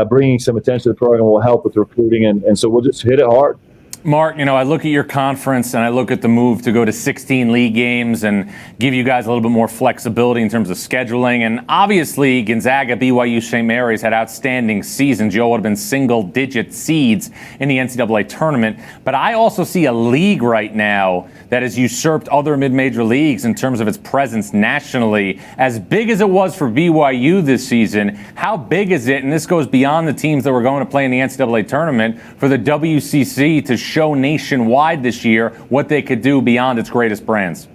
bringing some attention to the program will help with recruiting, and so we'll just hit it hard. Mark, you know, I look at your conference and I look at the move to go to 16 league games and give you guys a little bit more flexibility in terms of scheduling. And obviously, Gonzaga, BYU, St. Mary's had outstanding seasons. You all would have been single-digit seeds in the NCAA tournament. But I also see a league right now that has usurped other mid-major leagues in terms of its presence nationally. As big as it was for BYU this season, how big is it, and this goes beyond the teams that were going to play in the NCAA tournament, for the WCC to show nationwide this year what they could do beyond its greatest brands?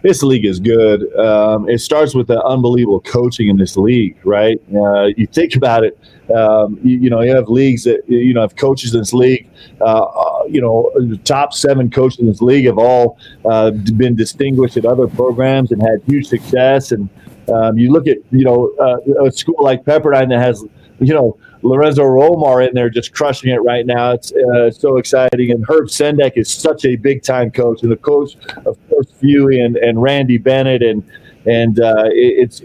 This league is good. It starts with the unbelievable coaching in this league, right? You think about it, you have leagues that, have coaches in this league, the top 7 coaches in this league have all been distinguished at other programs and had huge success. And you look at, a school like Pepperdine that has, Lorenzo Romar in there just crushing it right now. It's so exciting. And Herb Sendek is such a big-time coach. And the coach, of course, Fuey and Randy Bennett. And it's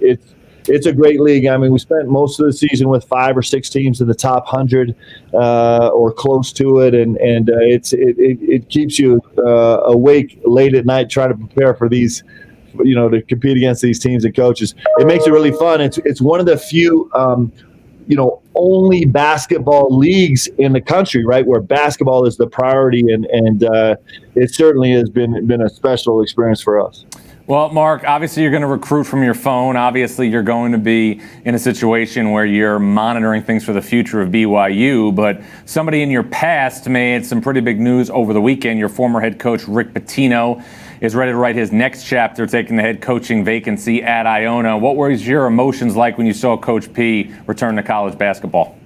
it's a great league. I mean, we spent most of the season with 5 or 6 teams in the top 100 or close to it, and it keeps you awake late at night trying to prepare for these, to compete against these teams and coaches. It makes it really fun. It's one of the few, only basketball leagues in the country, right, where basketball is the priority, and it certainly has been a special experience for us. Well, Mark, obviously you're going to recruit from your phone. Obviously you're going to be in a situation where you're monitoring things for the future of BYU, but somebody in your past made some pretty big news over the weekend. Your former head coach, Rick Pitino, is ready to write his next chapter, taking the head coaching vacancy at Iona. What were your emotions like when you saw Coach P return to college basketball?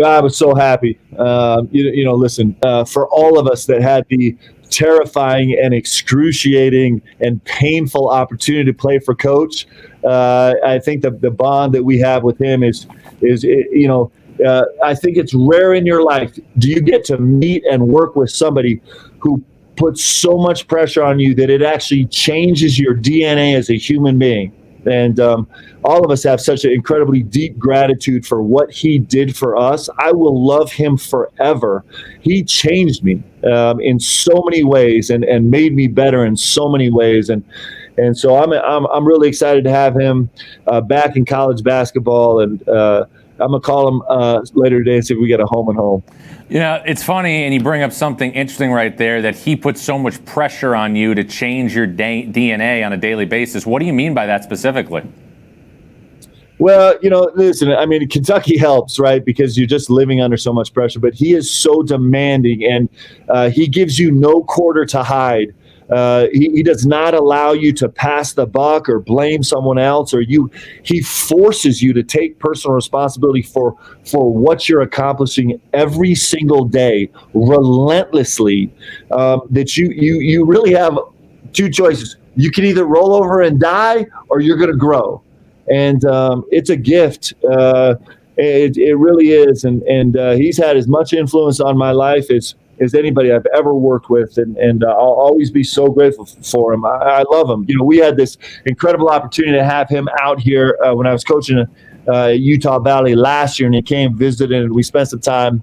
I was so happy. Listen, for all of us that had the terrifying and excruciating and painful opportunity to play for Coach, I think the bond that we have with him is I think it's rare in your life. Do you get to meet and work with somebody who puts so much pressure on you that it actually changes your DNA as a human being? And all of us have such an incredibly deep gratitude for what he did for us. I will love him forever. He changed me in so many ways and made me better in so many ways. And so I'm really excited to have him back in college basketball. And I'm going to call him later today and see if we get a home and home. It's funny, and you bring up something interesting right there, that he puts so much pressure on you to change your DNA on a daily basis. What do you mean by that specifically? Well, listen, I mean, Kentucky helps, right? Because you're just living under so much pressure, but he is so demanding, and he gives you no quarter to hide. He does not allow you to pass the buck or blame someone else, or he forces you to take personal responsibility for what you're accomplishing every single day, relentlessly. That you really have two choices. You can either roll over and die, or you're going to grow. And it's a gift. It really is. And he's had as much influence on my life as anybody I've ever worked with, and I'll always be so grateful for him. I love him. We had this incredible opportunity to have him out here when I was coaching Utah Valley last year, and he came, visited, and we spent some time.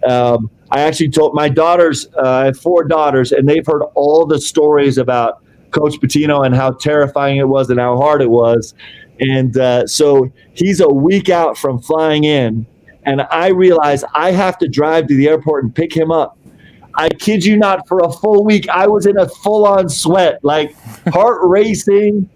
I actually told my daughters, I have 4 daughters, and they've heard all the stories about Coach Pitino and how terrifying it was and how hard it was. And so he's a week out from flying in, and I realized I have to drive to the airport and pick him up. I kid you not, for a full week, I was in a full-on sweat, like heart racing,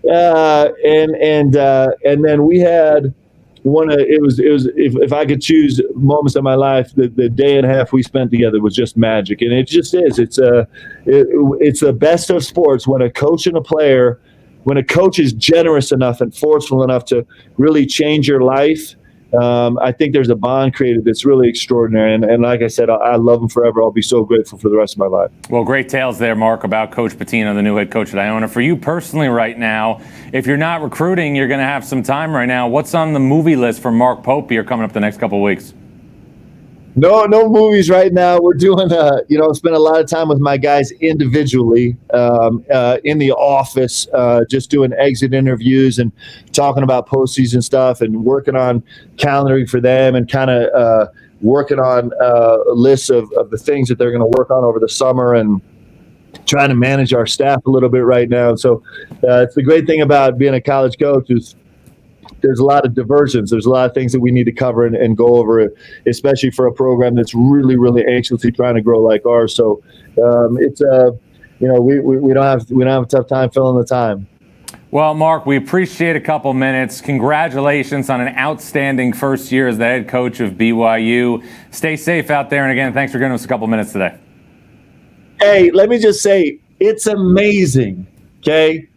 and then we had it was if I could choose moments of my life, the day and a half we spent together was just magic, and it just is. It's the best of sports when a coach and a player, when a coach is generous enough and forceful enough to really change your life. I think there's a bond created that's really extraordinary. And like I said, I love him forever. I'll be so grateful for the rest of my life. Well, great tales there, Mark, about Coach Pitino, the new head coach at Iona. For you personally right now, if you're not recruiting, you're going to have some time right now. What's on the movie list for Mark Pope here coming up the next couple of weeks? No movies right now. We're doing, spend a lot of time with my guys individually in the office, just doing exit interviews and talking about postseason stuff and working on calendaring for them and kind of working on lists of the things that they're going to work on over the summer and trying to manage our staff a little bit right now. So it's the great thing about being a college coach is there's a lot of diversions. There's a lot of things that we need to cover and go over, especially for a program that's really, really anxiously trying to grow like ours. So it's we don't have a tough time filling the time. Well, Mark, we appreciate a couple minutes. Congratulations on an outstanding first year as the head coach of BYU. Stay safe out there, and again, thanks for giving us a couple minutes today. Hey, let me just say, it's amazing, okay?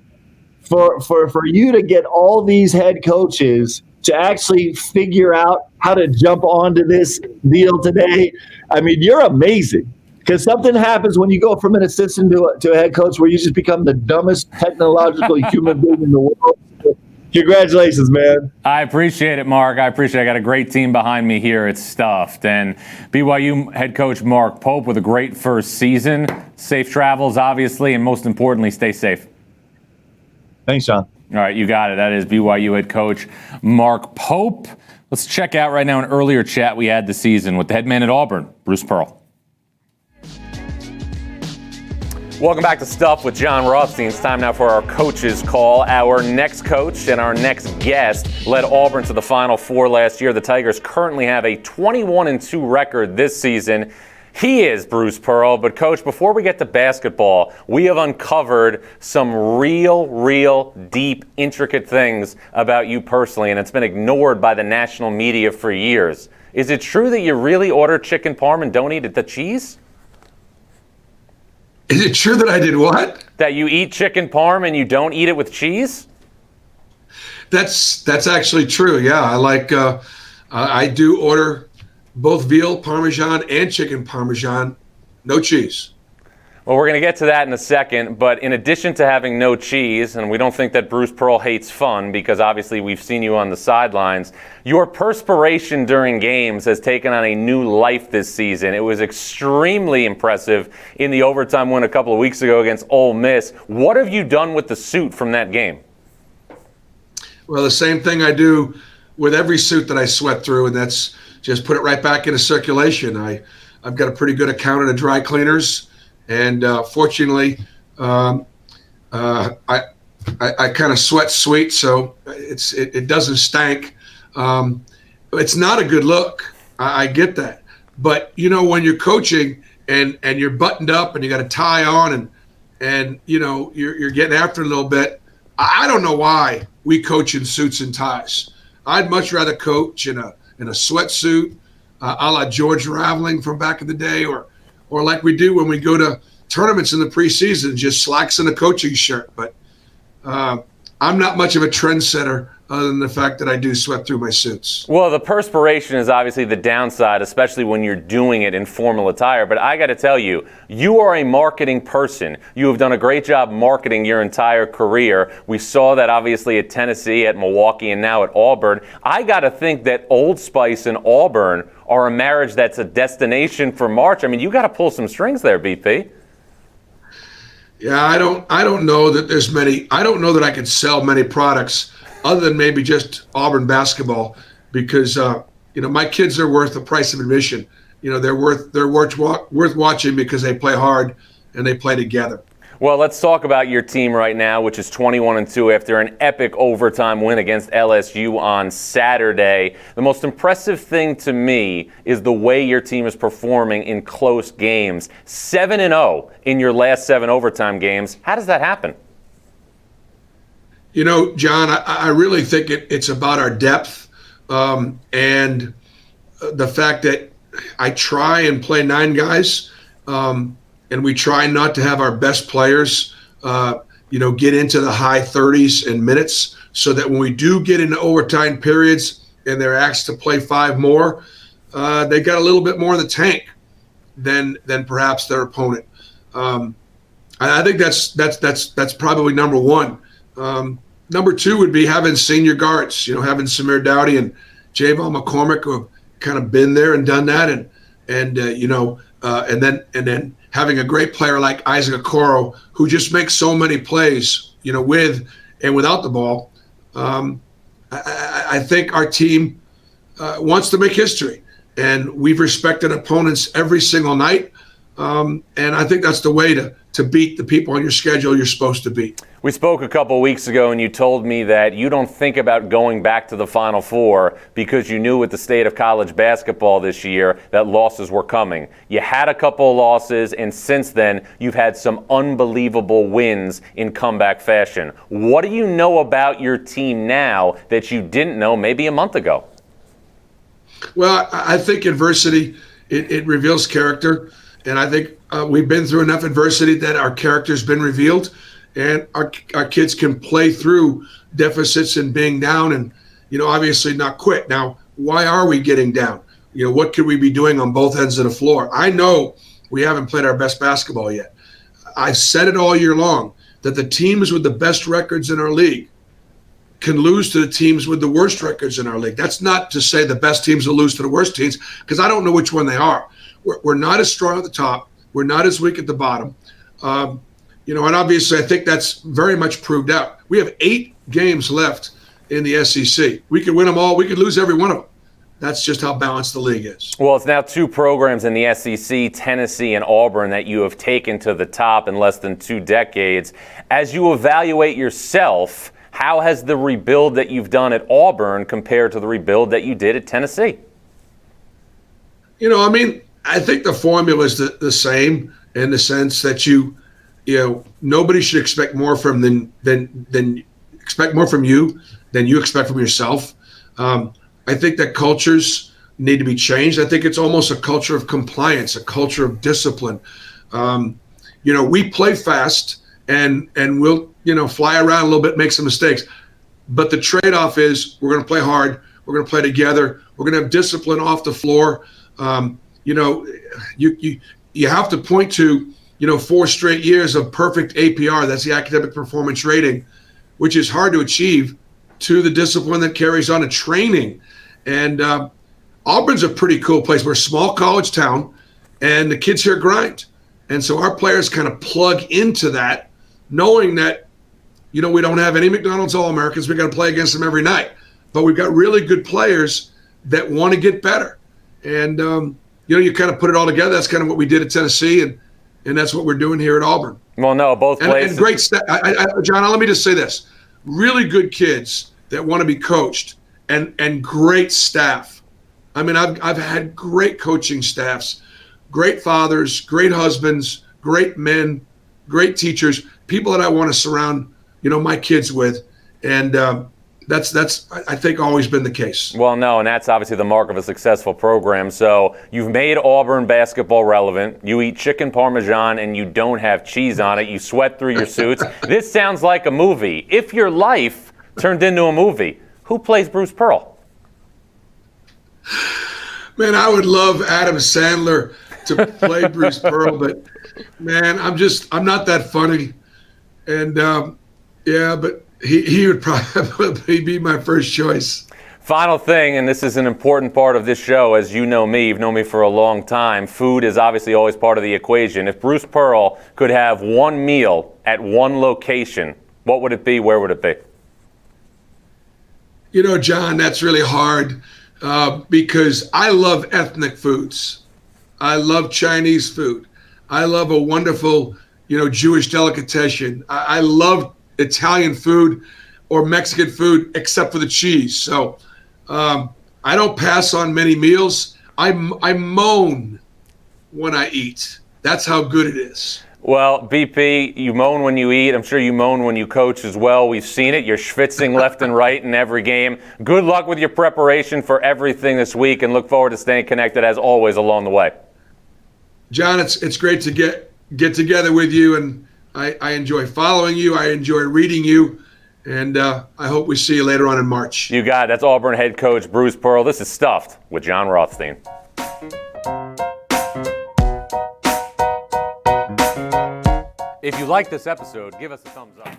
For you to get all these head coaches to actually figure out how to jump onto this deal today. I mean, you're amazing, because something happens when you go from an assistant to a head coach where you just become the dumbest technological human being in the world. Congratulations, man. I appreciate it, Mark. I got a great team behind me here. It's stuffed. And BYU head coach Mark Pope with a great first season. Safe travels, obviously, and most importantly, stay safe. Thanks, John. All right, you got it. That is BYU head coach Mark Pope. Let's check out right now an earlier chat we had this season with the head man at Auburn, Bruce Pearl. Welcome back to Stuff with Jon Rothstein. It's time now for our coach's call. Our next coach and our next guest led Auburn to the Final Four last year. The Tigers currently have a 21-2 record this season. He is Bruce Pearl. But, Coach, before we get to basketball, we have uncovered some real deep, intricate things about you personally, and it's been ignored by the national media for years. Is it true that you really order chicken parm and don't eat the cheese? Is it true that I did what? That you eat chicken parm and you don't eat it with cheese? That's actually true. Yeah, I do order both veal parmesan and chicken parmesan, no cheese. Well, we're going to get to that in a second, but in addition to having no cheese, and we don't think that Bruce Pearl hates fun because obviously we've seen you on the sidelines, your perspiration during games has taken on a new life this season. It was extremely impressive in the overtime win a couple of weeks ago against Ole Miss. What have you done with the suit from that game? Well, the same thing I do with every suit that I sweat through, and that's just put it right back into circulation. I've got a pretty good account of the dry cleaners. And fortunately, I kind of sweat sweet, so it doesn't stank. It's not a good look. I get that, but when you're coaching and you're buttoned up and you got a tie on and you're getting after it a little bit. I don't know why we coach in suits and ties. I'd much rather coach in a sweatsuit, a la George Raveling from back in the day, or like we do when we go to tournaments in the preseason, just slacks in a coaching shirt. But I'm not much of a trendsetter other than the fact that I do sweat through my suits. Well, the perspiration is obviously the downside, especially when you're doing it in formal attire. But I got to tell you, you are a marketing person. You have done a great job marketing your entire career. We saw that obviously at Tennessee, at Milwaukee, and now at Auburn. I got to think that Old Spice and Auburn are a marriage that's a destination for March. I mean, you got to pull some strings there, BP. Yeah, I don't know that there's many. I don't know that I could sell many products other than maybe just Auburn basketball, because my kids are worth the price of admission. They're worth watching because they play hard and they play together. Well, let's talk about your team right now, which is 21-2 after an epic overtime win against LSU on Saturday. The most impressive thing to me is the way your team is performing in close games. 7-0 in your last 7 overtime games. How does that happen? John, I really think it's about our depth and the fact that I try and play 9 guys. And we try not to have our best players, get into the high 30s in minutes, so that when we do get into overtime periods and they're asked to play 5 more, they got a little bit more in the tank than perhaps their opponent. I think that's probably number one. Number 2 would be having senior guards, having Samir Dowdy and Javon McCormick, who have kind of been there and done that, and then having a great player like Isaac Okoro, who just makes so many plays, with and without the ball. I think our team wants to make history, and we've respected opponents every single night. And I think that's the way to beat the people on your schedule you're supposed to beat. We spoke a couple weeks ago, and you told me that you don't think about going back to the Final Four because you knew with the state of college basketball this year that losses were coming. You had a couple of losses, and since then you've had some unbelievable wins in comeback fashion. What do you know about your team now that you didn't know maybe a month ago? Well, I think adversity, it reveals character. And I think we've been through enough adversity that our character's been revealed, and our kids can play through deficits and being down and, obviously not quit. Now, why are we getting down? What could we be doing on both ends of the floor? I know we haven't played our best basketball yet. I've said it all year long that the teams with the best records in our league can lose to the teams with the worst records in our league. That's not to say the best teams will lose to the worst teams, because I don't know which one they are. We're not as strong at the top. We're not as weak at the bottom. And obviously I think that's very much proved out. We have 8 games left in the SEC. We could win them all. We could lose every one of them. That's just how balanced the league is. Well, it's now two programs in the SEC, Tennessee and Auburn, that you have taken to the top in less than 2 decades. As you evaluate yourself, how has the rebuild that you've done at Auburn compared to the rebuild that you did at Tennessee? I think the formula is the same in the sense that nobody should expect more from than expect more from you than you expect from yourself. I think that cultures need to be changed. I think it's almost a culture of compliance, a culture of discipline. We play fast and we'll fly around a little bit, make some mistakes. But the trade-off is we're going to play hard. We're going to play together. We're going to have discipline off the floor. You have to point to 4 straight years of perfect APR. That's the academic performance rating, which is hard to achieve, to the discipline that carries on to training. And Auburn's a pretty cool place. We're a small college town, and the kids here grind. And so our players kind of plug into that, knowing that, we don't have any McDonald's All-Americans. We got to play against them every night. But we've got really good players that want to get better. And, you kind of put it all together. That's kind of what we did at Tennessee, and that's what we're doing here at Auburn. Well, no, both places. And great staff. John, let me just say this. Really good kids that want to be coached and great staff. I mean, I've had great coaching staffs, great fathers, great husbands, great men, great teachers, people that I want to surround, my kids with. And that's I think always been the case. Well, no, and that's obviously the mark of a successful program. So you've made Auburn basketball relevant. You eat chicken parmesan and you don't have cheese on it. You sweat through your suits. This sounds like a movie. If your life turned into a movie, who plays Bruce Pearl? Man, I would love Adam Sandler to play Bruce Pearl, but man, I'm not that funny. And but he would probably be my first choice. Final thing, and this is an important part of this show, as you know me, you've known me for a long time. Food is obviously always part of the equation. If Bruce Pearl could have one meal at one location, what would it be? Where would it be? John, that's really hard because I love ethnic foods. I love Chinese food. I love a wonderful, Jewish delicatessen. I love Italian food or Mexican food, except for the cheese. So I don't pass on many meals. I moan when I eat. That's how good it is. Well, BP, you moan when you eat. I'm sure you moan when you coach as well. We've seen it. You're schwitzing left and right in every game. Good luck with your preparation for everything this week, and look forward to staying connected as always along the way. John, it's great to get together with you, and I enjoy following you. I enjoy reading you, and I hope we see you later on in March. You got it. That's Auburn head coach Bruce Pearl. This is Stuffed with Jon Rothstein. If you like this episode, give us a thumbs up.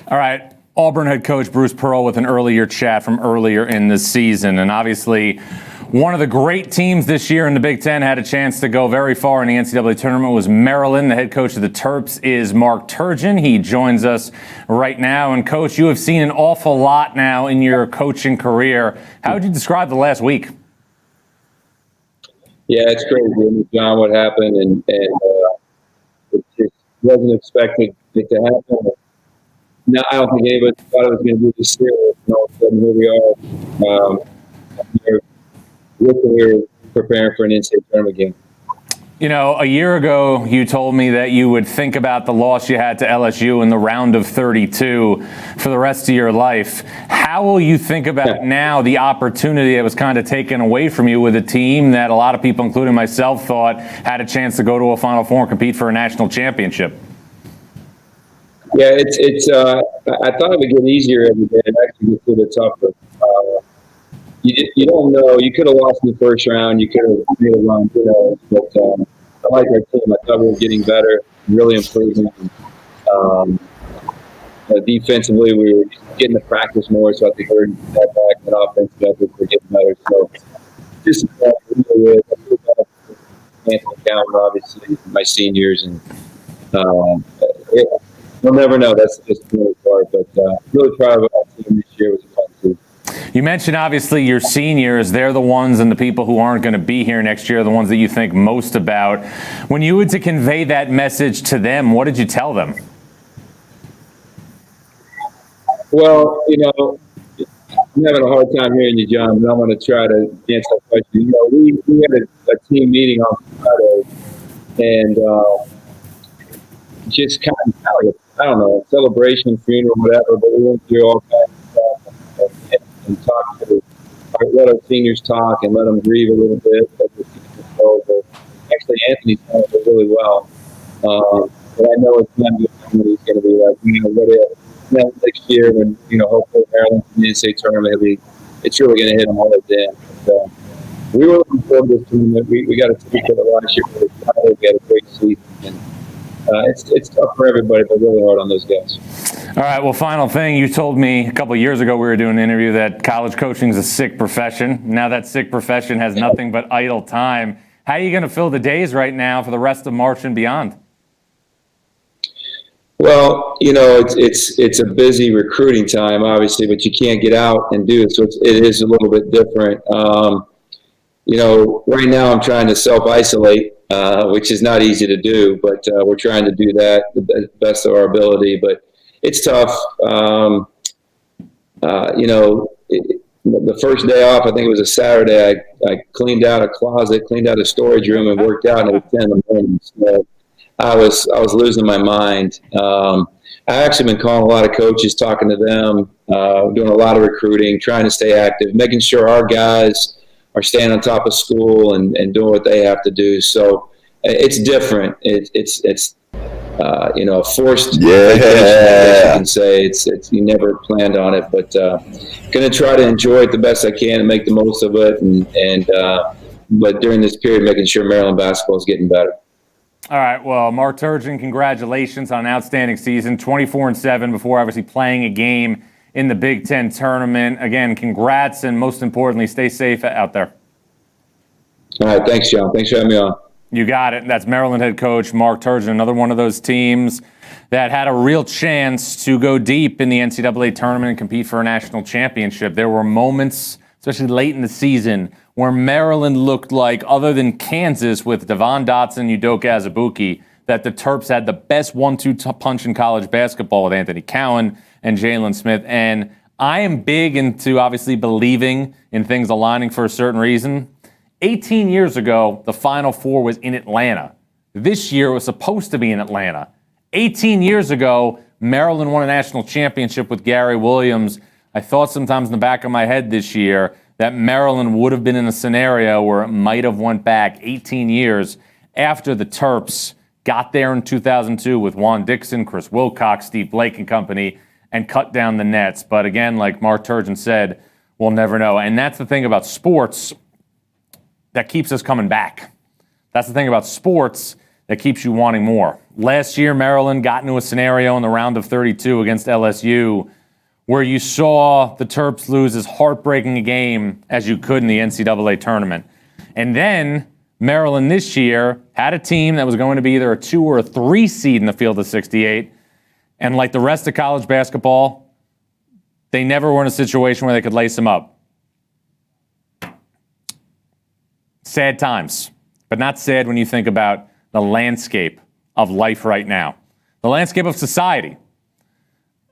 All right. Auburn head coach Bruce Pearl with an earlier chat from earlier in the season. And obviously, one of the great teams this year in the Big Ten had a chance to go very far in the NCAA tournament was Maryland. The head coach of the Terps is Mark Turgeon. He joins us right now. And, Coach, you have seen an awful lot now in your coaching career. How would you describe the last week? Yeah, it's crazy, John, what happened. And it just wasn't expected it to happen. No, I don't think anybody thought it was going to be this serious. And all of a sudden, here we are. We're preparing for an NCAA tournament game. You know, a year ago, you told me that you would think about the loss you had to LSU in the round of 32 for the rest of your life. How will you think about now the opportunity that was kind of taken away from you with a team that a lot of people, including myself, thought had a chance to go to a Final Four and compete for a national championship? Yeah, I thought it would get easier every day. It actually gets a little bit tougher. You don't know. You could have lost in the first round. You could have made a run. But I like our team. I thought we were getting better, really improving. Defensively, we were getting to practice more, so I think we're getting that back. And offensively, I think we're getting better. So just Anthony Cowan, obviously, my seniors, and we'll never know. That's just the really part. But really proud of our team this year. It was a fun season. You mentioned, obviously, your seniors. They're the ones, and the people who aren't going to be here next year are the ones that you think most about. When you were to convey that message to them, what did you tell them? Well, I'm having a hard time hearing you, John, and I'm going to try to answer that question. We had a team meeting on Friday, and just kind of like I don't know, celebration, funeral, whatever. But we went through all kinds of stuff and talked to, let our seniors talk and let them grieve a little bit. Actually, Anthony's handled it really well. But I know it's not what he's going to be like. Next year when, hopefully Maryland's in the NCAA tournament, it's really going to hit them hard then. But, we were looking forward to this tournament. We got to speak to the last year. We had a great season. And, it's tough for everybody, but really hard on those guys. All right, well, final thing. You told me a couple of years ago we were doing an interview that college coaching is a sick profession. Now that sick profession has nothing but idle time. How are you going to fill the days right now for the rest of March and beyond? Well, it's a busy recruiting time, obviously, but you can't get out and do it, so it is a little bit different. Right now I'm trying to self-isolate, which is not easy to do, but we're trying to do that the best of our ability. But it's tough. The first day off, I think it was a Saturday, I cleaned out a closet, cleaned out a storage room, and worked out, and it was 10 in the morning. So I was losing my mind. I've actually been calling a lot of coaches, talking to them, doing a lot of recruiting, trying to stay active, making sure our guys are staying on top of school and doing what they have to do. So it's different. It's a forced vacation, I guess you can say. It's you never planned on it, but going to try to enjoy it the best I can and make the most of it. But during this period, making sure Maryland basketball is getting better. All right, well, Mark Turgeon, congratulations on an outstanding season, 24-7 before obviously playing a game in the Big Ten tournament. Again, congrats, and most importantly, stay safe out there. All right, thanks, John. Thanks for having me on. You got it. That's Maryland head coach Mark Turgeon, another one of those teams that had a real chance to go deep in the NCAA tournament and compete for a national championship. There were moments, especially late in the season, where Maryland looked like, other than Kansas with Devon Dotson, Udoka Azubuike, that the Terps had the best 1-2 punch in college basketball with Anthony Cowan and Jalen Smith. And I am big into obviously believing in things aligning for a certain reason. 18 years ago, the Final Four was in Atlanta. This year it was supposed to be in Atlanta. 18 years ago, Maryland won a national championship with Gary Williams. I thought sometimes in the back of my head this year that Maryland would have been in a scenario where it might have went back 18 years after the Terps got there in 2002 with Juan Dixon, Chris Wilcox, Steve Blake and company, and cut down the nets. But again, like Mark Turgeon said, we'll never know. And that's the thing about sports that keeps us coming back. That's the thing about sports that keeps you wanting more. Last year, Maryland got into a scenario in the round of 32 against LSU where you saw the Terps lose as heartbreaking a game as you could in the NCAA tournament. And then Maryland this year had a team that was going to be either a 2 or a 3 seed in the field of 68. And like the rest of college basketball, they never were in a situation where they could lace them up. Sad times, but not sad when you think about the landscape of life right now, the landscape of society.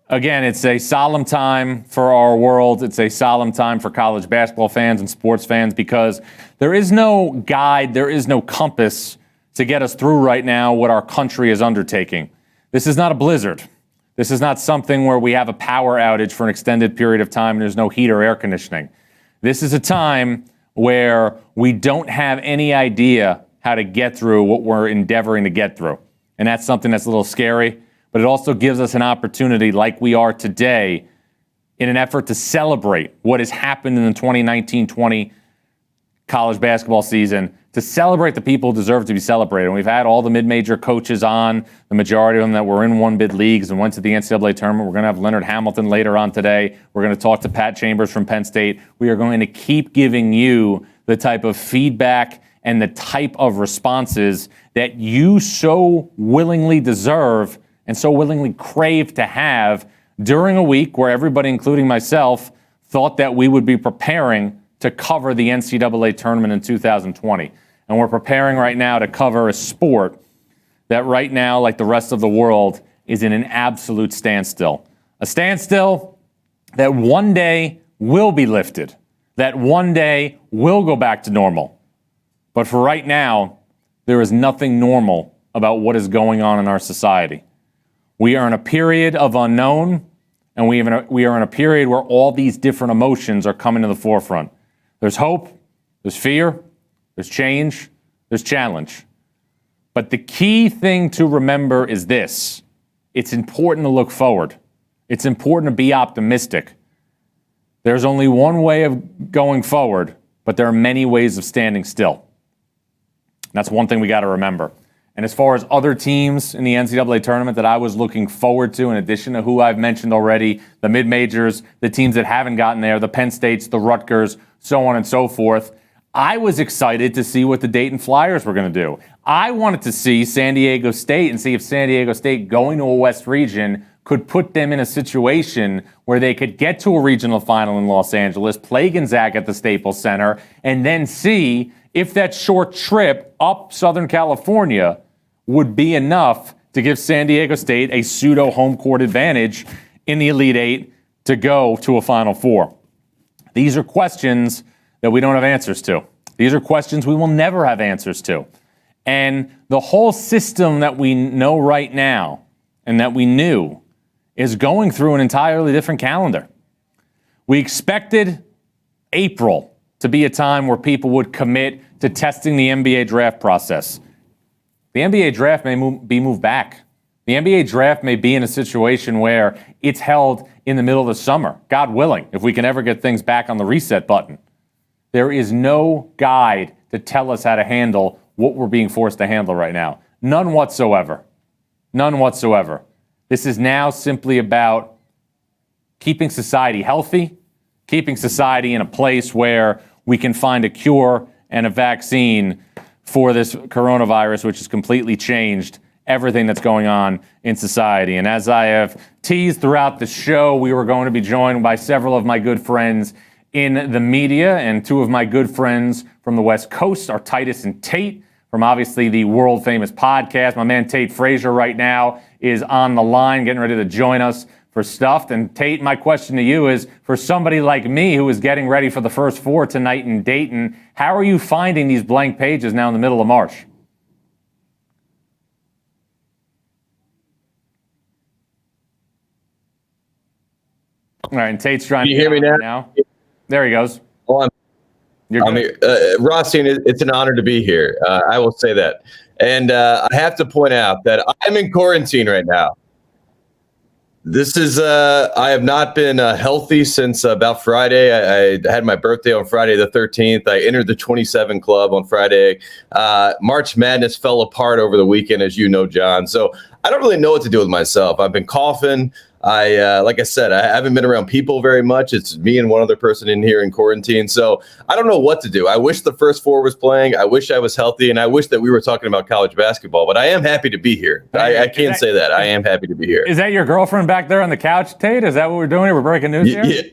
Again, it's a solemn time for our world. It's a solemn time for college basketball fans and sports fans because there is no guide, there is no compass to get us through right now what our country is undertaking. This is not a blizzard. This is not something where we have a power outage for an extended period of time and there's no heat or air conditioning. This is a time where we don't have any idea how to get through what we're endeavoring to get through. And that's something that's a little scary, but it also gives us an opportunity like we are today in an effort to celebrate what has happened in the 2019-20 college basketball season, to celebrate the people who deserve to be celebrated. And we've had all the mid-major coaches on, the majority of them that were in one-bid leagues and went to the NCAA tournament. We're going to have Leonard Hamilton later on today. We're going to talk to Pat Chambers from Penn State. We are going to keep giving you the type of feedback and the type of responses that you so willingly deserve and so willingly craved to have during a week where everybody, including myself, thought that we would be preparing to cover the NCAA tournament in 2020. And we're preparing right now to cover a sport that right now, like the rest of the world, is in an absolute standstill. A standstill that one day will be lifted, that one day will go back to normal. But for right now, there is nothing normal about what is going on in our society. We are in a period of unknown, and we are in a period where all these different emotions are coming to the forefront. There's hope, there's fear, there's change, there's challenge. But the key thing to remember is this. It's important to look forward. It's important to be optimistic. There's only one way of going forward, but there are many ways of standing still. That's one thing we got to remember. And as far as other teams in the NCAA tournament that I was looking forward to, in addition to who I've mentioned already, the mid-majors, the teams that haven't gotten there, the Penn States, the Rutgers, so on and so forth, I was excited to see what the Dayton Flyers were going to do. I wanted to see San Diego State and see if San Diego State going to a West region could put them in a situation where they could get to a regional final in Los Angeles, play Gonzaga at the Staples Center, and then see if that short trip up Southern California would be enough to give San Diego State a pseudo home court advantage in the Elite Eight to go to a Final Four. These are questions that we don't have answers to. These are questions we will never have answers to. And the whole system that we know right now and that we knew is going through an entirely different calendar. We expected April to be a time where people would commit to testing the NBA draft process. The NBA draft may be moved back. The NBA draft may be in a situation where it's held in the middle of the summer, God willing, if we can ever get things back on the reset button. There is no guide to tell us how to handle what we're being forced to handle right now. None whatsoever. None whatsoever. This is now simply about keeping society healthy, keeping society in a place where we can find a cure and a vaccine for this coronavirus, which has completely changed everything that's going on in society. And as I have teased throughout the show, we were going to be joined by several of my good friends in the media, and two of my good friends from the West Coast are Titus and Tate from obviously the world famous podcast. My man Tate Frazier right now is on the line getting ready to join us for Stuffed. And Tate, my question to you is, for somebody like me who is getting ready for the first four tonight in Dayton, how are you finding these blank pages now in the middle of March? All right, and Tate's trying to hear me now? There he goes. Well, Rothstein, it's an honor to be here. I will say that. And I have to point out that I'm in quarantine right now. This is, I have not been healthy since about Friday. I had my birthday on Friday the 13th. I entered the 27 Club on Friday. March Madness fell apart over the weekend, as you know, John. So I don't really know what to do with myself. I've been coughing. Like I said, I haven't been around people very much. It's me and one other person in here in quarantine. So I don't know what to do. I wish the first four was playing. I wish I was healthy, and I wish that we were talking about college basketball, but I am happy to be here. I can say that. I am happy to be here. Is that your girlfriend back there on the couch, Tate? Is that what we're doing here? We're breaking news here?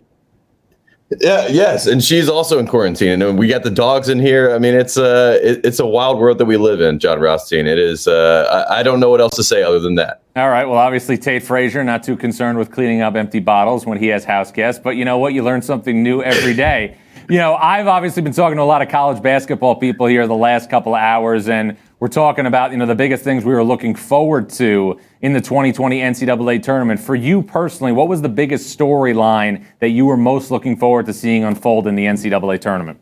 Yeah, yes, and she's also in quarantine, and we got the dogs in here. I mean, it's a wild world that we live in, Jon Rothstein. It is. I don't know what else to say other than that. All right. Well, obviously, Tate Frazier not too concerned with cleaning up empty bottles when he has house guests, but you know what? You learn something new every day. You know, I've obviously been talking to a lot of college basketball people here the last couple of hours, and we're talking about, you know, the biggest things we were looking forward to in the 2020 NCAA tournament. For you personally, what was the biggest storyline that you were most looking forward to seeing unfold in the NCAA tournament?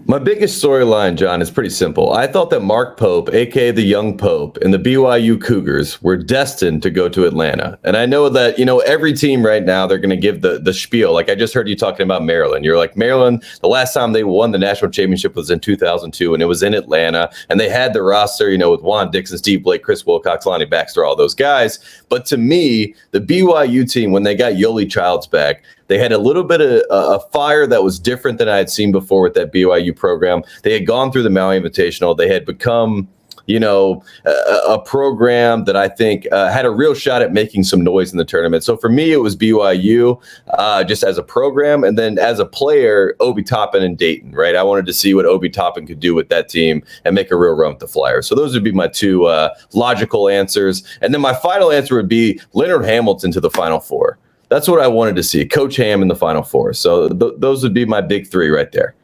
My biggest storyline, John, is pretty simple. I thought that Mark Pope, a.k.a. the Young Pope, and the BYU Cougars were destined to go to Atlanta. And I know that, you know, every team right now, they're going to give the spiel. Like I just heard you talking about Maryland. You're like, Maryland, the last time they won the national championship was in 2002, and it was in Atlanta. And they had the roster, you know, with Juan Dixon, Steve Blake, Chris Wilcox, Lonnie Baxter, all those guys. But to me, the BYU team, when they got Yoli Childs back, they had a little bit of a fire that was different than I had seen before with that BYU program. They had gone through the Maui Invitational. They had become a program that I think had a real shot at making some noise in the tournament. So for me, it was BYU just as a program, and then as a player, Obi Toppin and Dayton, right? I wanted to see what Obi Toppin could do with that team and make a real run with the Flyers. So those would be my two logical answers. And then my final answer would be Leonard Hamilton to the Final Four. That's what I wanted to see, Coach Ham in the Final Four. So those would be my big three right there.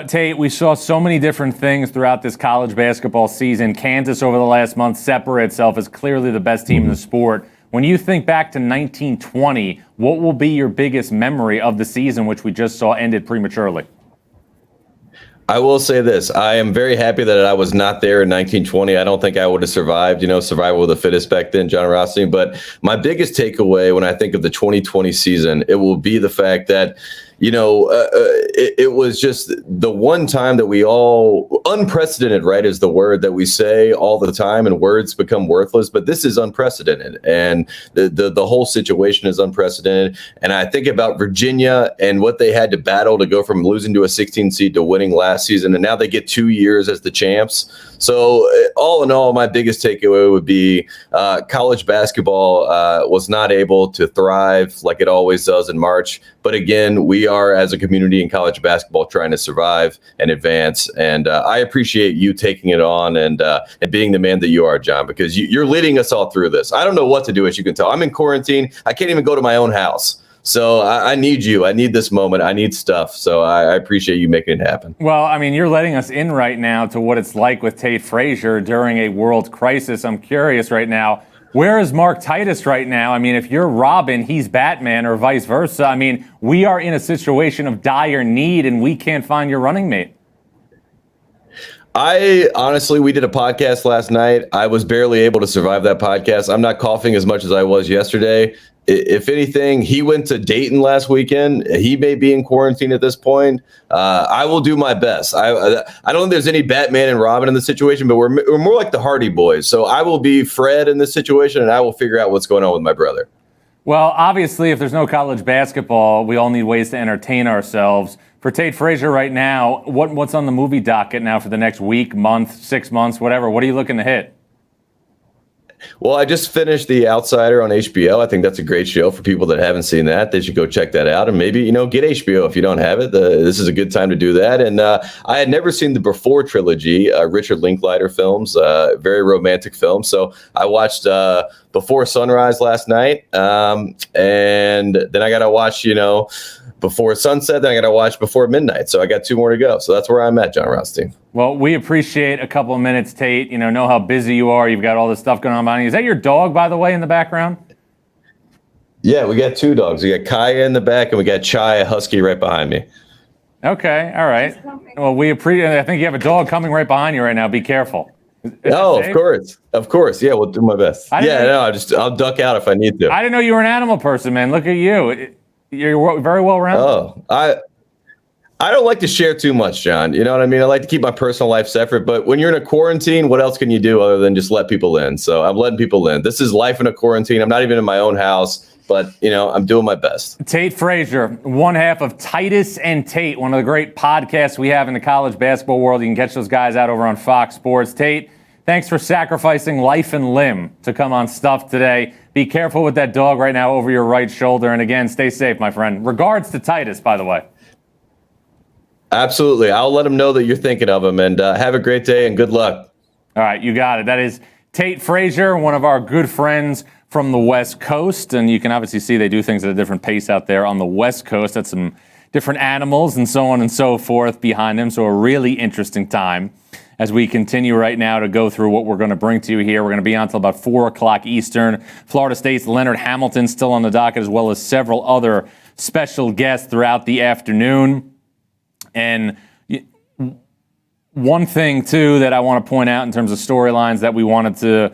Tate, we saw so many different things throughout this college basketball season. Kansas over the last month separated itself as clearly the best team in the sport. When you think back to 1920, what will be your biggest memory of the season, which we just saw ended prematurely? I will say this. I am very happy that I was not there in 1920. I don't think I would have survived, survival of the fittest back then, Jon Rothstein. But my biggest takeaway when I think of the 2020 season, it will be the fact that, it was just the one time that we all, unprecedented, right, is the word that we say all the time, and words become worthless. But this is unprecedented, and the whole situation is unprecedented. And I think about Virginia and what they had to battle to go from losing to a 16 seed to winning last season, and now they get 2 years as the champs. So all in all, my biggest takeaway would be college basketball was not able to thrive like it always does in March. But again, we are, as a community in college basketball, trying to survive and advance. And I appreciate you taking it on and being the man that you are, John, because you're leading us all through this. I don't know what to do, as you can tell. I'm in quarantine. I can't even go to my own house. So I need you. I need this moment. I need stuff. So I appreciate you making it happen. Well, I mean, you're letting us in right now to what it's like with Tate Frazier during a world crisis. I'm curious right now, where is Mark Titus right now? I mean, if you're Robin, he's Batman, or vice versa. I mean, we are in a situation of dire need, and we can't find your running mate. We did a podcast last night. I was barely able to survive that podcast. I'm not coughing as much as I was yesterday. If anything, he went to Dayton last weekend. He may be in quarantine at this point. I will do my best. I don't think there's any Batman and Robin in the situation, but we're more like the Hardy Boys. So I will be Fred in this situation, and I will figure out what's going on with my brother. Well, obviously, if there's no college basketball, we all need ways to entertain ourselves. For Tate Frazier right now, what's on the movie docket now for the next week, month, 6 months, whatever? What are you looking to hit? Well, I just finished The Outsider on HBO. I think that's a great show for people that haven't seen that. They should go check that out, and maybe, get HBO if you don't have it. This is a good time to do that. And I had never seen the Before trilogy, Richard Linklater films, very romantic film. So I watched Before Sunrise last night, and then I got to watch, Before Sunset, then I got to watch Before Midnight. So I got 2 more to go. So that's where I'm at, Jon Rothstein. Well, we appreciate a couple of minutes, Tate. Know how busy you are. You've got all this stuff going on behind you. Is that your dog, by the way, in the background? Yeah, we got 2 dogs. We got Kaya in the back, and we got Chai, a husky, right behind me. Okay, all right. Well, we appreciate. I think you have a dog coming right behind you right now. Be careful. Of course. Yeah, we'll do my best. I'll duck out if I need to. I didn't know you were an animal person, man. Look at you. You're very well rounded. Oh, I don't like to share too much, John. You know what I mean? I like to keep my personal life separate. But when you're in a quarantine, what else can you do other than just let people in? So I'm letting people in. This is life in a quarantine. I'm not even in my own house, but, I'm doing my best. Tate Frazier, one half of Titus and Tate, one of the great podcasts we have in the college basketball world. You can catch those guys out over on Fox Sports. Tate, thanks for sacrificing life and limb to come on Stuff today. Be careful with that dog right now over your right shoulder. And again, stay safe, my friend. Regards to Titus, by the way. Absolutely. I'll let him know that you're thinking of him, and have a great day and good luck. All right, you got it. That is Tate Frazier, one of our good friends from the West Coast. And you can obviously see they do things at a different pace out there on the West Coast. That's some different animals and so on and so forth behind him. So a really interesting time as we continue right now to go through what we're going to bring to you here. We're going to be on until about 4 o'clock Eastern. Florida State's Leonard Hamilton still on the docket, as well as several other special guests throughout the afternoon. And one thing, too, that I want to point out in terms of storylines that we wanted to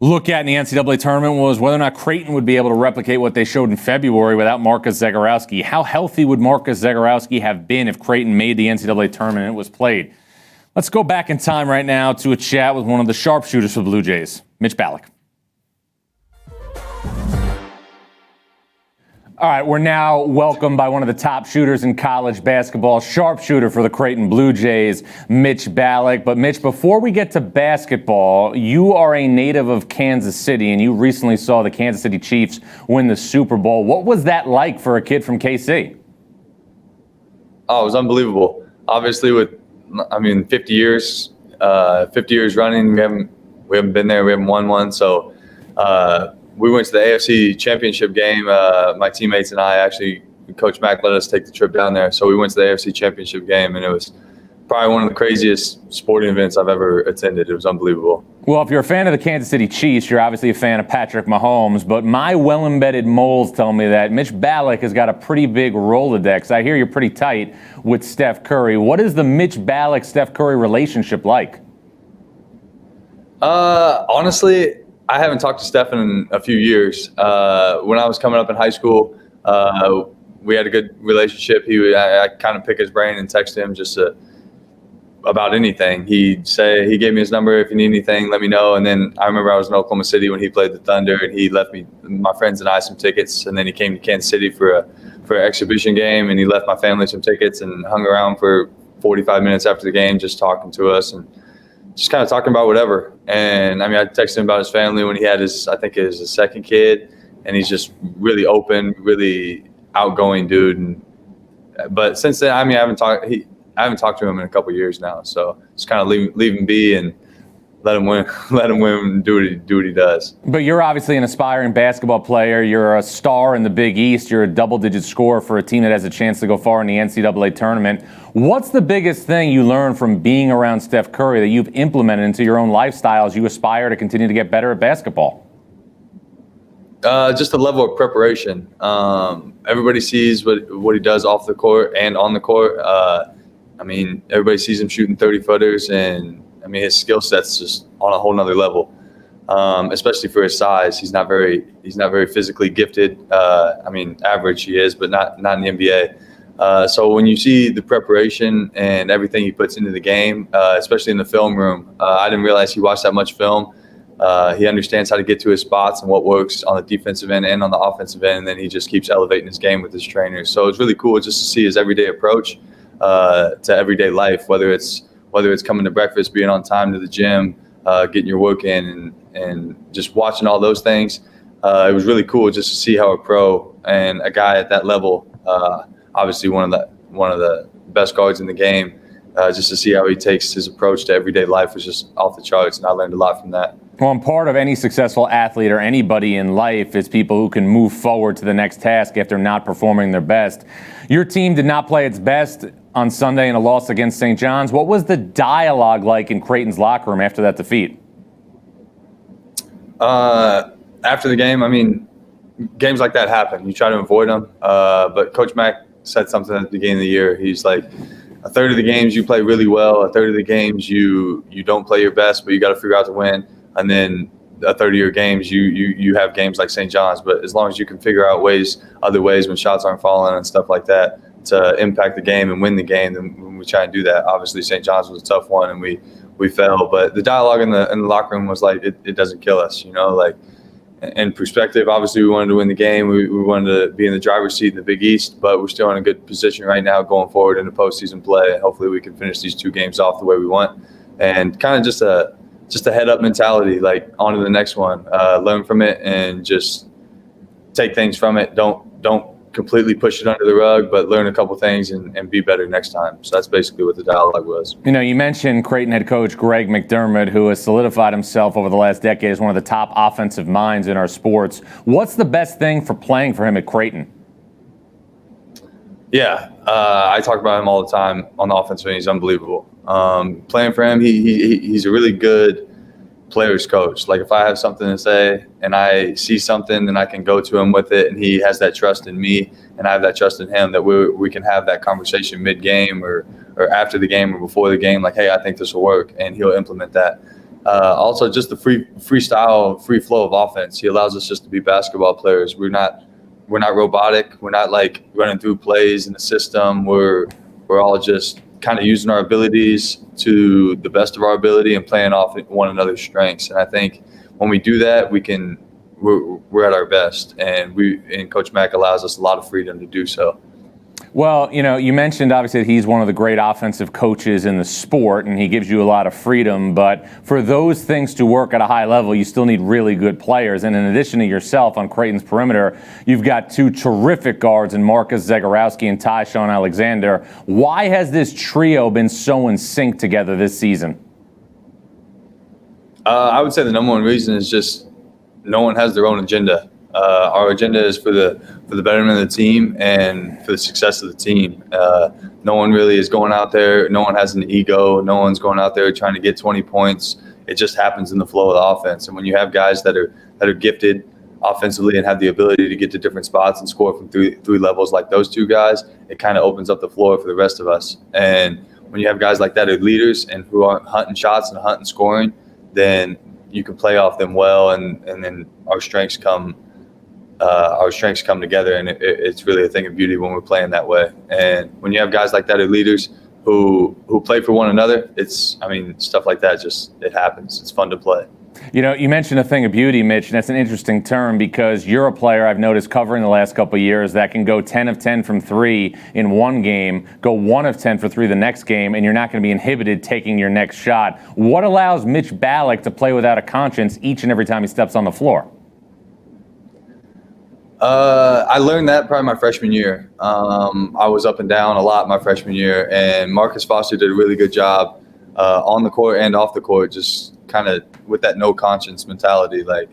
look at in the NCAA tournament was whether or not Creighton would be able to replicate what they showed in February without Marcus Zagorowski. How healthy would Marcus Zagorowski have been if Creighton made the NCAA tournament and it was played? Let's go back in time right now to a chat with one of the sharpshooters for the Blue Jays, Mitch Ballack. All right, we're now welcomed by one of the top shooters in college basketball, sharpshooter for the Creighton Blue Jays, Mitch Ballock. But Mitch, before we get to basketball, you are a native of Kansas City, and you recently saw the Kansas City Chiefs win the Super Bowl. What was that like for a kid from KC? Oh, it was unbelievable. Obviously, 50 years running, we haven't been there, we haven't won one. So we went to the AFC Championship game. My teammates and I, actually, Coach Mack let us take the trip down there. So we went to the AFC Championship game, and it was probably one of the craziest sporting events I've ever attended. It was unbelievable. Well, if you're a fan of the Kansas City Chiefs, you're obviously a fan of Patrick Mahomes, but my well-embedded moles tell me that Mitch Ballock has got a pretty big Rolodex. I hear you're pretty tight with Steph Curry. What is the Mitch Ballock-Steph Curry relationship like? Honestly, I haven't talked to Steph in a few years. When I was coming up in high school, we had a good relationship. I kind of pick his brain and text him just about anything. He'd say, he gave me his number. If you need anything, let me know. And then I remember I was in Oklahoma City when he played the Thunder, and he left me, my friends and I, some tickets. And then he came to Kansas City for an exhibition game, and he left my family some tickets and hung around for 45 minutes after the game, just talking to us and just kind of talking about whatever. And I texted him about his family when he had his second kid, and he's just really open, really outgoing dude. But since then, I haven't talked to him in a couple years now. So just kind of leave him be and let him win, and do what he does. But you're obviously an aspiring basketball player. You're a star in the Big East. You're a double-digit scorer for a team that has a chance to go far in the NCAA tournament. What's the biggest thing you learned from being around Steph Curry that you've implemented into your own lifestyle as you aspire to continue to get better at basketball? Just the level of preparation. Everybody sees what he does off the court and on the court. Everybody sees him shooting 30-footers, and his skill set's just on a whole nother level. Especially for his size, he's not very physically gifted. Average he is, but not in the NBA. So when you see the preparation and everything he puts into the game, especially in the film room, I didn't realize he watched that much film. He understands how to get to his spots and what works on the defensive end and on the offensive end, and then he just keeps elevating his game with his trainers. So it's really cool just to see his everyday approach to everyday life, whether it's coming to breakfast, being on time to the gym, getting your work in, and just watching all those things. It was really cool just to see how a pro and a guy at that level, obviously one of the best guards in the game, just to see how he takes his approach to everyday life was just off the charts, and I learned a lot from that. Well, and part of any successful athlete or anybody in life is people who can move forward to the next task after not performing their best. Your team did not play its best on Sunday in a loss against St. John's. What was the dialogue like in Creighton's locker room after that defeat? After the game, games like that happen. You try to avoid them. But Coach Mack said something at the beginning of the year. He's like, a third of the games you play really well. A third of the games you don't play your best, but you got to figure out to win. And then a third of your games you have games like St. John's. But as long as you can figure out other ways when shots aren't falling and stuff like that to impact the game and win the game, then we try and do that. Obviously, St. John's was a tough one, and we fell. But the dialogue in the locker room was like, it doesn't kill us, like. In perspective, obviously, we wanted to win the game. We wanted to be in the driver's seat in the Big East, but we're still in a good position right now going forward into postseason play. Hopefully, we can finish these two games off the way we want, and kind of just a head-up mentality, like on to the next one. Learn from it and just take things from it. Don't completely push it under the rug, but learn a couple things and be better next time. So that's basically what the dialogue was. You mentioned Creighton head coach Greg McDermott, who has solidified himself over the last decade as one of the top offensive minds in our sports. What's the best thing for playing for him at Creighton? Yeah, I talk about him all the time on the offensive end. He's unbelievable. Playing for him, he's a really good players coach. Like if I have something to say and I see something, then I can go to him with it, and he has that trust in me and I have that trust in him that we can have that conversation mid-game or after the game or before the game, like, hey, I think this will work, and he'll implement that. Also, just the freestyle, free flow of offense. He allows us just to be basketball players. We're not robotic. We're not like running through plays in the system. We're all just kind of using our abilities to the best of our ability and playing off one another's strengths. And I think when we do that, we can we're at our best, and Coach Mack allows us a lot of freedom to do so. Well, you mentioned obviously that he's one of the great offensive coaches in the sport, and he gives you a lot of freedom. But for those things to work at a high level, you still need really good players. And in addition to yourself on Creighton's perimeter, you've got two terrific guards in Marcus Zagorowski and Tyshawn Alexander. Why has this trio been so in sync together this season? I would say the number one reason is just no one has their own agenda. Our agenda is for the betterment of the team and for the success of the team. No one really is going out there. No one has an ego. No one's going out there trying to get 20 points. It just happens in the flow of the offense. And when you have guys that are gifted offensively and have the ability to get to different spots and score from three levels like those two guys, it kind of opens up the floor for the rest of us. And when you have guys like that who are leaders and who are hunting shots and hunting scoring, then you can play off them well, and then our strengths come together, and it's really a thing of beauty when we're playing that way. And when you have guys like that, are leaders who play for one another, stuff like that it happens. It's fun to play. You mentioned a thing of beauty, Mitch, and that's an interesting term because you're a player I've noticed covering the last couple of years that can go 10 of 10 from 3 in one game, go 1 of 10 for 3 the next game, and you're not going to be inhibited taking your next shot. What allows Mitch Mihalick to play without a conscience each and every time he steps on the floor? I learned that probably my freshman year. I was up and down a lot my freshman year, and Marcus Foster did a really good job on the court and off the court, just kind of with that no conscience mentality. Like,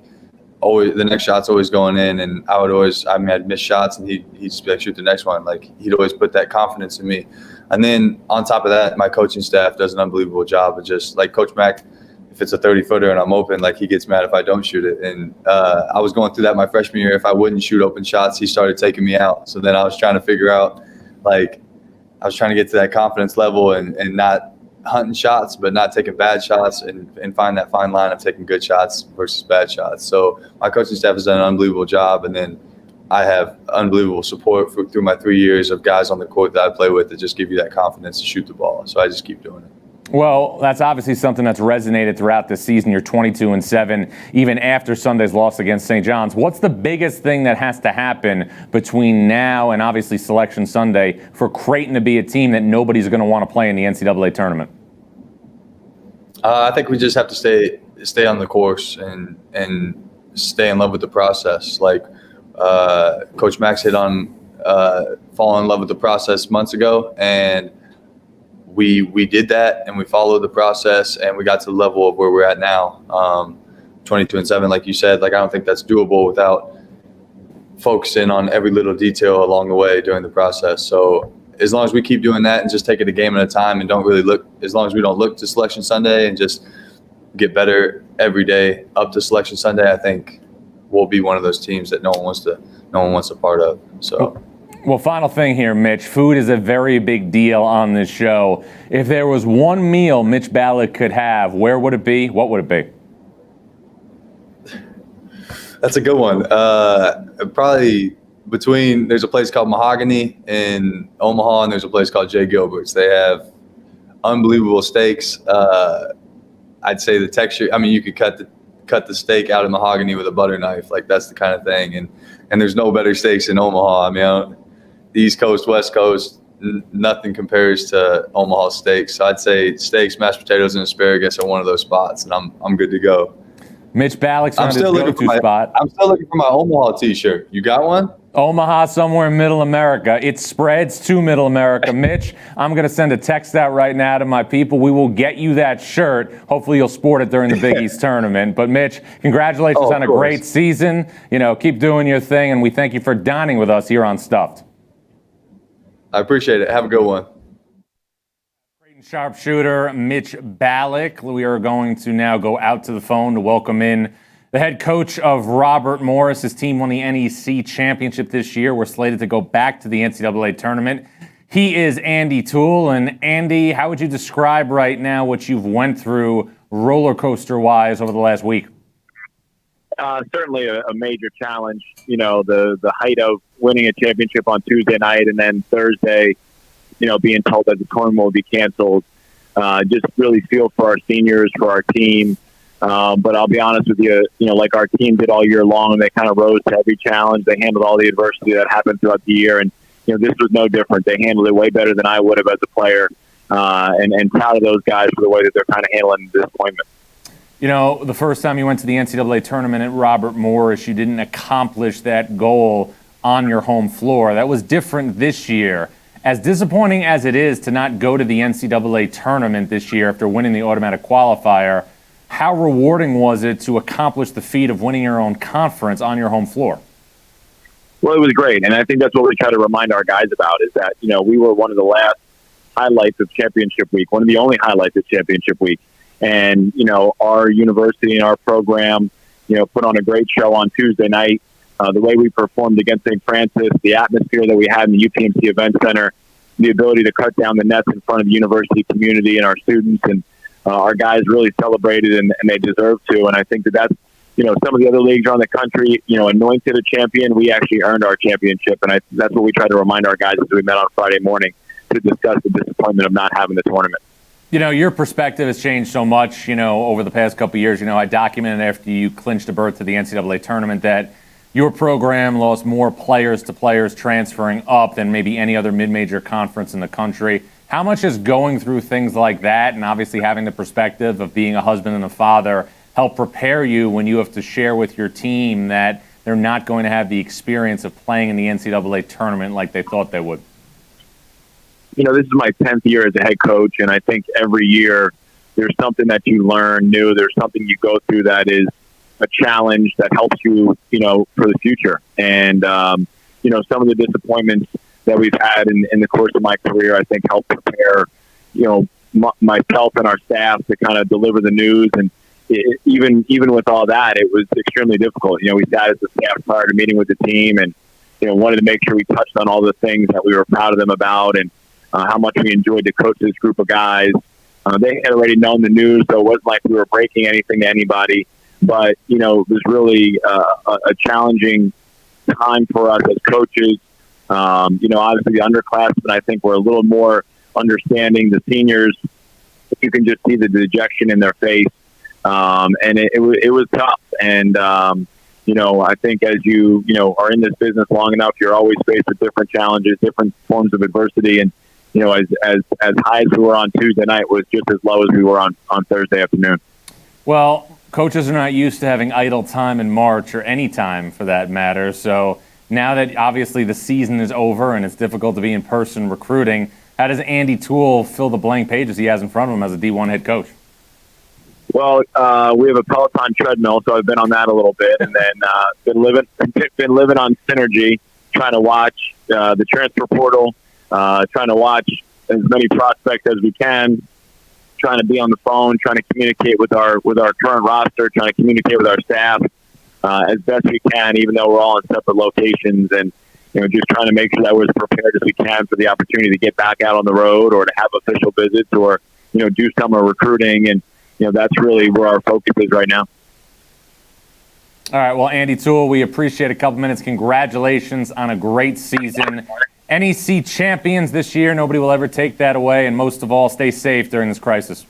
always, the next shot's always going in, and I'd miss shots, and he'd just be like, shoot the next one. Like, he'd always put that confidence in me. And then on top of that, my coaching staff does an unbelievable job of just, like, Coach Mack, if it's a 30-footer and I'm open, like, he gets mad if I don't shoot it. And I was going through that my freshman year. If I wouldn't shoot open shots, he started taking me out. So then I was trying to figure out, like, I was trying to get to that confidence level and not hunting shots, but not taking bad shots, and find that fine line of taking good shots versus bad shots. So my coaching staff has done an unbelievable job. And then I have unbelievable support through my 3 years of guys on the court that I play with that just give you that confidence to shoot the ball. So I just keep doing it. Well, that's obviously something that's resonated throughout this season. You're 22-7, even after Sunday's loss against St. John's. What's the biggest thing that has to happen between now and obviously Selection Sunday for Creighton to be a team that nobody's going to want to play in the NCAA tournament? I think we just have to stay on the course and stay in love with the process. Like Coach Max hit on falling in love with the process months ago, and we did that, and we followed the process, and we got to the level of where we're at now, 22-7, like you said. Like, I don't think that's doable without focusing on every little detail along the way during the process. So as long as we keep doing that and just take it a game at a time and don't really look, as long as we don't look to Selection Sunday and just get better every day up to Selection Sunday, I think we'll be one of those teams that no one wants a part of. So. Well, final thing here, Mitch. Food is a very big deal on this show. If there was one meal Mitch Mihalick could have, where would it be? What would it be? That's a good one. Probably there's a place called Mahogany in Omaha, and there's a place called Jay Gilbert's. They have unbelievable steaks. I'd say the texture, you could cut the steak out of Mahogany with a butter knife. Like, that's the kind of thing. And there's no better steaks in Omaha. The East Coast, West Coast, nothing compares to Omaha steaks. So I'd say steaks, mashed potatoes, and asparagus are one of those spots, and I'm good to go. Mitch Mihalick's on his go-to spot. I'm still looking for my Omaha T-shirt. You got one? Omaha, somewhere in Middle America. It spreads to Middle America. Mitch, I'm going to send a text out right now to my people. We will get you that shirt. Hopefully you'll sport it during the Big East tournament. But Mitch, congratulations on a great season. Keep doing your thing, and we thank you for dining with us here on Stuffed. I appreciate it. Have a good one. Creighton sharpshooter Mitch Mihalick. We are going to now go out to the phone to welcome in the head coach of Robert Morris. His team won the NEC championship this year. We're slated to go back to the NCAA tournament. He is Andy Toole. And Andy, how would you describe right now what you've went through roller coaster wise over the last week? Certainly a major challenge. The height of winning a championship on Tuesday night and then Thursday, being told that the tournament will be canceled. Just really feel for our seniors, for our team. But I'll be honest with you, like our team did all year long, and they kind of rose to every challenge. They handled all the adversity that happened throughout the year, and this was no different. They handled it way better than I would have as a player, and proud of those guys for the way that they're kind of handling the disappointment. The first time you went to the NCAA tournament at Robert Morris, you didn't accomplish that goal on your home floor. That was different this year. As disappointing as it is to not go to the NCAA tournament this year after winning the automatic qualifier, how rewarding was it to accomplish the feat of winning your own conference on your home floor? Well, it was great, and I think that's what we try to remind our guys about is that, we were one of the last highlights of championship week, one of the only highlights of championship week. And, our university and our program, put on a great show on Tuesday night. The way we performed against St. Francis, the atmosphere that we had in the UPMC Event Center, the ability to cut down the nets in front of the university community and our students, and our guys really celebrated, and they deserve to. And I think that's, some of the other leagues around the country, anointed a champion. We actually earned our championship, and that's what we try to remind our guys as we met on Friday morning to discuss the disappointment of not having the tournament. Your perspective has changed so much, over the past couple of years. I documented after you clinched a berth to the NCAA tournament that your program lost more players to players transferring up than maybe any other mid-major conference in the country. How much is going through things like that and obviously having the perspective of being a husband and a father help prepare you when you have to share with your team that they're not going to have the experience of playing in the NCAA tournament like they thought they would? This is my 10th year as a head coach, and I think every year there's something that you learn new. There's something you go through that is a challenge that helps you, for the future. And, some of the disappointments that we've had in the course of my career, I think help prepare, myself and our staff to kind of deliver the news. And even with all that, it was extremely difficult. We sat as a staff prior to meeting with the team and, wanted to make sure we touched on all the things that we were proud of them about and how much we enjoyed to coach this group of guys. They had already known the news, so it wasn't like we were breaking anything to anybody. But, it was really a challenging time for us as coaches. Obviously the underclassmen, I think, were a little more understanding. The seniors, you can just see the dejection in their face. And it was tough. And, I think as you are in this business long enough, you're always faced with different challenges, different forms of adversity. And, as high as we were on Tuesday night was just as low as we were on Thursday afternoon. Well, coaches are not used to having idle time in March or any time for that matter. So now that obviously the season is over and it's difficult to be in person recruiting, how does Andy Toole fill the blank pages he has in front of him as a D1 head coach? Well, we have a Peloton treadmill, so I've been on that a little bit, and then been living on Synergy, trying to watch the transfer portal, trying to watch as many prospects as we can, trying to be on the phone, trying to communicate with our current roster, trying to communicate with our staff as best we can, even though we're all in separate locations, and just trying to make sure that we're as prepared as we can for the opportunity to get back out on the road or to have official visits or do summer recruiting, and that's really where our focus is right now. All right, well, Andy Toole, we appreciate a couple minutes. Congratulations on a great season. NEC champions this year. Nobody will ever take that away. And most of all, stay safe during this crisis.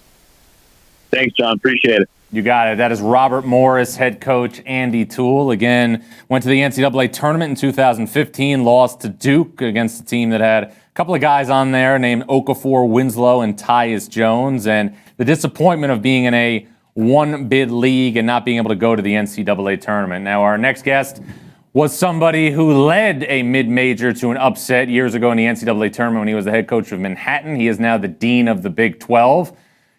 Thanks, John. Appreciate it. You got it. That is Robert Morris head coach Andy Toole. Again, went to the NCAA tournament in 2015, lost to Duke against a team that had a couple of guys on there named Okafor Winslow and Tyus Jones. And the disappointment of being in a one-bid league and not being able to go to the NCAA tournament. Now, our next guest was somebody who led a mid-major to an upset years ago in the NCAA tournament when he was the head coach of Manhattan. He is now the dean of the Big 12.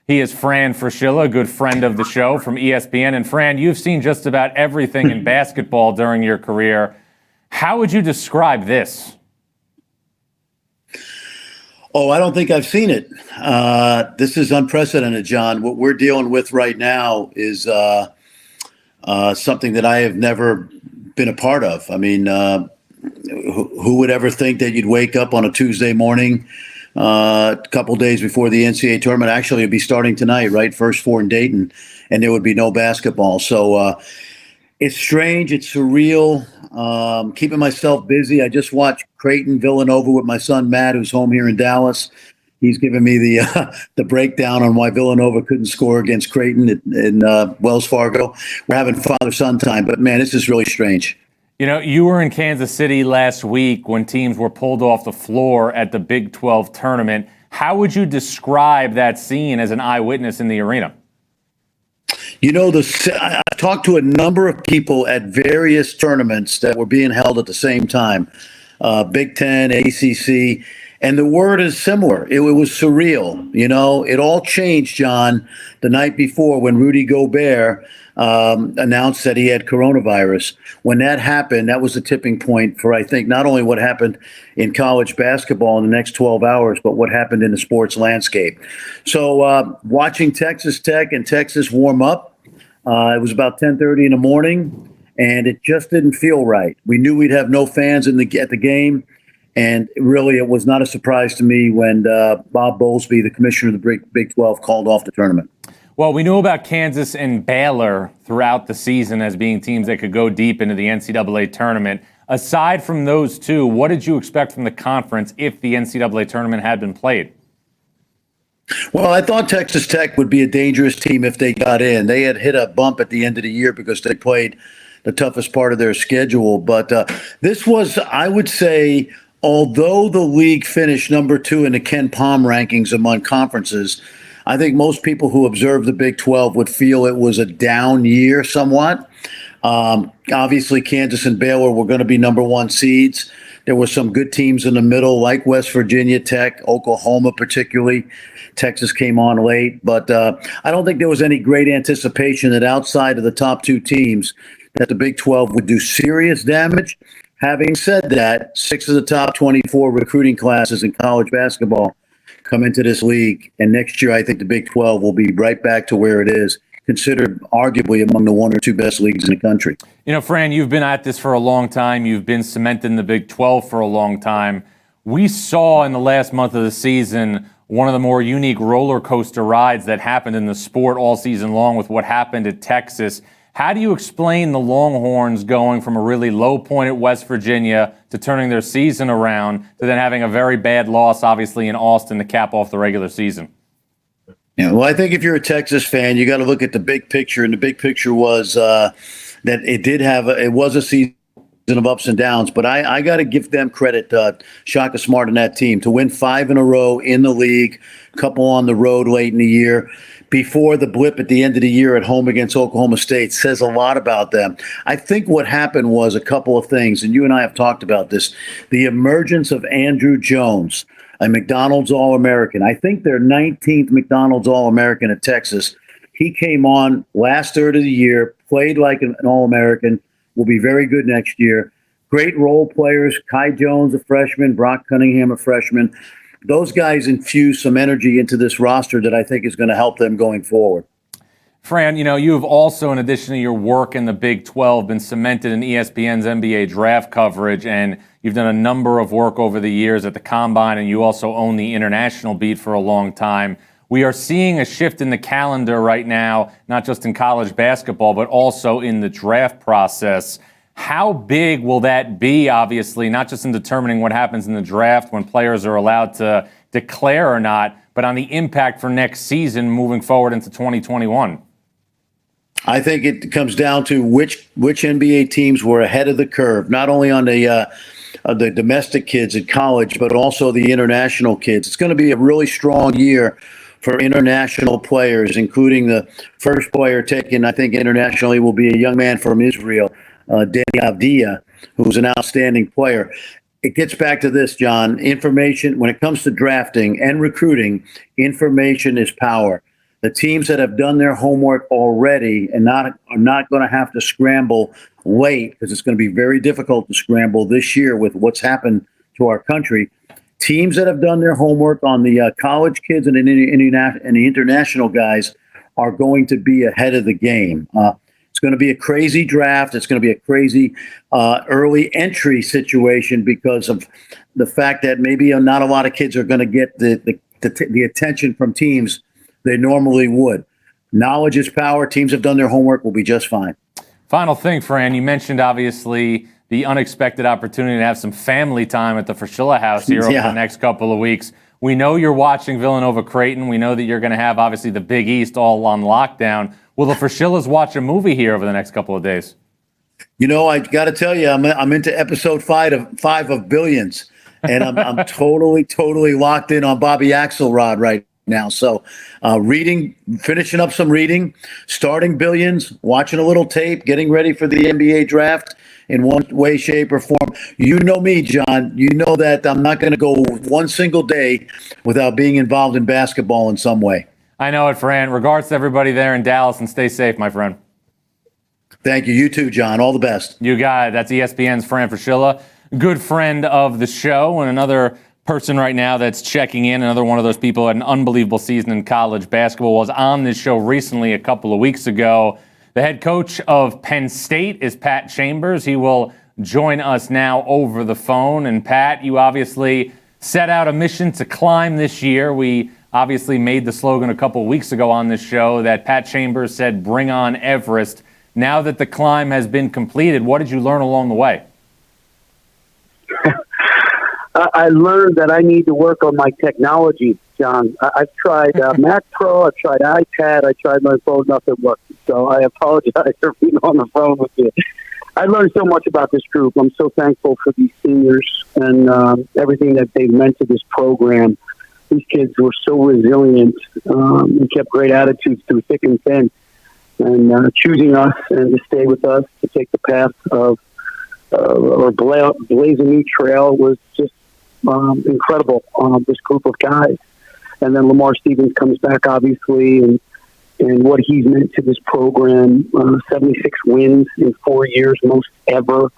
He is Fran Fraschilla, a good friend of the show from ESPN. And Fran, you've seen just about everything in basketball during your career. How would you describe this? Oh, I don't think I've seen it. This is unprecedented, John. What we're dealing with right now is something that I have never been a part of. I mean, who would ever think that you'd wake up on a Tuesday morning, a couple days before the NCAA tournament? Actually, it'd be starting tonight, right? First four in Dayton, and there would be no basketball. So it's strange. It's surreal. Keeping myself busy. I just watched Creighton Villanova with my son Matt, who's home here in Dallas. He's giving me the breakdown on why Villanova couldn't score against Creighton in Wells Fargo. We're having father-son time, but man, this is really strange. You know, you were in Kansas City last week when teams were pulled off the floor at the Big 12 tournament. How would you describe that scene as an eyewitness in the arena? You know, I talked to a number of people at various tournaments that were being held at the same time, Big Ten, ACC, and the word is similar. It was surreal. You know, it all changed, John, the night before when Rudy Gobert announced that he had coronavirus. When that happened, that was the tipping point for, I think, not only what happened in college basketball in the next 12 hours, but what happened in the sports landscape. So watching Texas Tech and Texas warm up, it was about 10:30 in the morning, and it just didn't feel right. We knew we'd have no fans at the game, and really it was not a surprise to me when Bob Bowlesby, the commissioner of the Big 12, called off the tournament. Well, we knew about Kansas and Baylor throughout the season as being teams that could go deep into the NCAA tournament. Aside from those two, what did you expect from the conference if the NCAA tournament had been played? Well, I thought Texas Tech would be a dangerous team if they got in. They had hit a bump at the end of the year because they played the toughest part of their schedule. But this was, I would say, although the league finished number 2 in the Ken Palm rankings among conferences, I think most people who observe the Big 12 would feel it was a down year somewhat. Obviously, Kansas and Baylor were going to be number 1 seeds. There were some good teams in the middle, like West Virginia Tech, Oklahoma particularly. Texas came on late. But I don't think there was any great anticipation that outside of the top 2 teams that the Big 12 would do serious damage. Having said that, 6 of the top 24 recruiting classes in college basketball come into this league, and next year I think the Big 12 will be right back to where it is, considered arguably among the 1 or 2 best leagues in the country. You know, Fran, you've been at this for a long time. You've been cemented in the Big 12 for a long time. We saw in the last month of the season one of the more unique roller coaster rides that happened in the sport all season long with what happened at Texas. How do you explain the Longhorns going from a really low point at West Virginia to turning their season around to then having a very bad loss, obviously, in Austin to cap off the regular season? Yeah, well, I think if you're a Texas fan, you got to look at the big picture, and the big picture was that it was a season of ups and downs, but I got to give them credit, Shaka Smart and that team, to win 5 in a row in the league, couple on the road late in the year. Before the blip at the end of the year at home against Oklahoma State says a lot about them. I think what happened was a couple of things, and you and I have talked about this. The emergence of Andrew Jones, a McDonald's All-American. I think their 19th McDonald's All-American at Texas. He came on last third of the year, played like an All-American, will be very good next year. Great role players, Kai Jones, a freshman, Brock Cunningham, a freshman. Those guys infuse some energy into this roster that I think is going to help them going forward. Fran, you know, you have also, in addition to your work in the Big 12, been cemented in ESPN's NBA draft coverage, and you've done a number of work over the years at the Combine, and you also own the international beat for a long time. We are seeing a shift in the calendar right now, not just in college basketball, but also in the draft process. How big will that be, obviously, not just in determining what happens in the draft when players are allowed to declare or not, but on the impact for next season moving forward into 2021? I think it comes down to which NBA teams were ahead of the curve, not only on the domestic kids at college, but also the international kids. It's going to be a really strong year for international players, including the first player taken, I think, internationally will be a young man from Israel, Danny Avdia, who's an outstanding player. It gets back to this, John. Information, when it comes to drafting and recruiting, information is power. The teams that have done their homework already and are not going to have to scramble late, because it's going to be very difficult to scramble this year with what's happened to our country. Teams that have done their homework on the college kids and the international guys are going to be ahead of the game. It's going to be a crazy draft. It's going to be a crazy early entry situation because of the fact that maybe not a lot of kids are going to get the attention from teams they normally would. Knowledge is power. Teams have done their homework. Will be just fine. Final thing, Fran, you mentioned obviously the unexpected opportunity to have some family time at the Fraschilla house here over the next couple of weeks. We know you're watching Villanova-Creighton. We know that you're going to have, obviously, the Big East all on lockdown. Will the Fraschillas watch a movie here over the next couple of days? You know, I got to tell you, I'm into episode five of Billions, and I'm totally locked in on Bobby Axelrod right now. So finishing up some reading, starting Billions, watching a little tape, getting ready for the NBA draft in one way, shape, or form. You know me, John. You know that I'm not going to go one single day without being involved in basketball in some way. I know it, Fran. Regards to everybody there in Dallas, and stay safe, my friend. Thank you. You too, John. All the best. You got it. That's ESPN's Fran Fraschilla, good friend of the show, and another person right now that's checking in, another one of those people who had an unbelievable season in college basketball, was on this show recently a couple of weeks ago. The head coach of Penn State is Pat Chambers. He will join us now over the phone. And Pat, you obviously set out a mission to climb this year. We obviously made the slogan a couple of weeks ago on this show that Pat Chambers said, "Bring on Everest." Now that the climb has been completed, what did you learn along the way? I learned that I need to work on my technology, John. I've tried Mac Pro, I've tried iPad, I tried my phone, nothing worked. So I apologize for being on the phone with you. I learned so much about this group. I'm so thankful for these seniors and everything that they've meant to this program. These kids were so resilient and kept great attitudes through thick and thin. And choosing us and to stay with us, to take the path of or blaze a new trail was just incredible. This group of guys, and then Lamar Stevens comes back, obviously, and what he's meant to this program. 76 wins in 4 years, most ever.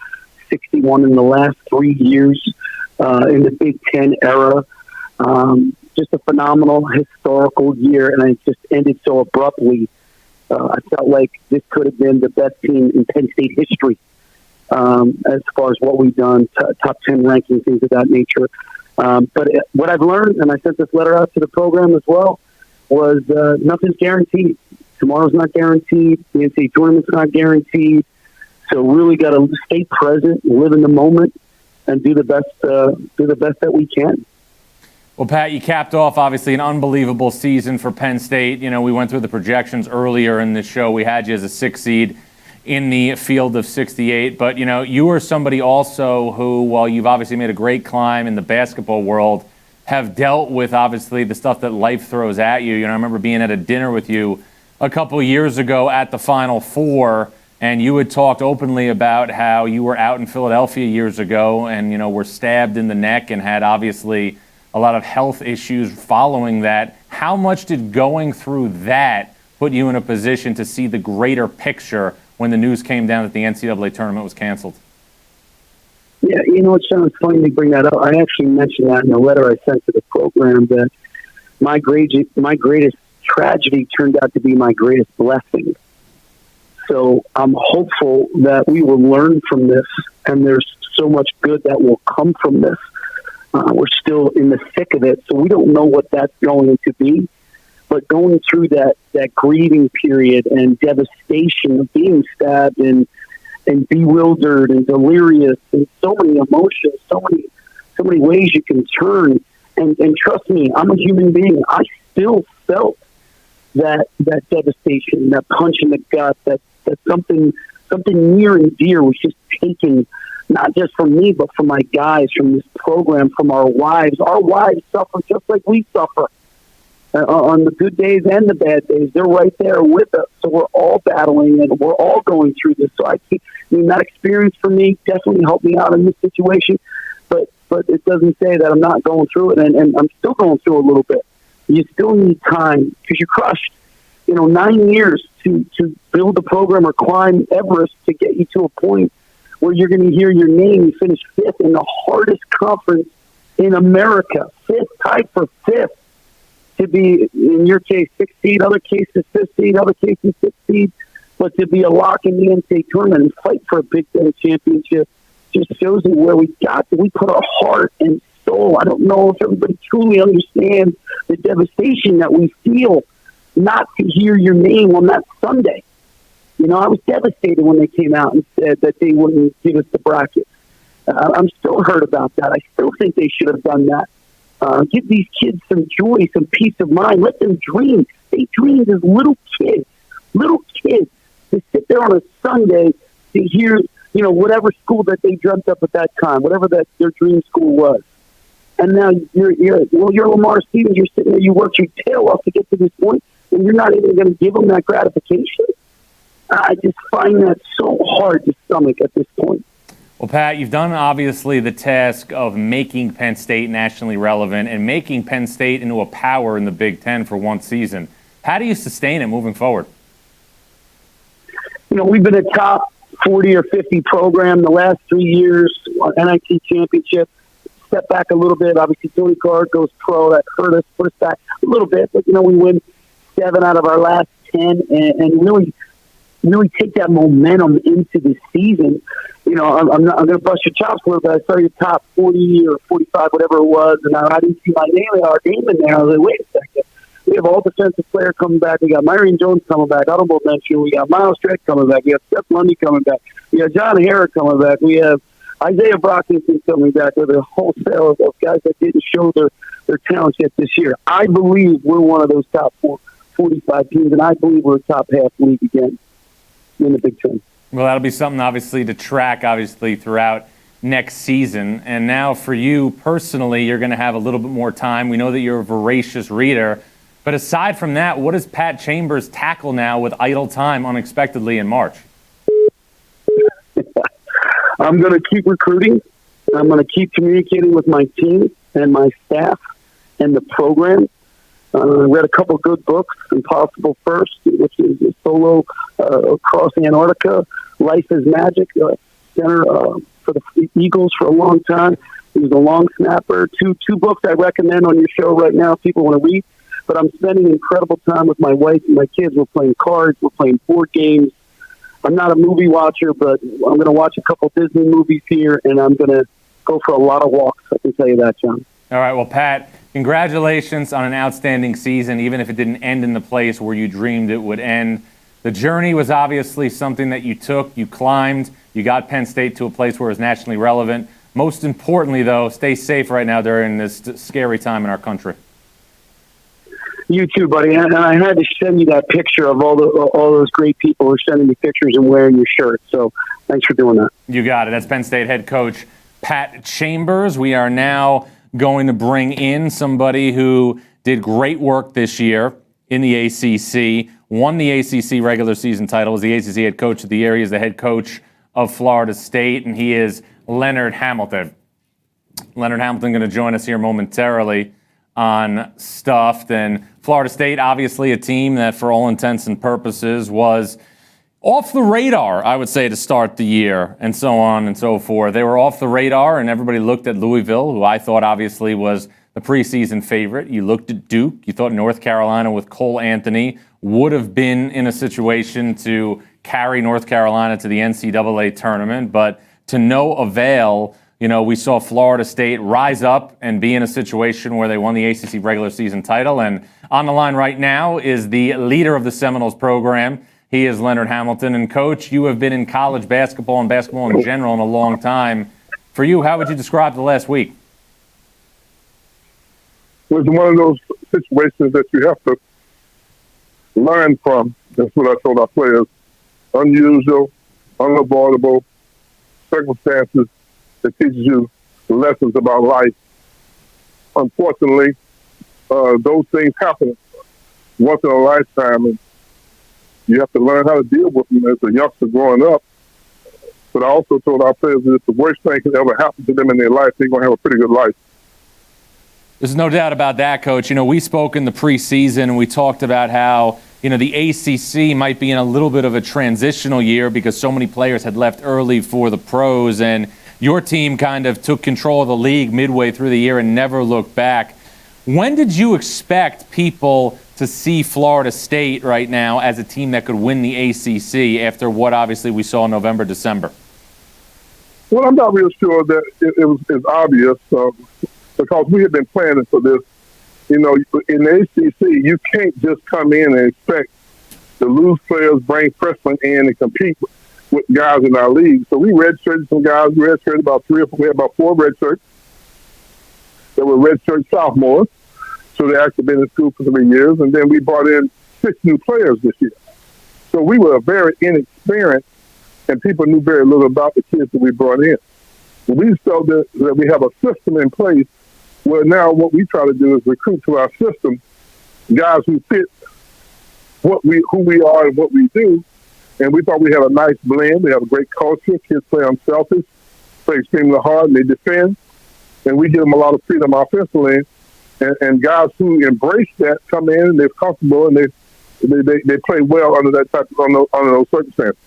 61 in the last 3 years in the Big Ten era. Just a phenomenal historical year, and it just ended so abruptly. I felt like this could have been the best team in Penn State history as far as what we've done, top 10 rankings, things of that nature. But what I've learned, and I sent this letter out to the program as well, was nothing's guaranteed. Tomorrow's not guaranteed. The NCAA tournament's not guaranteed. So really got to stay present, live in the moment, and do the best that we can. Well, Pat, you capped off, obviously, an unbelievable season for Penn State. You know, we went through the projections earlier in this show. We had you as a 6 seed in the field of 68. But, you know, you are somebody also who, while you've obviously made a great climb in the basketball world, have dealt with, obviously, the stuff that life throws at you. You know, I remember being at a dinner with you a couple of years ago at the Final Four, and you had talked openly about how you were out in Philadelphia years ago and, you know, were stabbed in the neck and had, obviously, a lot of health issues following that. How much did going through that put you in a position to see the greater picture when the news came down that the NCAA tournament was canceled? Yeah, you know, it sounds funny to bring that up. I actually mentioned that in a letter I sent to the program, that my greatest tragedy turned out to be my greatest blessing. So I'm hopeful that we will learn from this, and there's so much good that will come from this. We're still in the thick of it, so we don't know what that's going to be. But going through that grieving period and devastation of being stabbed and bewildered and delirious and so many emotions, so many ways you can turn. And trust me, I'm a human being. I still felt that devastation, that punch in the gut, that something near and dear was just taken, not just from me, but from my guys, from this program, from our wives. Our wives suffer just like we suffer on the good days and the bad days. They're right there with us. So we're all battling and we're all going through this. So that experience for me definitely helped me out in this situation. But it doesn't say that I'm not going through it, and I'm still going through a little bit. You still need time because you crushed, 9 years to build a program or climb Everest to get you to a point where you're going to hear your name. You finish 5th in the hardest conference in America, 5th, tied for 5th, to be, in your case, 6th seed, other cases 5th seed, other cases 6th seed, but to be a lock in the NCAA tournament and fight for a Big Ten championship just shows you where we got to. We put our heart and soul. I don't know if everybody truly understands the devastation that we feel not to hear your name on that Sunday. I was devastated when they came out and said that they wouldn't give us the bracket. I'm still hurt about that. I still think they should have done that. Give these kids some joy, some peace of mind. Let them dream. They dreamed as little kids to sit there on a Sunday to hear, whatever school that they dreamt up at that time, whatever that their dream school was. And now you're Lamar Stevens. You're sitting there. You worked your tail off to get to this point, and you're not even going to give them that gratification. I just find that so hard to stomach at this point. Well, Pat, you've done obviously the task of making Penn State nationally relevant and making Penn State into a power in the Big Ten for one season. How do you sustain it moving forward? We've been a top 40 or 50 program the last 3 years, NIT championship. Step back a little bit. Obviously, Tony Guard goes pro. That hurt us, put us back a little bit. But, we win 7 out of our last 10 and really take that momentum into the season. I'm going to bust your chops a little bit. I saw your top 40 or 45, whatever it was, and I didn't see our name in there. I was like, wait a second. We have all defensive player coming back. We got Myron Jones coming back, honorable mention. We got Miles Streck coming back. We have Steph Lundy coming back. We have John Harrah coming back. We have Isaiah Brockington coming back with a wholesale of guys that didn't show their talents yet this year. I believe we're one of those top 45 teams, and I believe we're a top half league again in the Big Ten. Well, that'll be something, obviously, to track, throughout next season. And now for you personally, you're going to have a little bit more time. We know that you're a voracious reader. But aside from that, what does Pat Chambers tackle now with idle time unexpectedly in March? I'm going to keep recruiting. I'm going to keep communicating with my team and my staff and the program. I read a couple good books, Impossible First, which is a solo across Antarctica, Life is Magic, center for the Eagles for a long time. He was a long snapper. Two books I recommend on your show right now if people want to read. But I'm spending incredible time with my wife and my kids. We're playing cards. We're playing board games. I'm not a movie watcher, but I'm going to watch a couple Disney movies here, and I'm going to go for a lot of walks. I can tell you that, John. All right, well, Pat, congratulations on an outstanding season, even if it didn't end in the place where you dreamed it would end. The journey was obviously something that you took, you climbed, you got Penn State to a place where it's nationally relevant. Most importantly, though, stay safe right now during this scary time in our country. You too, buddy. And I had to send you that picture of all those great people who are sending me pictures and wearing your shirt. So thanks for doing that. You got it. That's Penn State head coach Pat Chambers. We are now going to bring in somebody who did great work this year in the ACC, won the ACC regular season title, was the ACC head coach of the year. He is the head coach of Florida State, and he is Leonard Hamilton. Leonard Hamilton going to join us here momentarily on Stuffed. And Florida State, obviously a team that for all intents and purposes was off the radar, I would say, to start the year and so on and so forth. They were off the radar, and everybody looked at Louisville, who I thought obviously was the preseason favorite. You looked at Duke. You thought North Carolina with Cole Anthony would have been in a situation to carry North Carolina to the NCAA tournament, but to no avail. We saw Florida State rise up and be in a situation where they won the ACC regular season title. And on the line right now is the leader of the Seminoles program. He is Leonard Hamilton. And, Coach, you have been in college basketball and basketball in general in a long time. For you, how would you describe the last week? It was one of those situations that you have to learn from. That's what I told our players. Unusual, unavoidable circumstances that teaches you lessons about life. Unfortunately, those things happen once in a lifetime, and you have to learn how to deal with them as a youngster growing up. But I also told our players that if the worst thing can ever happen to them in their life, they're going to have a pretty good life. There's no doubt about that, Coach. We spoke in the preseason, and we talked about how, the ACC might be in a little bit of a transitional year because so many players had left early for the pros, and your team kind of took control of the league midway through the year and never looked back. When did you expect people to see Florida State right now as a team that could win the ACC after what obviously we saw in November, December? Well, I'm not real sure that it was obvious because we had been planning for this. In the ACC, you can't just come in and expect the loose players, bring freshmen in and compete with guys in our league. So we redshirted some guys. We redshirted about 3 or 4. We had about 4 redshirts. that were redshirt sophomores. So they actually been in school for 3 years. And then we brought in 6 new players this year. So we were very inexperienced, and people knew very little about the kids that we brought in. We felt that we have a system in place where now what we try to do is recruit to our system guys who fit who we are and what we do. And we thought we had a nice blend. We have a great culture. Kids play unselfish, play extremely hard, and they defend. And we give them a lot of freedom offensively. And guys who embrace that come in and they're comfortable and they play well under that under those circumstances.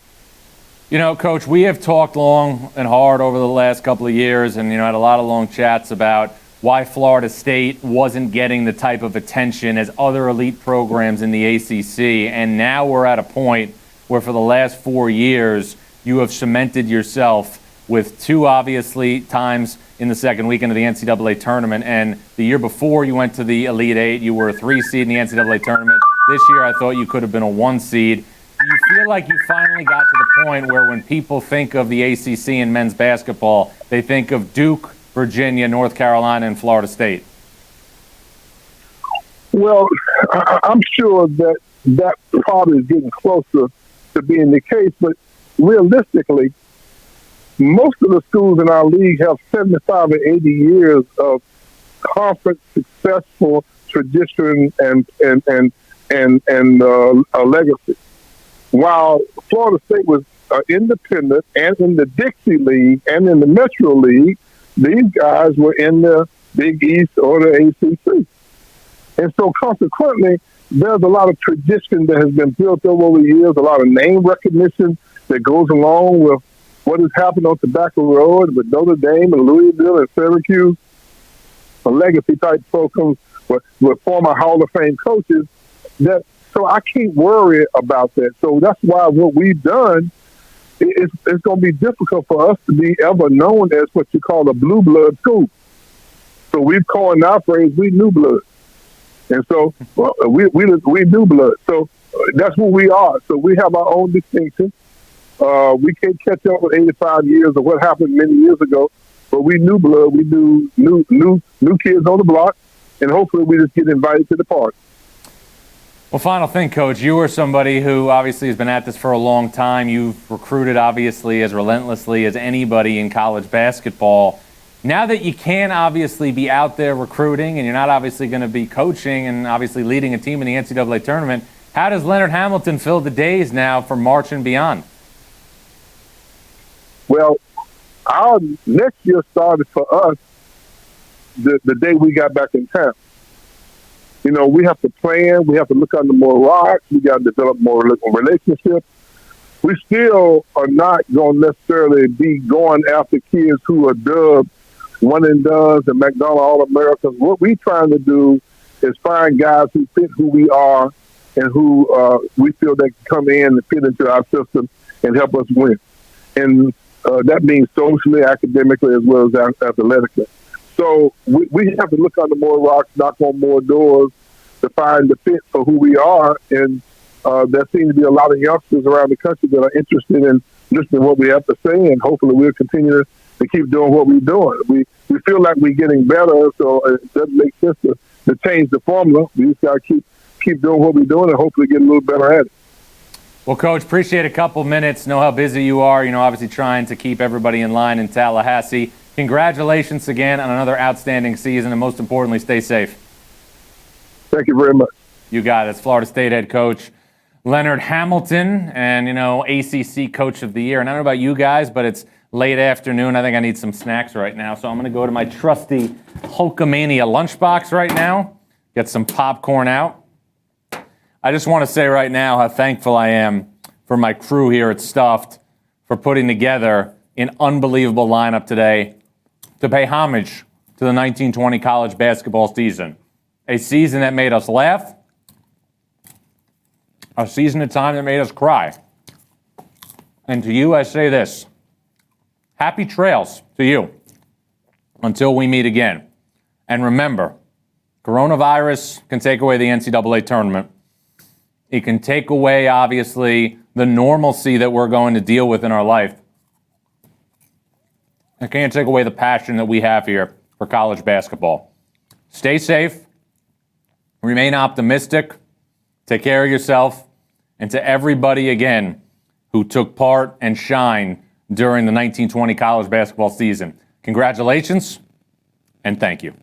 You know, Coach, we have talked long and hard over the last couple of years and, had a lot of long chats about why Florida State wasn't getting the type of attention as other elite programs in the ACC. And now we're at a point where for the last 4 years, you have cemented yourself with 2, obviously, times in the second weekend of the NCAA tournament. And the year before you went to the Elite Eight, you were a 3 seed in the NCAA tournament. This year, I thought you could have been a 1 seed. Do you feel like you finally got to the point where when people think of the ACC and men's basketball, they think of Duke, Virginia, North Carolina, and Florida State? Well, I'm sure that probably is getting closer to being the case, but realistically, most of the schools in our league have 75 or 80 years of conference successful tradition and a legacy. While Florida State was independent and in the Dixie League and in the Metro League, these guys were in the Big East or the ACC. And so consequently, there's a lot of tradition that has been built over the years, a lot of name recognition that goes along with what has happened on Tobacco Road with Notre Dame and Louisville and Syracuse, a legacy-type program with former Hall of Fame coaches. So I can't worry about that. So that's why what we've done, it's going to be difficult for us to be ever known as what you call a blue blood school. So we've coined our phrase, we new blood. And so we new blood. So that's who we are. So we have our own distinction. We can't catch up with 85 years of what happened many years ago, but we new blood. We new kids on the block, and hopefully we just get invited to the party. Well, final thing, Coach, you are somebody who obviously has been at this for a long time. You've recruited, obviously, as relentlessly as anybody in college basketball. Now that you can obviously be out there recruiting and you're not obviously going to be coaching and obviously leading a team in the NCAA tournament, how does Leonard Hamilton fill the days now for March and beyond? Well, our next year started for us the day we got back in town. We have to plan. We have to look under more rocks. We got to develop more relationships. We still are not going to necessarily be going after kids who are dubbed one and dones and McDonald All-Americans. What we're trying to do is find guys who fit who we are and who we feel they can come in and fit into our system and help us win. And that means socially, academically, as well as athletically. So we have to look under more rocks, knock on more doors to find the fit for who we are. And there seems to be a lot of youngsters around the country that are interested in listening to what we have to say, and hopefully we'll continue to keep doing what we're doing. We feel like we're getting better, so it doesn't make sense to change the formula. We just got to keep doing what we're doing and hopefully get a little better at it. Well, Coach, appreciate a couple minutes. Know how busy you are. Obviously trying to keep everybody in line in Tallahassee. Congratulations again on another outstanding season, and most importantly, stay safe. Thank you very much. You got it. It's Florida State head coach Leonard Hamilton, and, ACC Coach of the Year. And I don't know about you guys, but it's late afternoon. I think I need some snacks right now, so I'm going to go to my trusty Hulkamania lunchbox right now, get some popcorn out. I just want to say right now how thankful I am for my crew here at Stuffed for putting together an unbelievable lineup today to pay homage to the 1920 college basketball season. A season that made us laugh, a season of time that made us cry. And to you, I say this, happy trails to you until we meet again. And remember, coronavirus can take away the NCAA tournament. It can take away, obviously, the normalcy that we're going to deal with in our life. It can't take away the passion that we have here for college basketball. Stay safe. Remain optimistic. Take care of yourself. And to everybody again who took part and shined during the 1920 college basketball season, congratulations and thank you.